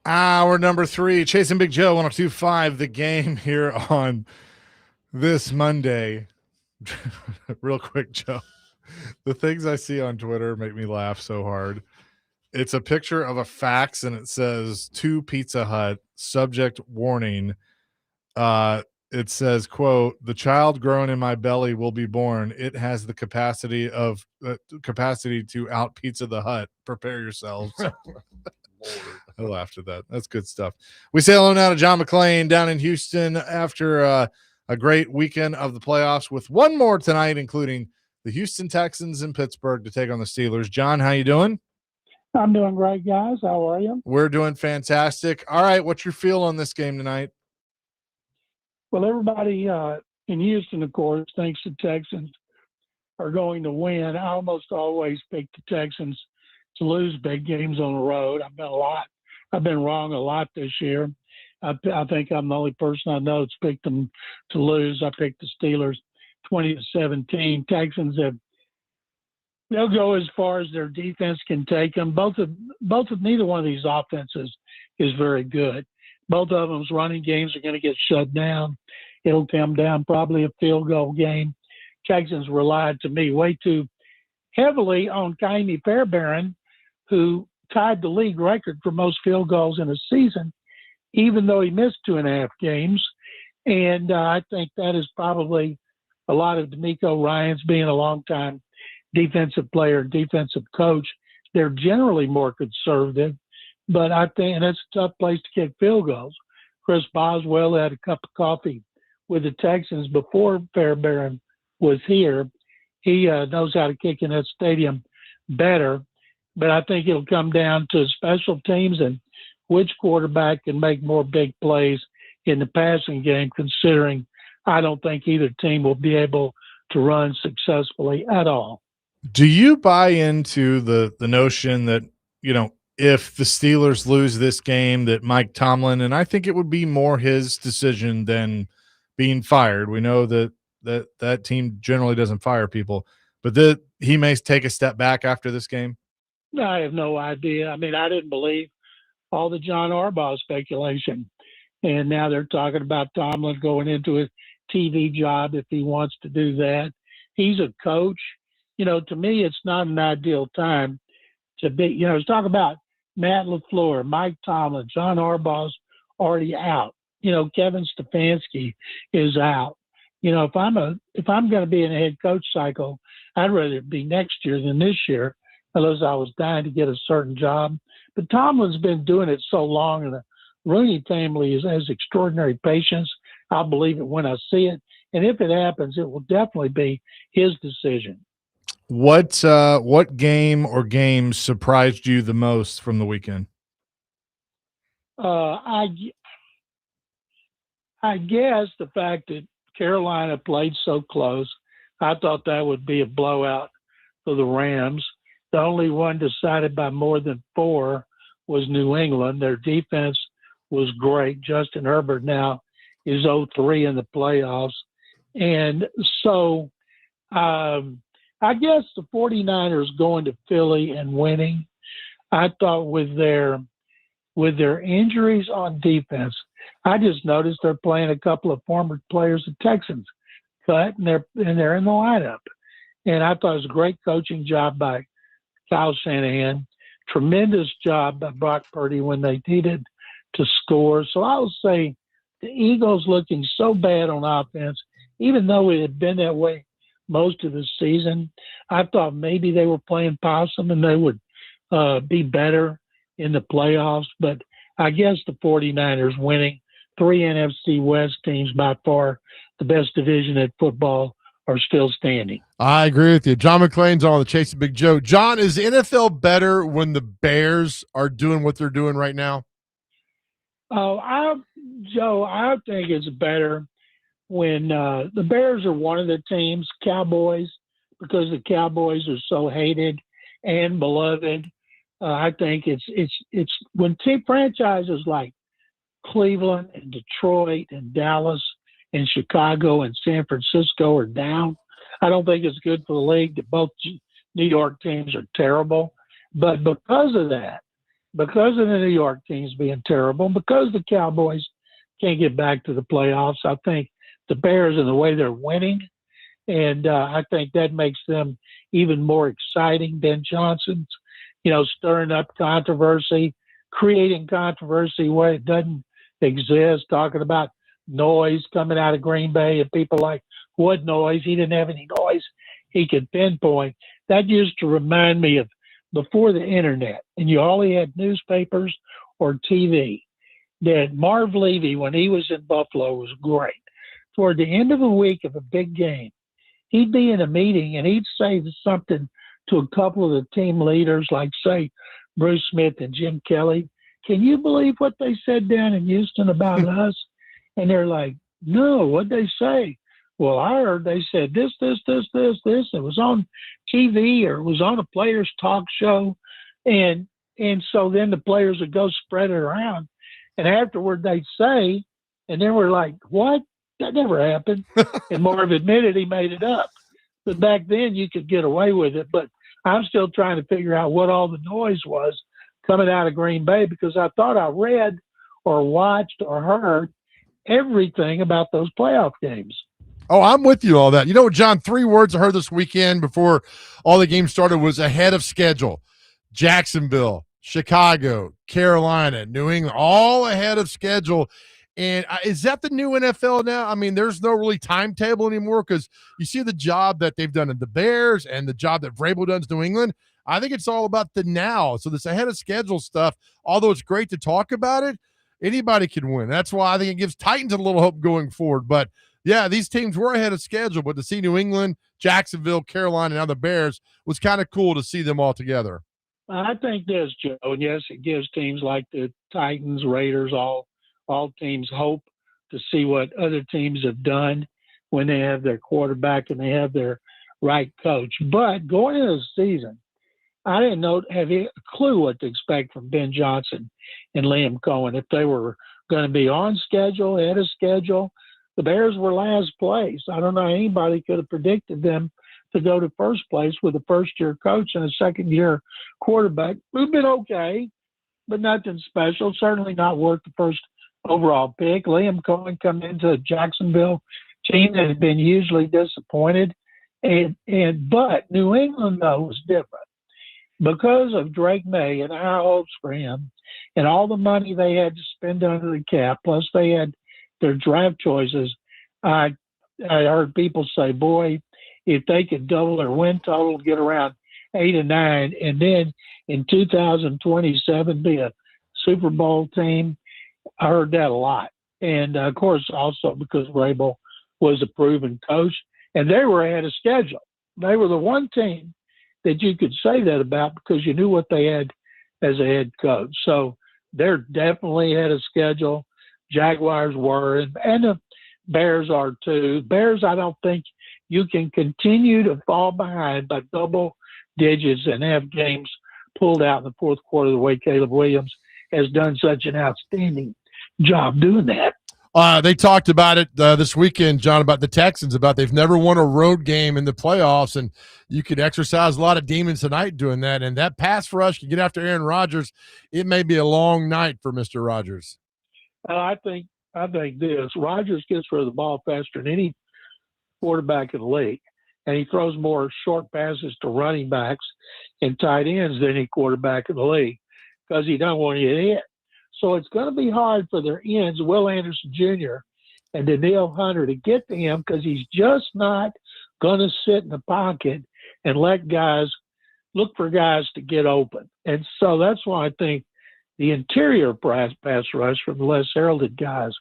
S1: Hour number 3, Chasing Big Joe, 102.5, The Game here on this Monday. Real quick, Joe. The things I see on Twitter make me laugh so hard. It's a picture of a fax, and it says, to Pizza Hut, subject warning. It says, quote, the child grown in my belly will be born. It has the capacity to out Pizza the Hut. Prepare yourselves. I laughed at that. That's good stuff. We say hello now to John McClain down in Houston after a great weekend of the playoffs with one more tonight, including the Houston Texans in Pittsburgh to take on the Steelers. John, how you doing?
S16: I'm doing great, guys. How are you?
S1: We're doing fantastic. All right, what's your feel on this game tonight?
S16: Well, everybody in Houston, of course, thinks the Texans are going to win. I almost always pick the Texans to lose big games on the road. I've been wrong a lot this year. I think I'm the only person I know that's picked them to lose. I picked the Steelers 20-17. Texans they'll go as far as their defense can take them. Neither one of these offenses is very good. Both of them's running games are going to get shut down. It'll come down probably a field goal game. Texans relied, to me, way too heavily on Kaimi Fairbairn, who tied the league record for most field goals in a season, even though he missed 2.5 games. And I think that is probably a lot of D'Amico Ryans being a longtime defensive player, defensive coach. They're generally more conservative, but I think and that's a tough place to kick field goals. Chris Boswell had a cup of coffee with the Texans before Fairbairn was here. He knows how to kick in that stadium better, but I think it'll come down to special teams and which quarterback can make more big plays in the passing game, considering I don't think either team will be able to run successfully at all.
S1: Do you buy into the notion that, if the Steelers lose this game, that Mike Tomlin, and I think it would be more his decision than being fired. We know that team generally doesn't fire people, but that he may take a step back after this game?
S16: I have no idea. I mean, I didn't believe all the John Harbaugh speculation. And now they're talking about Tomlin going into a TV job if he wants to do that. He's a coach. To me, it's not an ideal time to be, it's talking about Matt LaFleur, Mike Tomlin, John Harbaugh's already out. Kevin Stefanski is out. If I'm going to be in a head coach cycle, I'd rather it be next year than this year, unless I was dying to get a certain job. But Tomlin's been doing it so long, and the Rooney family has extraordinary patience. I'll believe it when I see it. And if it happens, it will definitely be his decision.
S1: What game or games surprised you the most from the weekend?
S16: I guess the fact that Carolina played so close. I thought that would be a blowout for the Rams. The only one decided by more than 4 was New England. Their defense was great. Justin Herbert now is 0-3 in the playoffs. And so I guess the 49ers going to Philly and winning, I thought with their injuries on defense, I just noticed they're playing a couple of former players the Texans cut, and they're in the lineup. And I thought it was a great coaching job by Kyle Shanahan. Tremendous job by Brock Purdy when they needed to score. So I would say the Eagles looking so bad on offense, even though it had been that way most of the season, I thought maybe they were playing possum and they would be better in the playoffs. But I guess the 49ers winning. 3 NFC West teams, by far the best division at football, are still standing.
S2: I agree with you. John McClain's on the Chasing Big Joe. John, is the NFL better when the Bears are doing what they're doing right now?
S16: Joe, I think it's better when the Bears are one of the teams, Cowboys, because the Cowboys are so hated and beloved. I think it's when franchises like Cleveland and Detroit and Dallas and Chicago and San Francisco are down. I don't think it's good for the league that both New York teams are terrible. But because of that, because of the New York teams being terrible, because the Cowboys can't get back to the playoffs, I think the Bears and the way they're winning, and I think that makes them even more exciting. Ben Johnson's, stirring up controversy, creating controversy where it doesn't exist, talking about noise coming out of Green Bay, and people like, what noise? He didn't have any noise he could pinpoint. That used to remind me of before the internet, and you only had newspapers or TV. That Marv Levy, when he was in Buffalo, was great. Toward the end of a week of a big game, he'd be in a meeting and he'd say something to a couple of the team leaders, like, say, Bruce Smith and Jim Kelly. Can you believe what they said down in Houston about us? And they're like, no, what'd they say? Well, I heard they said this. It was on TV or it was on a players' talk show. And so then the players would go spread it around. And afterward they'd say, and then we're like, what? That never happened. And Marv admitted he made it up. But back then you could get away with it. But I'm still trying to figure out what all the noise was coming out of Green Bay, because I thought I read or watched or heard everything about those playoff games.
S2: Oh, I'm with you all that. You know, John, 3 words I heard this weekend before all the games started was ahead of schedule. Jacksonville, Chicago, Carolina, New England, all ahead of schedule. And is that the new NFL now? I mean, there's no really timetable anymore, because you see the job that they've done in the Bears and the job that Vrabel does in New England. I think it's all about the now. So this ahead of schedule stuff, although it's great to talk about it, anybody can win. That's why I think it gives Titans a little hope going forward. But yeah, these teams were ahead of schedule, but to see New England, Jacksonville, Carolina, and now the Bears was kind of cool to see them all together.
S16: I think this, Joe, and yes, it gives teams like the Titans, Raiders, all teams hope to see what other teams have done when they have their quarterback and they have their right coach. But going into the season, I didn't have a clue what to expect from Ben Johnson and Liam Cohen, if they were going to be on schedule, ahead of schedule. The Bears were last place. I don't know anybody could have predicted them to go to first place with a first-year coach and a second-year quarterback who've been okay, but nothing special, certainly not worth the first overall pick. Liam Cohen coming into a Jacksonville team that had been hugely disappointed. But New England, though, was different. Because of Drake May and our hopes for him and all the money they had to spend under the cap, plus they had their draft choices, I heard people say, boy, if they could double their win total, get around 8 or 9, and then in 2027 be a Super Bowl team, I heard that a lot. And, of course, also because Vrabel was a proven coach, and they were ahead of schedule. They were the one team that you could say that about because you knew what they had as a head coach. So they're definitely ahead of schedule. Jaguars were, and the Bears are too. Bears, I don't think you can continue to fall behind by double digits and have games pulled out in the fourth quarter the way Caleb Williams has done such an outstanding job doing that.
S2: They talked about it this weekend, John, about the Texans, about they've never won a road game in the playoffs, and you could exercise a lot of demons tonight doing that. And that pass rush can get after Aaron Rodgers. It may be a long night for Mr. Rodgers.
S16: I think this. Rodgers gets rid of the ball faster than any quarterback in the league, and he throws more short passes to running backs and tight ends than any quarterback in the league because he doesn't want to get hit. So it's going to be hard for their ends, Will Anderson Jr. and Danielle Hunter, to get to him because he's just not going to sit in the pocket and let guys look for guys to get open. And so that's why I think the interior pass rush from the less heralded guys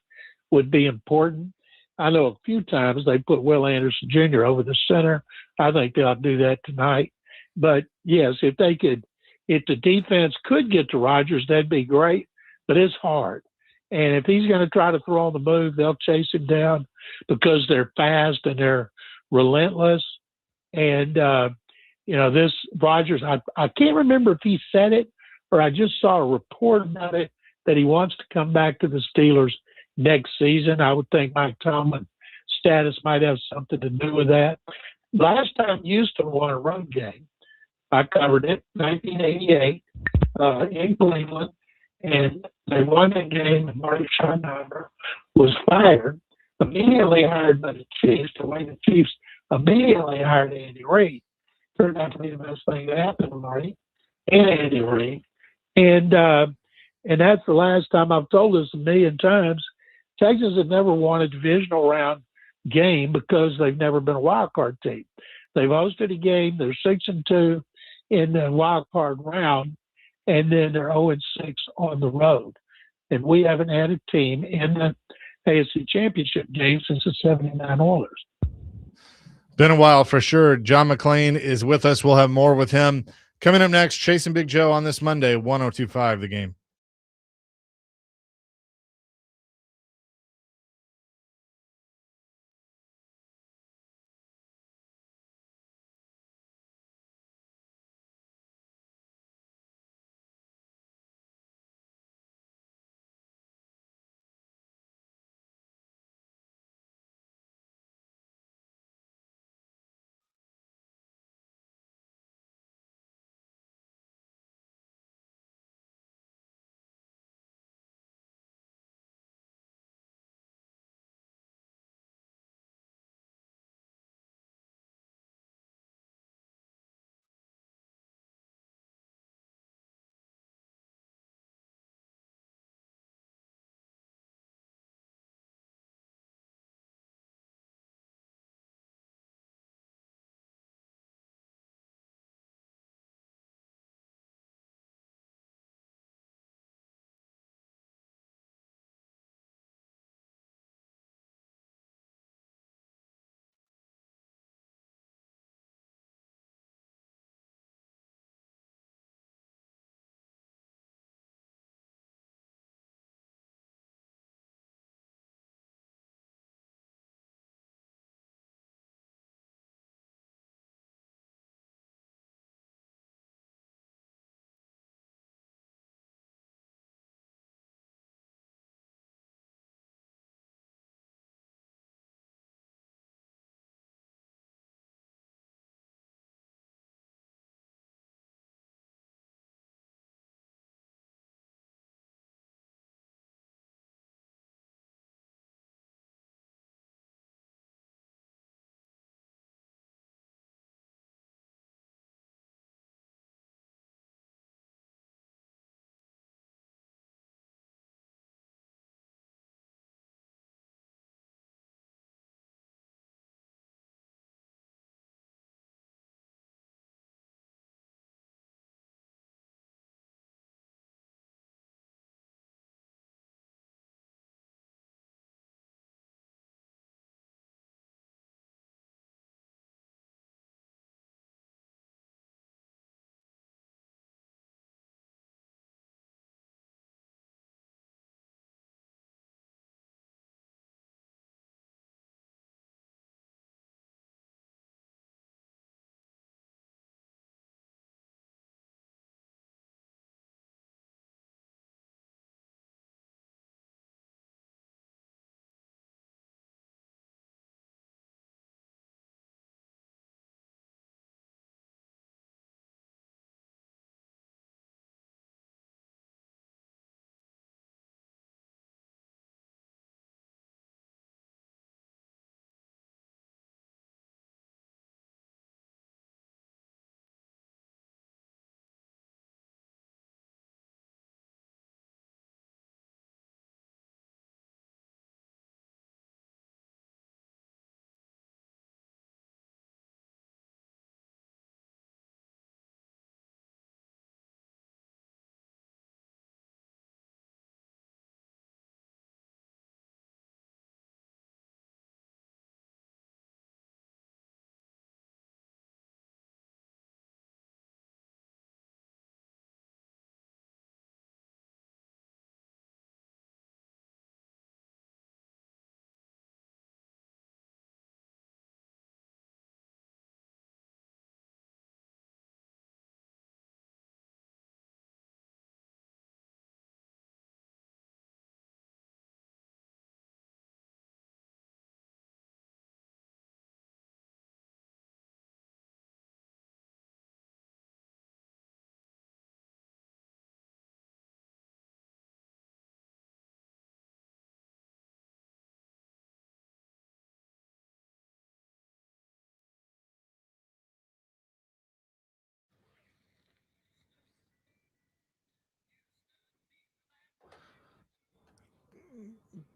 S16: would be important. I know a few times they put Will Anderson Jr. over the center. I think they'll do that tonight. But, yes, if the defense could get to Rodgers, that'd be great. But it's hard. And if he's going to try to throw on the move, they'll chase him down because they're fast and they're relentless. And, this Rodgers, I can't remember if he said it or I just saw a report about it that he wants to come back to the Steelers next season. I would think Mike Tomlin's status might have something to do with that. Last time Houston won a road game, I covered it, 1988. in Cleveland, and they won that game. And Marty Schottenheimer was fired, immediately hired by the Chiefs. The way the Chiefs immediately hired Andy Reid turned out to be the best thing that happened to Marty and Andy Reid. And that's the last time. I've told this a million times. Texas has never won a divisional round game because they've never been a wild card team. They've hosted a game. They're 6-2 in the wild card round, and then they're 0-6 on the road. And we haven't had a team in the AFC Championship game since the '79 Oilers.
S1: Been a while for sure. John McClain is with us. We'll have more with him coming up next. Chasing Big Joe on this Monday, 102.5 The Game.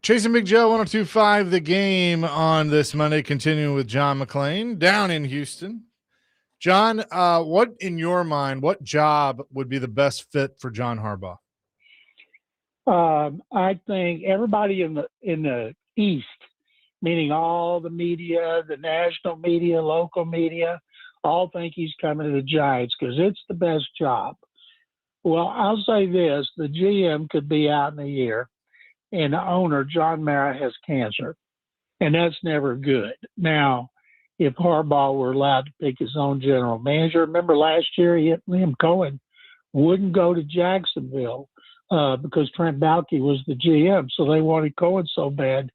S1: Chasing Big Joe, 102.5 The Game on this Monday, continuing with John McClain down in Houston. John, what in your mind, what job would be the best fit for John Harbaugh?
S16: I think everybody in the East, meaning all the media, the national media, local media, all think he's coming to the Giants because it's the best job. Well, I'll say this: the GM could be out in a year, and the owner, John Mara, has cancer, and that's never good. Now, if Harbaugh were allowed to pick his own general manager, remember last year Liam Cohen wouldn't go to Jacksonville because Trent Baalke was the GM, so they wanted Cohen so bad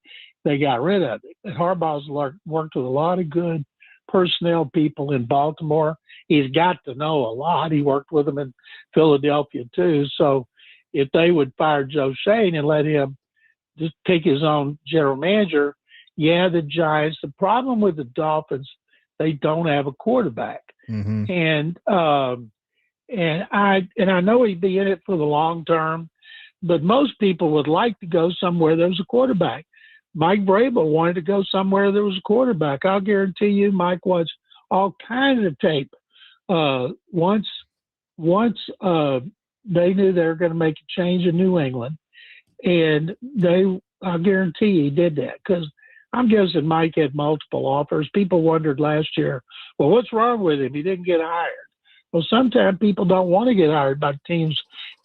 S16: they got rid of it. And Harbaugh's worked with a lot of good personnel people in Baltimore. He's got to know a lot. He worked with them in Philadelphia too. So if they would fire Joe Shane and let him just pick his own general manager, yeah, the Giants. The problem with the Dolphins, they don't have a quarterback, and I know he'd be in it for the long term, but most people would like to go somewhere there's a quarterback. Mike Vrabel wanted to go somewhere there was a quarterback. I'll guarantee you, Mike watched all kinds of tape. Once they knew they were going to make a change in New England, and I'll guarantee he did that because I'm guessing Mike had multiple offers. People wondered last year, well, what's wrong with him? He didn't get hired. Well, sometimes people don't want to get hired by teams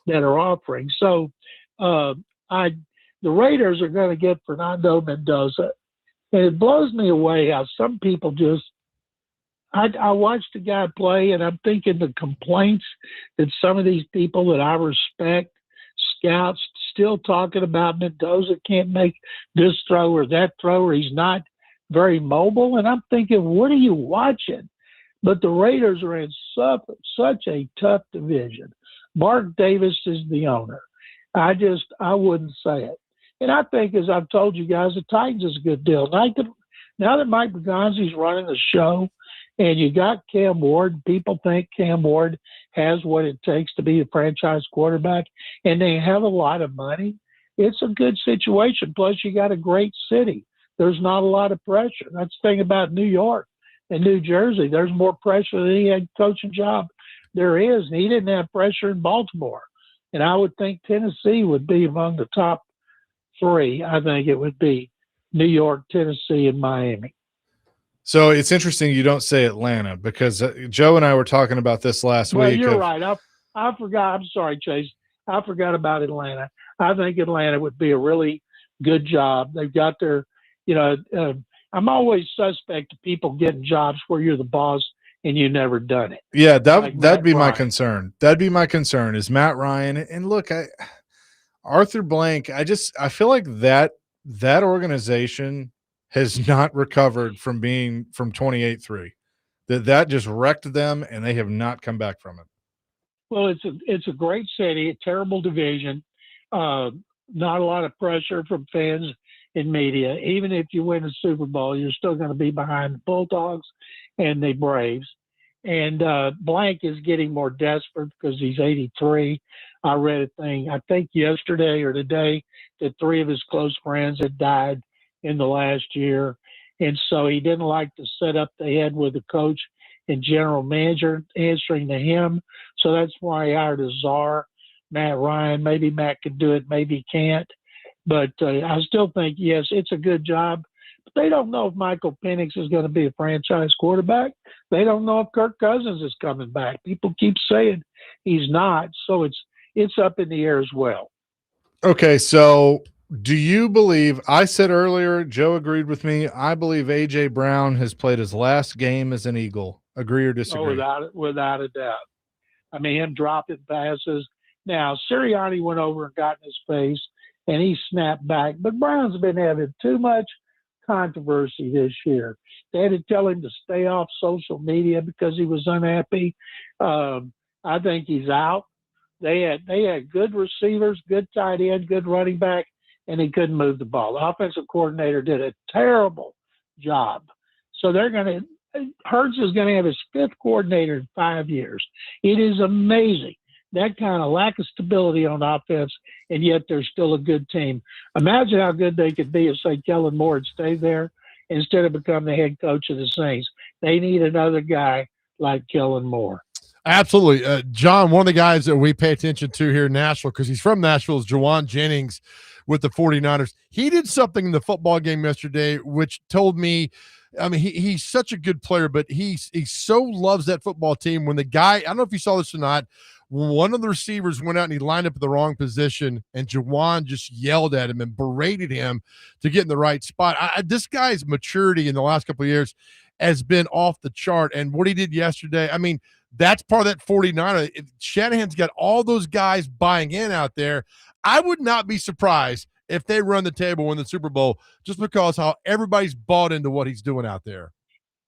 S16: that are offering. So the Raiders are going to get Fernando Mendoza. And it blows me away how some people just – I watched the guy play, and I'm thinking the complaints that some of these people that I respect, scouts, still talking about Mendoza can't make this throw or that throw, or he's not very mobile. And I'm thinking, what are you watching? But the Raiders are in such a tough division. Mark Davis is the owner. I wouldn't say it. And I think, as I've told you guys, the Titans is a good deal. Now that Mike Begonzi's running the show and you got Cam Ward, people think Cam Ward has what it takes to be a franchise quarterback, and they have a lot of money. It's a good situation. Plus, you got a great city. There's not a lot of pressure. That's the thing about New York and New Jersey. There's more pressure than any head coaching job there is. And he didn't have pressure in Baltimore. And I would think Tennessee would be among the top three. I think it would be New York, Tennessee, and Miami.
S1: So it's interesting you don't say Atlanta because Joe and I were talking about this last week.
S16: Well, you're right. I forgot. I'm sorry, Chase. I forgot about Atlanta. I think Atlanta would be a really good job. They've got their, I'm always suspect of people getting jobs where you're the boss and you've never done it.
S1: Yeah, that'd be my concern. That'd be my concern is Matt Ryan. And look, Arthur Blank, I feel like that organization has not recovered from being from 28-3. That just wrecked them, and they have not come back from it.
S16: Well, it's a great city, a terrible division, not a lot of pressure from fans and media. Even if you win a Super Bowl, you're still going to be behind the Bulldogs and the Braves. And Blank is getting more desperate because he's 83. I read a thing, I think yesterday or today, that 3 of his close friends had died in the last year. And so he didn't like to set up the head with the coach and general manager answering to him. So that's why he hired a czar, Matt Ryan. Maybe Matt can do it, maybe he can't. But I still think, yes, it's a good job. But they don't know if Michael Penix is going to be a franchise quarterback. They don't know if Kirk Cousins is coming back. People keep saying he's not. So it's up in the air as well.
S1: Okay, so do you believe – I said earlier, Joe agreed with me, I believe A.J. Brown has played his last game as an Eagle. Agree or disagree?
S16: Oh, without a doubt. I mean, him dropping passes. Now, Sirianni went over and got in his face, and he snapped back. But Brown's been having too much controversy this year. They had to tell him to stay off social media because he was unhappy. I think he's out. They had good receivers, good tight end, good running back, and he couldn't move the ball. The offensive coordinator did a terrible job. So Hurts is going to have his 5th coordinator in 5 years. It is amazing that kind of lack of stability on offense, and yet they're still a good team. Imagine how good they could be if, say, Kellen Moore had stayed there instead of becoming the head coach of the Saints. They need another guy like Kellen Moore.
S2: Absolutely. John, one of the guys that we pay attention to here in Nashville, because he's from Nashville, is Jawan Jennings with the 49ers. He did something in the football game yesterday, which told me, I mean, he's such a good player, but he so loves that football team. When the guy, I don't know if you saw this or not, one of the receivers went out and he lined up at the wrong position, and Jawan just yelled at him and berated him to get in the right spot. This guy's maturity in the last couple of years has been off the chart. And what he did yesterday, I mean, that's part of that 49er. If Shanahan's got all those guys buying in out there, I would not be surprised if they run the table in the Super Bowl, just because how everybody's bought into what he's doing out there.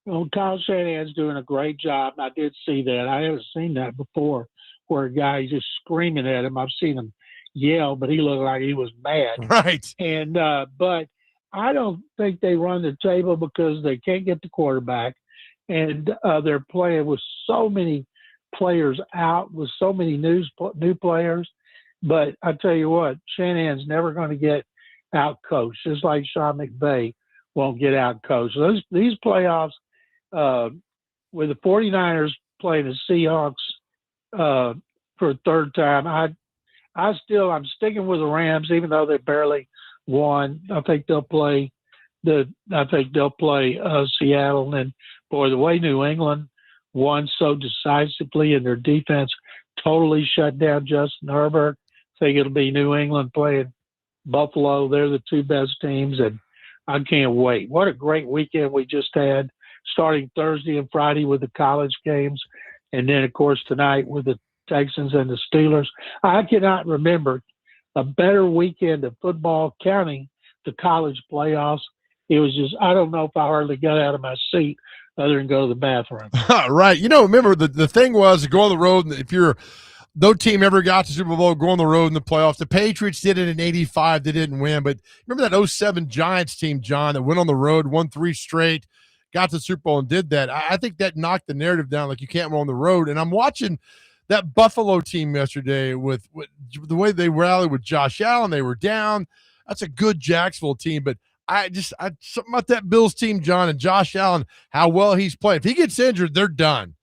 S16: Well, Kyle Shanahan's doing a great job. I did see that. I haven't seen that before, where a guy's just screaming at him. I've seen him yell, but he looked like he was mad.
S2: Right.
S16: And but I don't think they run the table because they can't get the quarterback, and they're playing with so many players out, with so many new players. But I tell you what, Shanahan's never going to get out-coached, just like Sean McVay won't get out-coached. These playoffs, with the 49ers playing the Seahawks for a third time, I'm sticking with the Rams, even though they barely won. I think they'll play Seattle. And boy, the way New England won so decisively, and their defense totally shut down Justin Herbert. I think it'll be New England playing Buffalo. They're the two best teams, and I can't wait. What a great weekend we just had, starting Thursday and Friday with the college games, and then, of course, tonight with the Texans and the Steelers. I cannot remember a better weekend of football, counting the college playoffs. It was just, I don't know if I hardly got out of my seat other than go to the bathroom.
S2: Right. You know, remember the thing was to go on the road, and if you're no team ever got to Super Bowl, go on the road in the playoffs. The Patriots did it in 85. They didn't win. But remember that 07 Giants team, John, that went on the road, won 3 straight, got to the Super Bowl and did that. I think that knocked the narrative down, like you can't win on the road. And I'm watching that Buffalo team yesterday with the way they rallied with Josh Allen. They were down. That's a good Jacksonville team. But something about that Bills team, John, and Josh Allen, how well he's played. If he gets injured, they're done.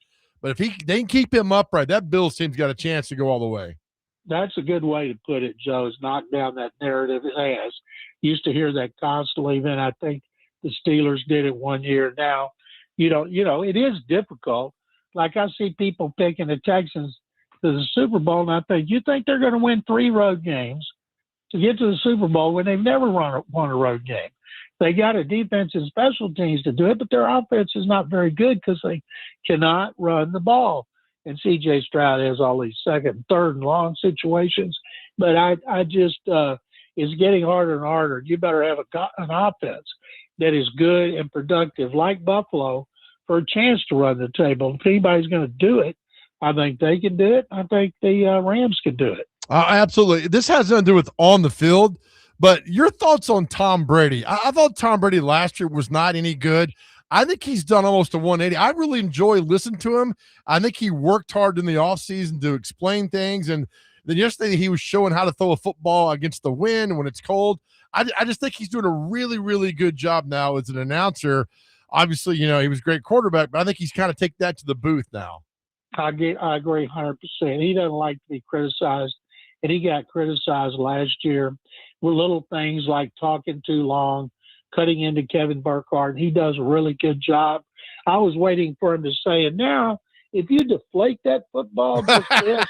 S2: But if they can keep him upright, that Bills team's got a chance to go all the way.
S16: That's a good way to put it, Joe, is knock down that narrative. It has. Used to hear that constantly. Then I think the Steelers did it one year. Now, it is difficult. Like I see people picking the Texans to the Super Bowl, and I think, you think they're going to win 3 road games to get to the Super Bowl when they've never won a road game? They got a defense and special teams to do it, but their offense is not very good because they cannot run the ball. And C.J. Stroud has all these second, third, and long situations. But I just it's getting harder and harder. You better have an offense that is good and productive, like Buffalo, for a chance to run the table. If anybody's going to do it, I think they can do it. I think the Rams can do it.
S2: Absolutely. This has nothing to do with on the field. But your thoughts on Tom Brady? I thought Tom Brady last year was not any good. I think he's done almost a 180. I really enjoy listening to him. I think he worked hard in the offseason to explain things. And then yesterday he was showing how to throw a football against the wind when it's cold. I just think he's doing a really, really good job now as an announcer. Obviously, he was a great quarterback, but I think he's kind of take that to the booth now.
S16: I agree 100%. He doesn't like to be criticized, and he got criticized last year with little things like talking too long, cutting into Kevin Burkhardt. He does a really good job. I was waiting for him to say, and now if you deflate that football just this,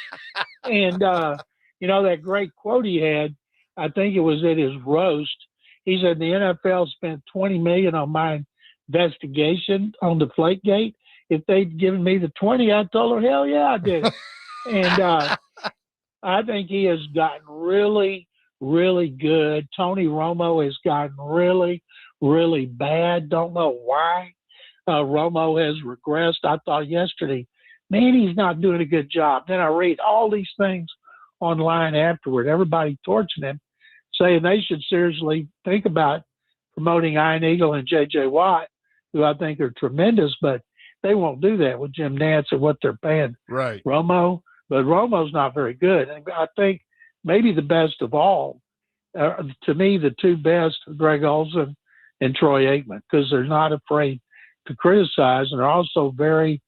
S16: and that great quote he had, I think it was at his roast. He said the NFL spent $20 million on my investigation on Deflategate. If they'd given me the 20, I told her, hell yeah, I did it. And I think he has gotten really, really good. Tony Romo has gotten really, really bad. Don't know why. Romo has regressed. I thought yesterday, man, he's not doing a good job. Then I read all these things online afterward, everybody torching him, saying they should seriously think about promoting Ian Eagle and J.J. Watt, who I think are tremendous, but they won't do that with Jim Nantz and what they're paying
S2: right.
S16: Romo. but Romo's not very good. And I think maybe the best of all, to me, the two best, Greg Olson and Troy Aikman, because they're not afraid to criticize, and they're also very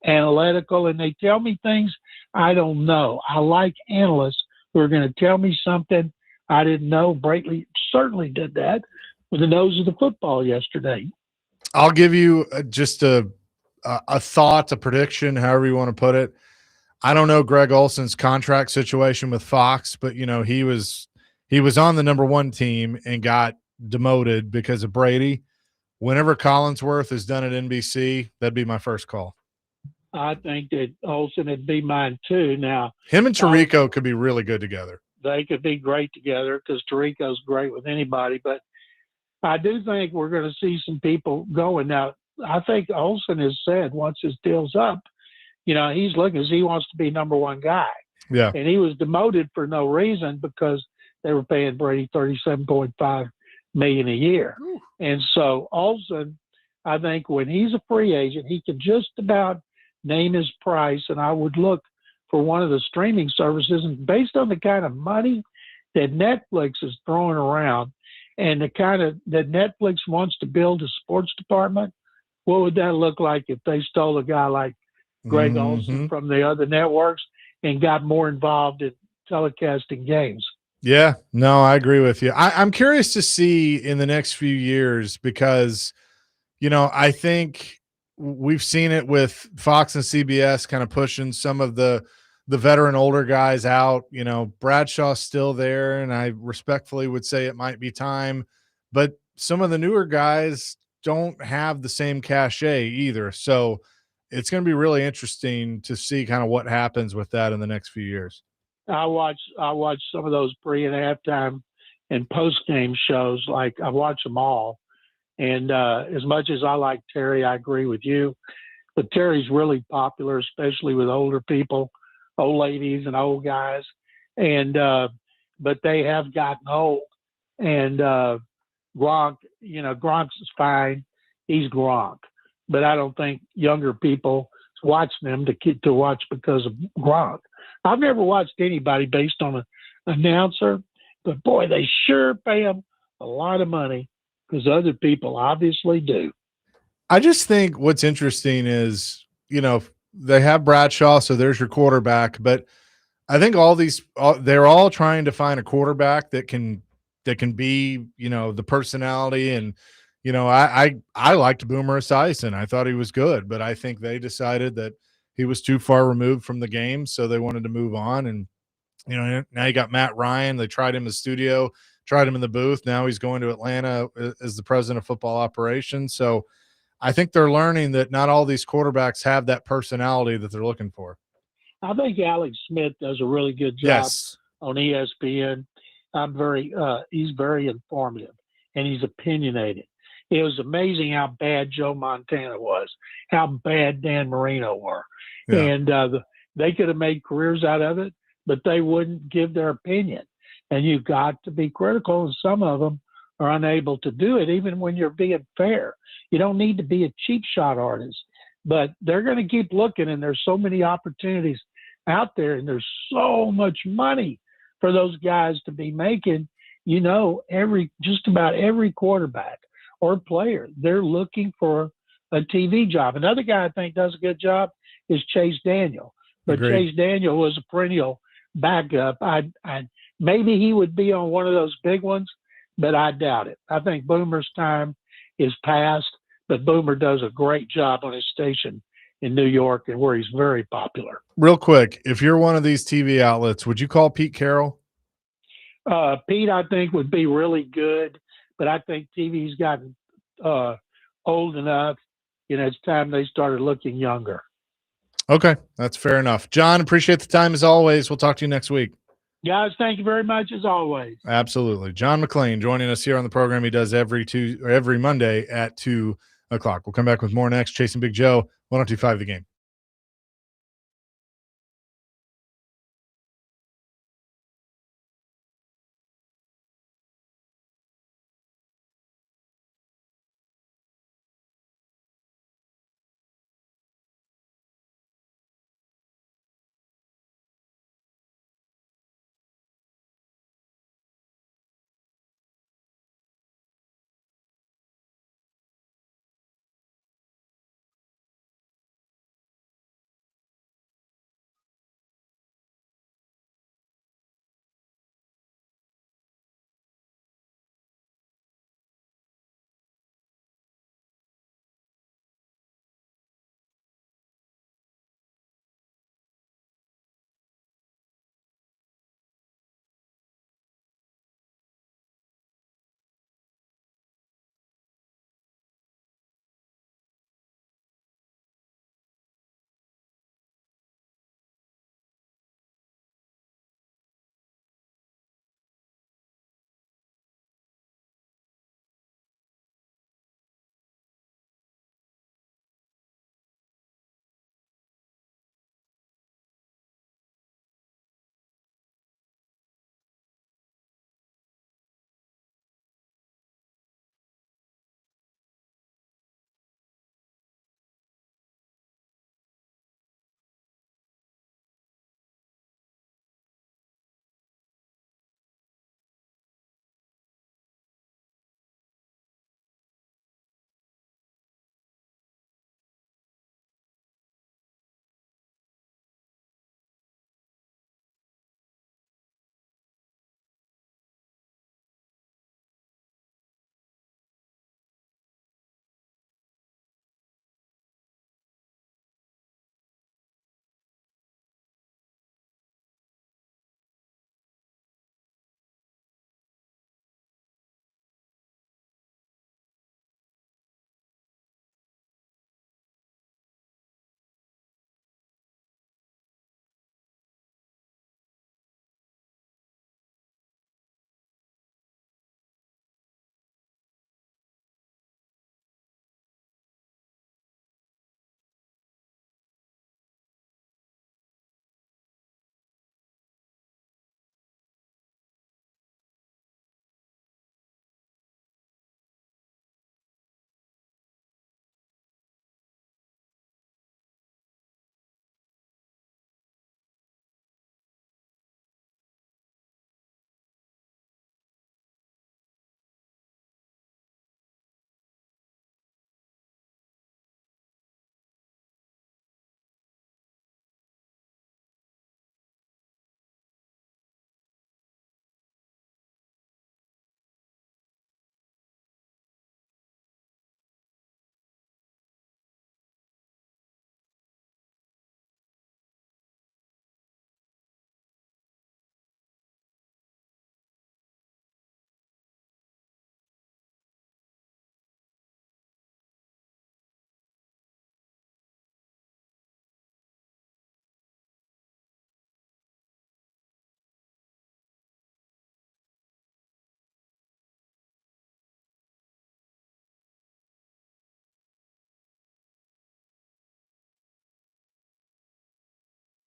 S16: analytical, and they tell me things I don't know. I like analysts who are going to tell me something I didn't know. Braitley certainly did that with the nose of the football yesterday.
S1: I'll give you just a thought, a prediction, however you want to put it. I don't know Greg Olson's contract situation with Fox, but he was on the number one team and got demoted because of Brady. Whenever Collinsworth is done at NBC, that'd be my first call.
S16: I think that Olson would be mine too. Now,
S1: him and Tirico could be really good together.
S16: They could be great together because Tirico's great with anybody. But I do think we're going to see some people going. Now, I think Olson has said once his deal's up, he's looking as he wants to be number one guy.
S1: Yeah.
S16: And he was demoted for no reason because they were paying Brady $37.5 million a year.
S1: Ooh.
S16: And so Olson, I think when he's a free agent, he can just about name his price. And I would look for one of the streaming services. And based on the kind of money that Netflix is throwing around and the kind of that Netflix wants to build a sports department, what would that look like if they stole a guy like Greg Olson from the other networks and got more involved in telecasting games?
S1: Yeah, no, I agree with you. I'm curious to see in the next few years because, I think we've seen it with Fox and CBS kind of pushing some of the veteran older guys out. Bradshaw's still there, and I respectfully would say it might be time, but some of the newer guys don't have the same cachet either. So it's going to be really interesting to see kind of what happens with that in the next few years.
S16: I watch some of those pre and halftime and post game shows. Like I watch them all. And as much as I like Terry, I agree with you. But Terry's really popular, especially with older people, old ladies and old guys. And but they have gotten old. And Gronk, Gronk's fine. He's Gronk. But I don't think younger people watch them to watch because of Gronk. I've never watched anybody based on an announcer, but boy, they sure pay them a lot of money because other people obviously do.
S1: I just think what's interesting is, they have Bradshaw, so there's your quarterback, but I think they're all trying to find a quarterback that can be, the personality. And, I liked Boomer Esiason. I thought he was good, but I think they decided that he was too far removed from the game, so they wanted to move on. And, now you got Matt Ryan. They tried him in the studio, tried him in the booth. Now he's going to Atlanta as the president of football operations. So I think they're learning that not all these quarterbacks have that personality that they're looking for.
S16: I think Alex Smith does a really good job on ESPN. He's very informative and he's opinionated. It was amazing how bad Joe Montana was, how bad Dan Marino were. Yeah. And they could have made careers out of it, but they wouldn't give their opinion. And you've got to be critical, and some of them are unable to do it, even when you're being fair. You don't need to be a cheap shot artist, but they're going to keep looking, and there's so many opportunities out there, and there's so much money for those guys to be making. Just about every quarterback or player, they're looking for a TV job. Another guy I think does a good job is Chase Daniel, but
S1: Agreed.
S16: Chase Daniel was a perennial backup. Maybe he would be on one of those big ones, but I doubt it. I think Boomer's time is past, but Boomer does a great job on his station in New York and where he's very popular.
S1: Real quick, if you're one of these TV outlets, would you call Pete Carroll?
S16: Pete, I think, would be really good, but I think TV's gotten old enough. It's time they started looking younger.
S1: Okay, that's fair enough. John, appreciate the time as always. We'll talk to you next week.
S16: Guys, thank you very much as always.
S1: Absolutely. John McClain joining us here on the program. He does every Monday at 2 o'clock. We'll come back with more next. Chasing Big Joe, 102.5 The Game.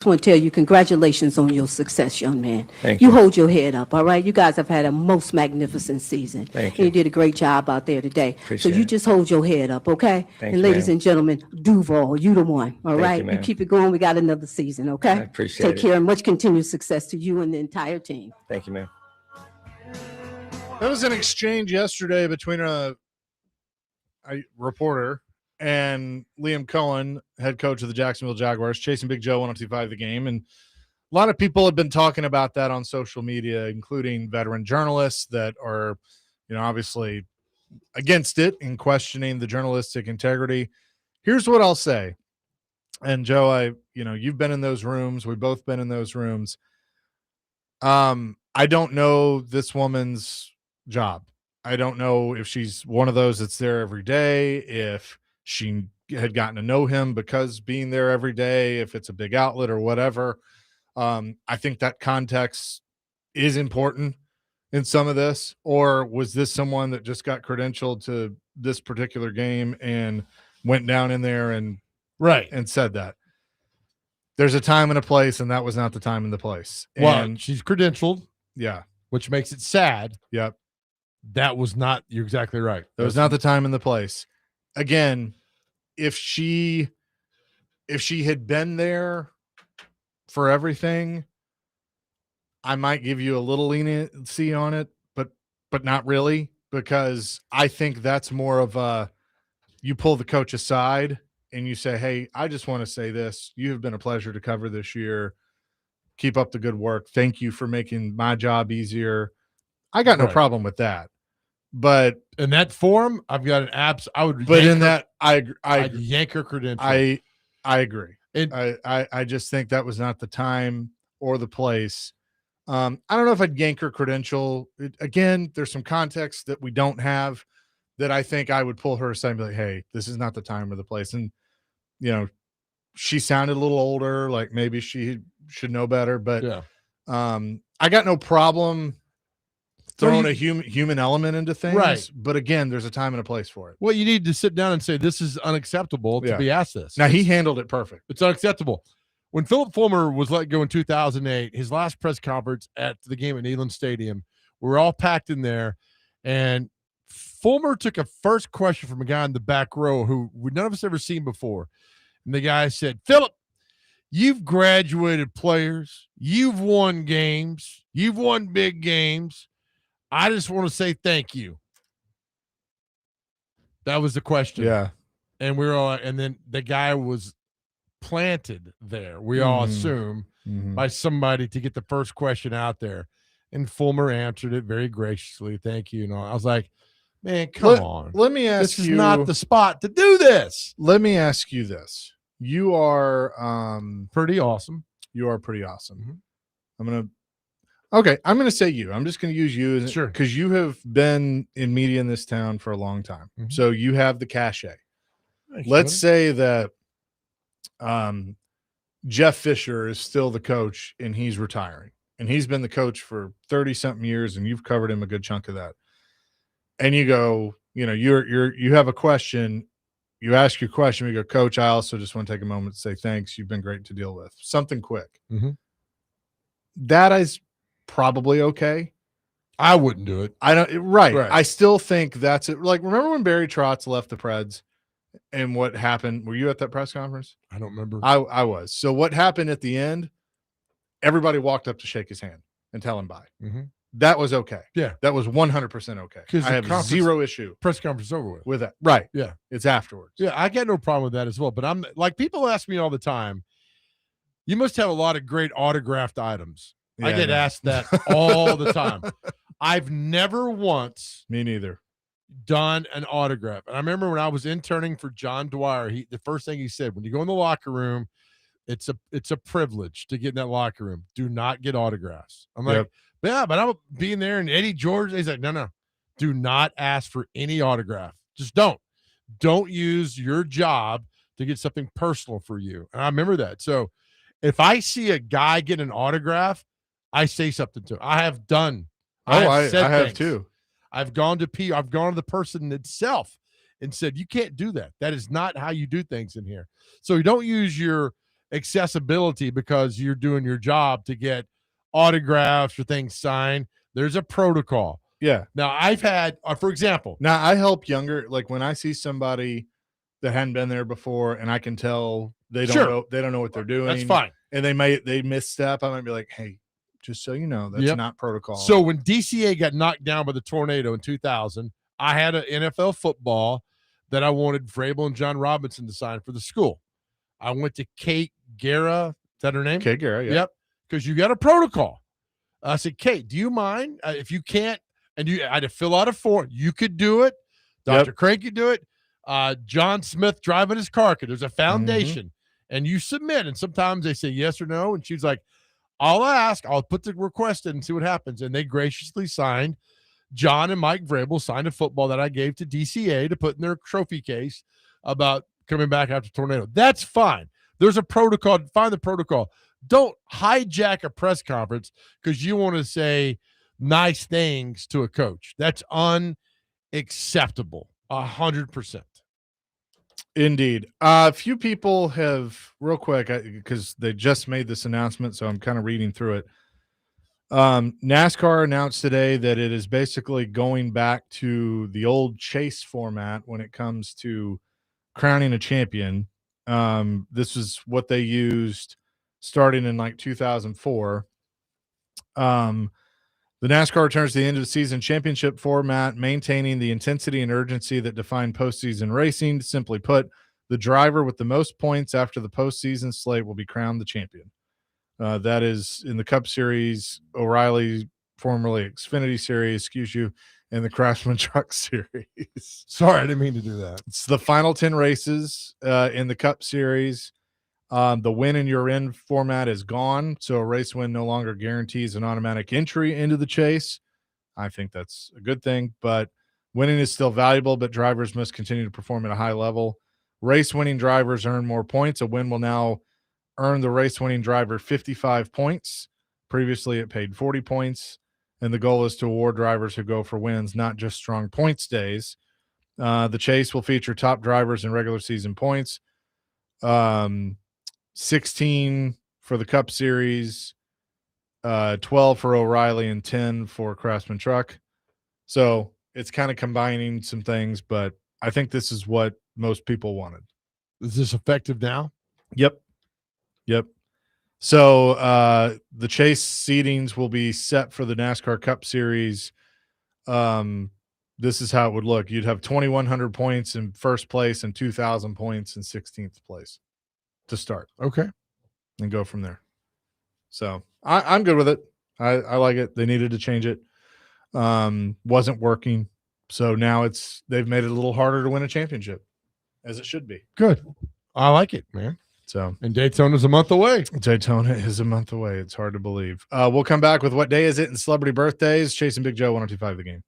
S15: just want to tell you congratulations on your success, young man.
S6: Thank
S15: You
S6: you.
S15: hold your head up, all right? You guys have had a most magnificent season.
S6: Thank
S15: And
S6: you.
S15: you did a great job out there today. So
S6: Appreciate
S15: you
S6: it.
S15: just hold your head up, okay?
S6: Thank
S15: And
S6: you,
S15: ladies
S6: ma'am.
S15: and gentlemen, Duval, you the one, all
S6: Thank you,
S15: right? You
S6: ma'am.
S15: keep it going. We got another season, okay?
S6: I appreciate
S15: Take
S6: it.
S15: care and much continued success to you and the entire team.
S6: Thank you, ma'am.
S1: That was an exchange yesterday between a reporter and Liam Cohen, head coach of the Jacksonville Jaguars, chasing Big Joe 102.5 The Game. And a lot of people have been talking about that on social media, including veteran journalists that are, obviously against it and questioning the journalistic integrity. Here's what I'll say. And Joe, you've been in those rooms. We've both been in those rooms. I don't know this woman's job. I don't know if she's one of those that's there every day, if she had gotten to know him because being there every day, if it's a big outlet or whatever. I think that context is important in some of this. Or was this someone that just got credentialed to this particular game and went down in there and said that? There's a time and a place, and that was not the time and the place.
S2: Well,
S1: And
S2: she's credentialed.
S1: Yeah.
S2: Which makes it sad.
S1: Yep.
S2: That was not, you're exactly right.
S1: That was not the time and the place. Again, if she had been there for everything, I might give you a little leniency on it, but not really, because I think that's more of a, you pull the coach aside and you say, hey, I just want to say this. You have been a pleasure to cover this year. Keep up the good work. Thank you for making my job easier. I got no problem with that. But
S2: in that forum, I've got an abs. I would.
S1: But in that, I'd
S2: yank her credential.
S1: I agree.
S2: And
S1: I just think that was not the time or the place. I don't know if I'd yank her credential. Again, there's some context that we don't have that I think I would pull her aside and be like, hey, this is not the time or the place. And, she sounded a little older, like maybe she should know better. But I got no problem throwing a human element into things.
S2: Right.
S1: But again, there's a time and a place for it.
S2: Well, you need to sit down and say, this is unacceptable to be asked this.
S1: Now, he handled it perfect.
S2: It's unacceptable. When Philip Fulmer was let go in 2008, his last press conference at the game at Neyland Stadium, we were all packed in there, and Fulmer took a first question from a guy in the back row who none of us ever seen before. And the guy said, Philip, you've graduated players. You've won games. You've won big games. I just want to say thank you. That was the question.
S1: Yeah.
S2: And we were all, and then the guy was planted there, we all assume, by somebody to get the first question out there. And Fulmer answered it very graciously. Thank you. I was like, man, come on.
S1: Let me ask
S2: this
S1: you.
S2: This is not the spot to do this.
S1: Let me ask you this. You are
S2: pretty awesome.
S1: You are pretty awesome. I'm going to say you. I'm just going to use you because you have been in media in this town for a long time. So you have the cachet. Let's say that Jeff Fisher is still the coach and he's retiring. And he's been the coach for 30-something years, and you've covered him a good chunk of that. And you go, you have a question. You ask your question. We go, Coach, I also just want to take a moment to say thanks. You've been great to deal with. Something quick. That is probably okay.
S2: I wouldn't do it.
S1: I don't. Right. I still think that's it. Like, remember when Barry Trotz left the Preds and what happened? Were you at that press conference?
S2: I don't remember.
S1: I was. So what happened at the end? Everybody walked up to shake his hand and tell him bye. That was okay.
S2: Yeah.
S1: That was 100% okay. I have zero issue.
S2: Press conference over
S1: with that. Right.
S2: Yeah.
S1: It's afterwards.
S2: Yeah. I got no problem with that as well. But I'm like, people ask me all the time, you must have a lot of great autographed items.
S1: Yeah,
S2: I get asked that all the time. I've never once.
S1: Me neither.
S2: Done an autograph. And I remember when I was interning for John Dwyer, the first thing he said, when you go in the locker room, it's a privilege to get in that locker room. Do not get autographs. I'm like, yeah, but I'm being there, and Eddie George, he's like, no, do not ask for any autograph. Just don't use your job to get something personal for you. And I remember that. So if I see a guy get an autograph, I say something to him. I have done.
S1: I have too.
S2: I've gone to the person itself and said, you can't do that. That is not how you do things in here. So you don't use your accessibility because you're doing your job to get autographs or things signed. There's a protocol.
S1: Yeah.
S2: Now I've had, for example,
S1: now I help younger, like when I see somebody that hadn't been there before, and I can tell they don't know what they're doing.
S2: That's fine.
S1: And they misstep. I might be like, hey, just so you know, that's not protocol.
S2: So when DCA got knocked down by the tornado in 2000, I had an NFL football that I wanted Vrabel and John Robinson to sign for the school. I went to Kate Guerra. Is that her name?
S1: Kate Guerra, yeah.
S2: Yep. Because you got a protocol. I said, Kate, do you mind if you can't? And I had to fill out a form. You could do it. Dr. Craig could do it. John Smith driving his car because there's a foundation. And you submit. And sometimes they say yes or no. And she's like, I'll ask. I'll put the request in and see what happens. And they graciously signed. John and Mike Vrabel signed a football that I gave to DCA to put in their trophy case about coming back after tornado. That's fine. There's a protocol. Find the protocol. Don't hijack a press conference because you want to say nice things to a coach. That's unacceptable. 100%.
S1: Indeed. A few people have, real quick, because they just made this announcement, so I'm kind of reading through it. NASCAR announced today that it is basically going back to the old chase format when it comes to crowning a champion. This is what they used starting in like 2004. The NASCAR returns to the end of the season championship format, maintaining the intensity and urgency that define postseason racing. Simply put, the driver with the most points after the postseason slate will be crowned the champion. That is in the Cup Series, O'Reilly, formerly Xfinity Series, and the Craftsman Truck Series.
S2: Sorry, I didn't mean to do that.
S1: It's the final 10 races in the Cup Series. The win and you're in format is gone, so a race win no longer guarantees an automatic entry into the chase. I think that's a good thing, but winning is still valuable, but drivers must continue to perform at a high level. Race-winning drivers earn more points. A win will now earn the race-winning driver 55 points. Previously, it paid 40 points, and the goal is to award drivers who go for wins, not just strong points days. The chase will feature top drivers in regular season points. 16 for the Cup Series, 12 for O'Reilly, and 10 for Craftsman Truck. So it's kind of combining some things, but I think this is what most people wanted.
S2: Is this effective now?
S1: Yep. So the chase seedings will be set for the NASCAR Cup Series. This is how it would look. You'd have 2,100 points in first place and 2,000 points in 16th place to start.
S2: Okay.
S1: And go from there. So I'm good with it. I like it. They needed to change it. Wasn't working. So now they've made it a little harder to win a championship, as it should be.
S2: Good. I like it, man.
S1: So,
S2: and Daytona's a month away.
S1: Daytona is a month away. It's hard to believe. We'll come back with what day is it in celebrity birthdays. Chasing Big Joe, 102.5 The Game.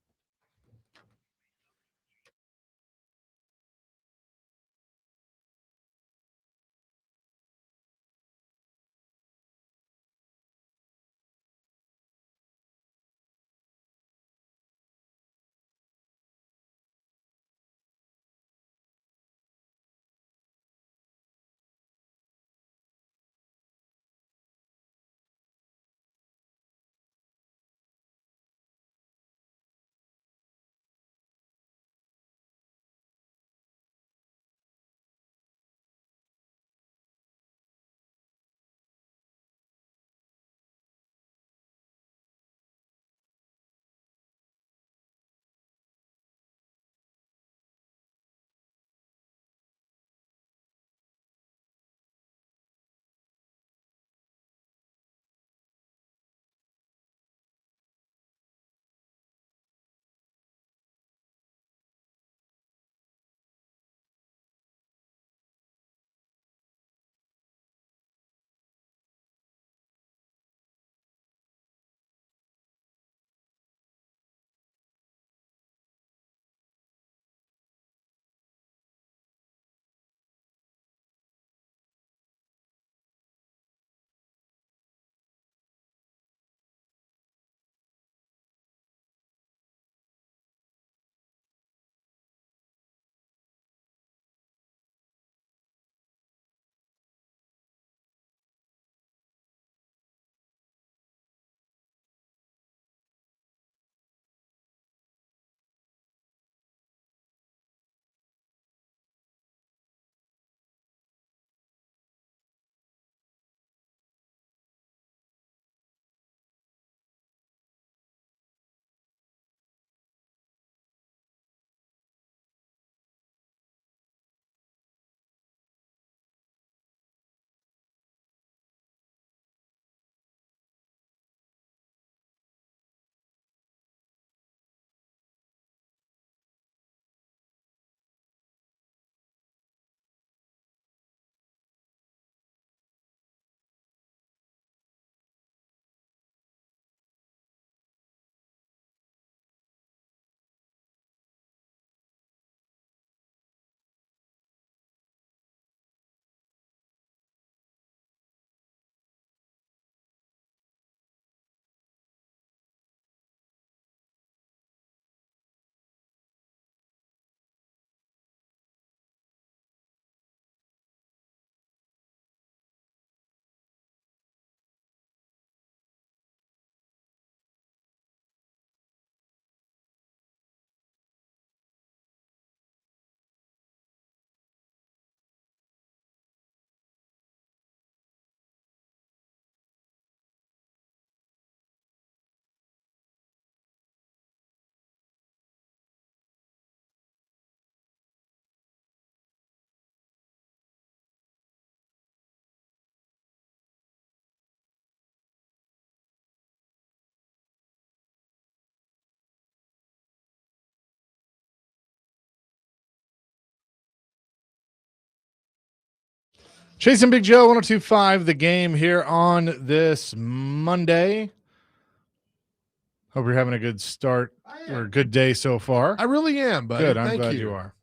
S1: Chasing Big Joe, 102.5, the game here on this Monday. Hope you're having a good start or good day so far.
S2: I really am, buddy.
S1: Good. I'm
S2: Thank
S1: glad
S2: you.
S1: you are.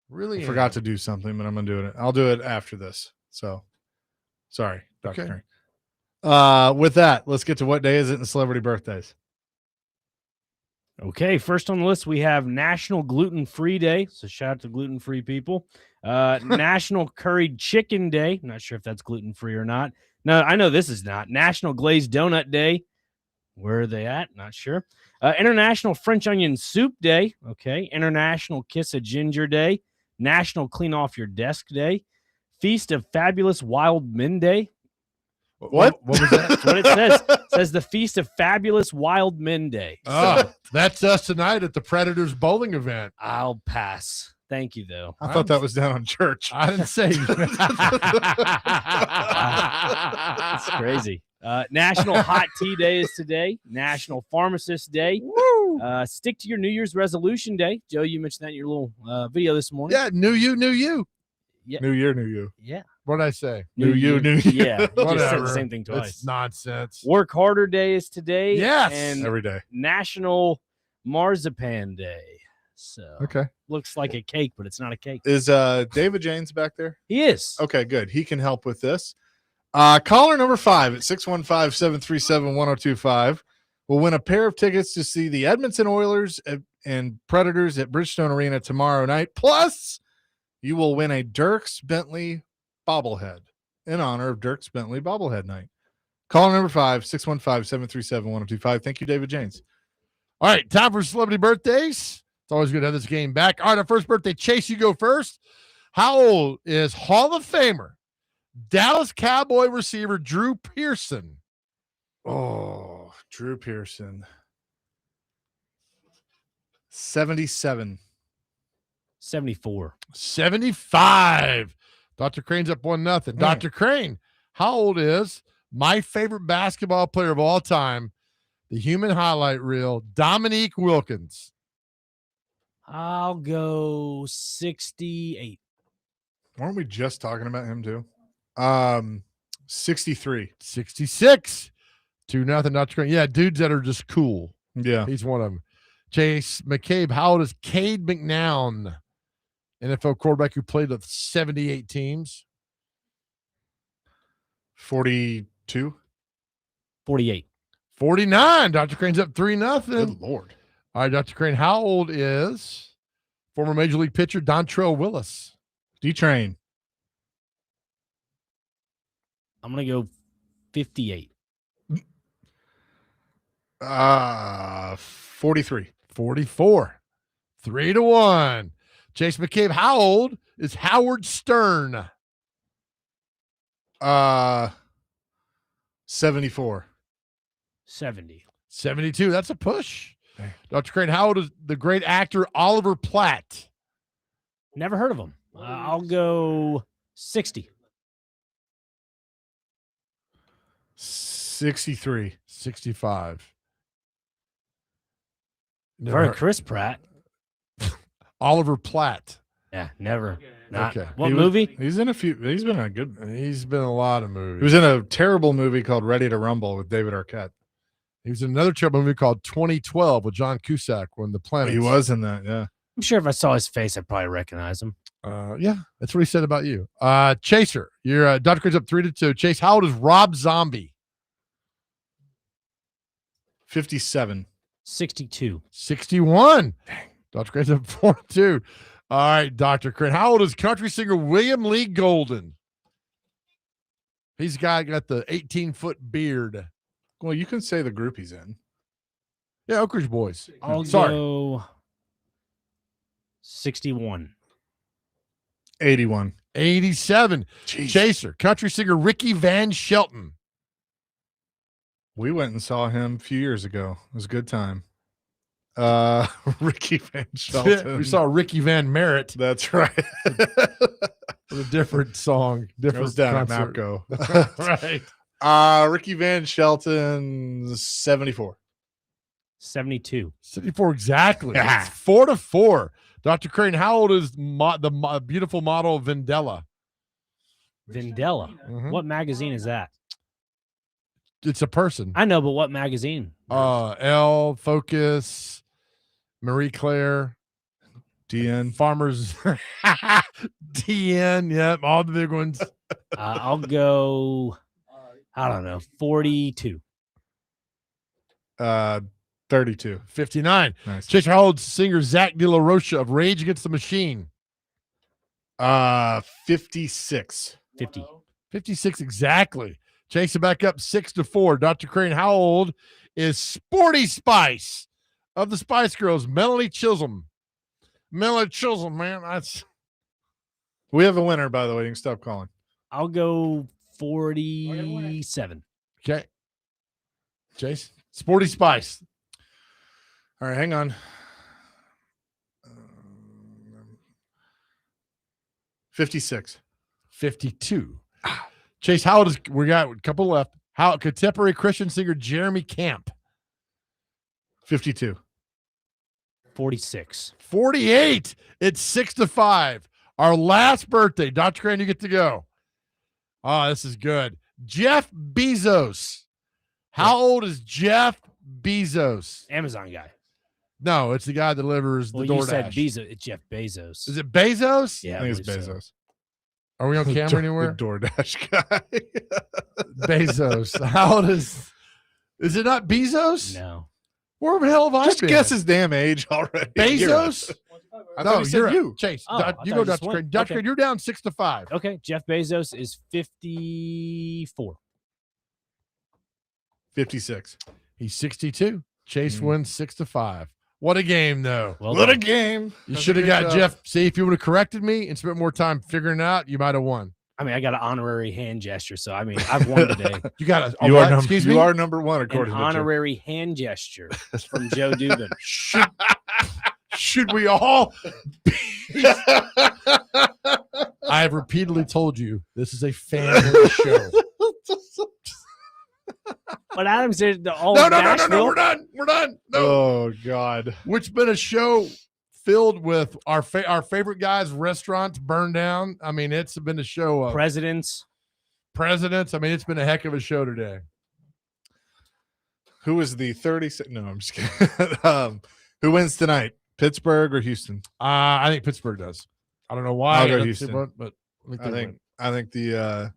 S2: Really
S1: I forgot to do something, but I'm going to do it. I'll do it after this. So, sorry, Dr.
S2: Okay.
S1: Crane. With that, let's get to what day is it in celebrity birthdays.
S9: Okay, first on the list, we have National Gluten-Free Day. So shout out to gluten-free people. National Curried Chicken Day. Not sure if that's gluten-free or not. No, I know this is not. National Glazed Donut Day. Where are they at? Not sure. International French Onion Soup Day. Okay. International Kiss a Ginger Day. National Clean Off Your Desk Day. Feast of Fabulous Wild Men Day.
S2: What was that?
S9: That's what it says. It says the Feast of Fabulous Wild Men Day.
S2: Oh, that's us tonight at the Predators bowling event.
S9: I'll pass. Thank you, though.
S1: I thought that was down on church.
S2: I didn't say.
S9: That's crazy. National Hot Tea Day is today. National Pharmacist Day. Stick to your New Year's resolution day. Joe, you mentioned that in your little video this morning.
S2: Yeah, new you.
S9: Yeah.
S1: New year, new you.
S9: Yeah.
S2: What did I say?
S1: New you.
S9: Yeah.
S2: Whatever.
S9: Just said the same thing twice.
S2: It's nonsense.
S9: Work Harder Day is today.
S2: Yes.
S9: And
S1: every day.
S9: National Marzipan Day. So
S1: Okay.
S9: looks like a cake, but it's not a cake.
S1: Is David James back there?
S9: He is.
S1: Okay, good. He can help with this. Caller number 5 at 615-737-1025 will win a pair of tickets to see the Edmonton Oilers and Predators at Bridgestone Arena tomorrow night. Plus, you will win a Dierks Bentley bobblehead in honor of Dierks Bentley bobblehead night. Caller number 5, 615-737-1025. Thank you, David James.
S2: All right, time for celebrity birthdays. It's always good to have this game back. All right, our first birthday, Chase, you go first. How old is Hall of Famer Dallas Cowboy receiver Drew Pearson?
S1: Oh, Drew Pearson. 77.
S9: 74.
S2: 75. Dr. Crane's up 1-0. Dr. Crane, how old is my favorite basketball player of all time, the human highlight reel, Dominique Wilkins?
S9: I'll go 68.
S1: Weren't we just talking about him too? 63.
S2: 66. 2-0, Dr. Crane. Yeah, dudes that are just cool.
S1: Yeah.
S2: He's one of them. Chase McCabe, how old is Cade McNown, NFL quarterback who played with 78 teams?
S1: 42.
S9: 48.
S2: 49. Dr. Crane's up 3-0.
S1: Good Lord.
S2: All right, Dr. Crane, how old is former Major League pitcher Dontrell Willis?
S1: D-Train.
S9: I'm going to go 58.
S1: 43.
S2: 44. 3-1. Chase McCabe, how old is Howard Stern?
S1: 74.
S9: 70.
S2: 72. That's a push. Dr. Crane, how old is the great actor Oliver Platt?
S9: Never heard of him. I'll go 60.
S1: 63.
S2: 65.
S9: Never Chris Pratt.
S2: Oliver Platt.
S9: Yeah, never. Not.
S2: Okay.
S9: What movie?
S1: He's in a few. He's been in a good.
S2: He's been in a lot of movies.
S1: He was in a terrible movie called Ready to Rumble with David Arquette.
S2: He was in another terrible movie called 2012 with John Cusack when the planet.
S1: He was in that, yeah.
S9: I'm sure if I saw his face, I'd probably recognize him.
S2: Yeah, that's what he said about you. Chaser, you're Dr. Crane's up 3-2. Chase, how old is Rob Zombie?
S1: 57.
S9: 62.
S2: 61. Dang. Dr. Crane's up 4-2. All right, Dr. Crane. How old is country singer William Lee Golden? He's got the 18-foot beard.
S1: Well, you can say the group he's in.
S2: Yeah, Oak Ridge Boys.
S9: I'll
S2: Sorry.
S9: go 61.
S1: 81.
S2: 87.
S1: Jeez.
S2: Chaser, country singer Ricky Van Shelton.
S1: We went and saw him a few years ago. It was a good time. Ricky Van Shelton.
S2: We saw Ricky Van Merritt.
S1: That's right.
S2: With a different song.
S1: It was down
S2: concert.
S1: at Mapco.
S2: Right.
S1: Ricky Van Shelton, 74.
S9: 72.
S2: 74 exactly. It's 4-4. Dr. Crane, how old is the beautiful model Vendella?
S17: Vindella. What magazine is that?
S2: It's a person.
S17: I know, but what magazine?
S2: Elle, Focus, Marie Claire,
S1: DN,
S2: Farmers, DN. Yep, all the big ones.
S17: I'll go. I don't know. 42.
S1: 32.
S2: 59.
S1: Nice.
S2: Chase, how old singer Zach De La Rocha of Rage Against the Machine?
S1: 56.
S17: 50.
S2: 56 exactly. Chase it back up 6-4. Dr. Crane, how old is Sporty Spice of the Spice Girls? Melanie Chisholm. Melanie Chisholm, man.
S1: We have a winner, by the way. You can stop calling.
S17: I'll go 47.
S2: Okay. Chase, Sporty Spice.
S1: All right, hang on. 56.
S2: 52. Chase, how old is, we got a couple left. How contemporary Christian singer Jeremy Camp?
S1: 52.
S17: 46.
S2: 48. It's 6-5. Our last birthday. Dr. Crane, you get to go. Oh, this is good. Jeff Bezos. How old is Jeff Bezos?
S17: Amazon guy.
S2: No, it's the guy that delivers the DoorDash.
S17: You said Bezos. It's Jeff Bezos.
S2: Is it Bezos?
S17: Yeah,
S1: I think it's Bezos.
S17: So.
S2: Are we on camera anywhere?
S1: The DoorDash guy.
S2: Bezos. How old is it not Bezos?
S17: No.
S2: Where the hell have I
S1: Just
S2: been?
S1: guess his damn age already.
S2: Bezos?
S1: No, you're
S2: Chase.
S17: Oh,
S2: You go, Dr. Crane. Dr. Crane, you're down 6-5.
S17: Okay, Jeff Bezos is 54.
S1: 56.
S2: He's 62. Chase wins 6-5. What a game, though.
S17: Well
S1: what
S17: done.
S1: a game.
S2: You should have got Jeff. See, if you would have corrected me and spent more time figuring it out, you might have won.
S17: I mean, I got an honorary hand gesture, so I mean, I've won today.
S2: You got
S1: You are number one, according
S17: An
S1: to
S17: honorary hand gesture from Joe Dubin.
S2: Should we all be? I have repeatedly told you this is a family show.
S17: But Adam said the all
S2: No,
S17: Nashville.
S2: we're done. We're done. No.
S1: Oh, God.
S2: Which has been a show filled with our favorite guys' restaurants burned down. I mean, it's been a show of
S17: Presidents.
S2: I mean, it's been a heck of a show today.
S1: Who is the 36? No, I'm just kidding. Who wins tonight? Pittsburgh or Houston?
S2: I think Pittsburgh does. I don't know why.
S1: I'll go Houston.
S2: But
S1: I think the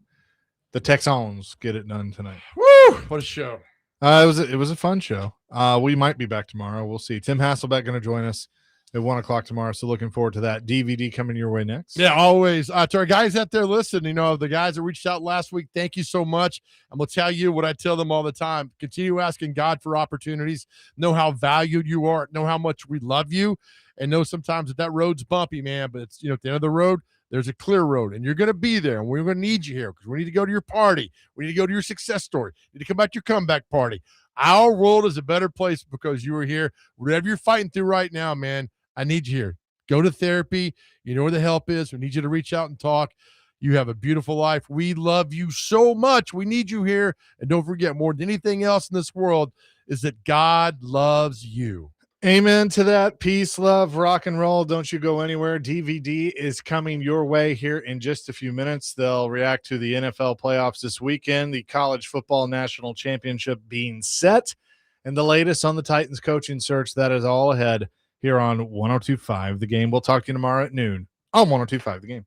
S1: Texans get it done tonight.
S2: Woo! What a show.
S1: It was a fun show. We might be back tomorrow. We'll see. Tim Hasselbeck going to join us at 1:00 tomorrow. So looking forward to that. DVD coming your way next.
S2: Yeah, always. To our guys out there listening, the guys that reached out last week, thank you so much. I'm going to tell you what I tell them all the time. Continue asking God for opportunities. Know how valued you are. Know how much we love you. And know sometimes that road's bumpy, man. But it's, at the end of the road, there's a clear road. And you're going to be there. And we're going to need you here because we need to go to your party. We need to go to your success story. We need to come back to your comeback party. Our world is a better place because you are here. Whatever you're fighting through right now, man, I need you here. Go to therapy. You know where the help is. We need you to reach out and talk. You have a beautiful life. We love you so much. We need you here. And don't forget, more than anything else in this world, is that God loves you.
S1: Amen to that. Peace, love, rock and roll. Don't you go anywhere. DVD is coming your way here in just a few minutes. They'll react to the NFL playoffs this weekend, the college football national championship being set, and the latest on the Titans coaching search. That is all ahead here on 102.5 The Game. We'll talk to you tomorrow at noon on 102.5 The Game.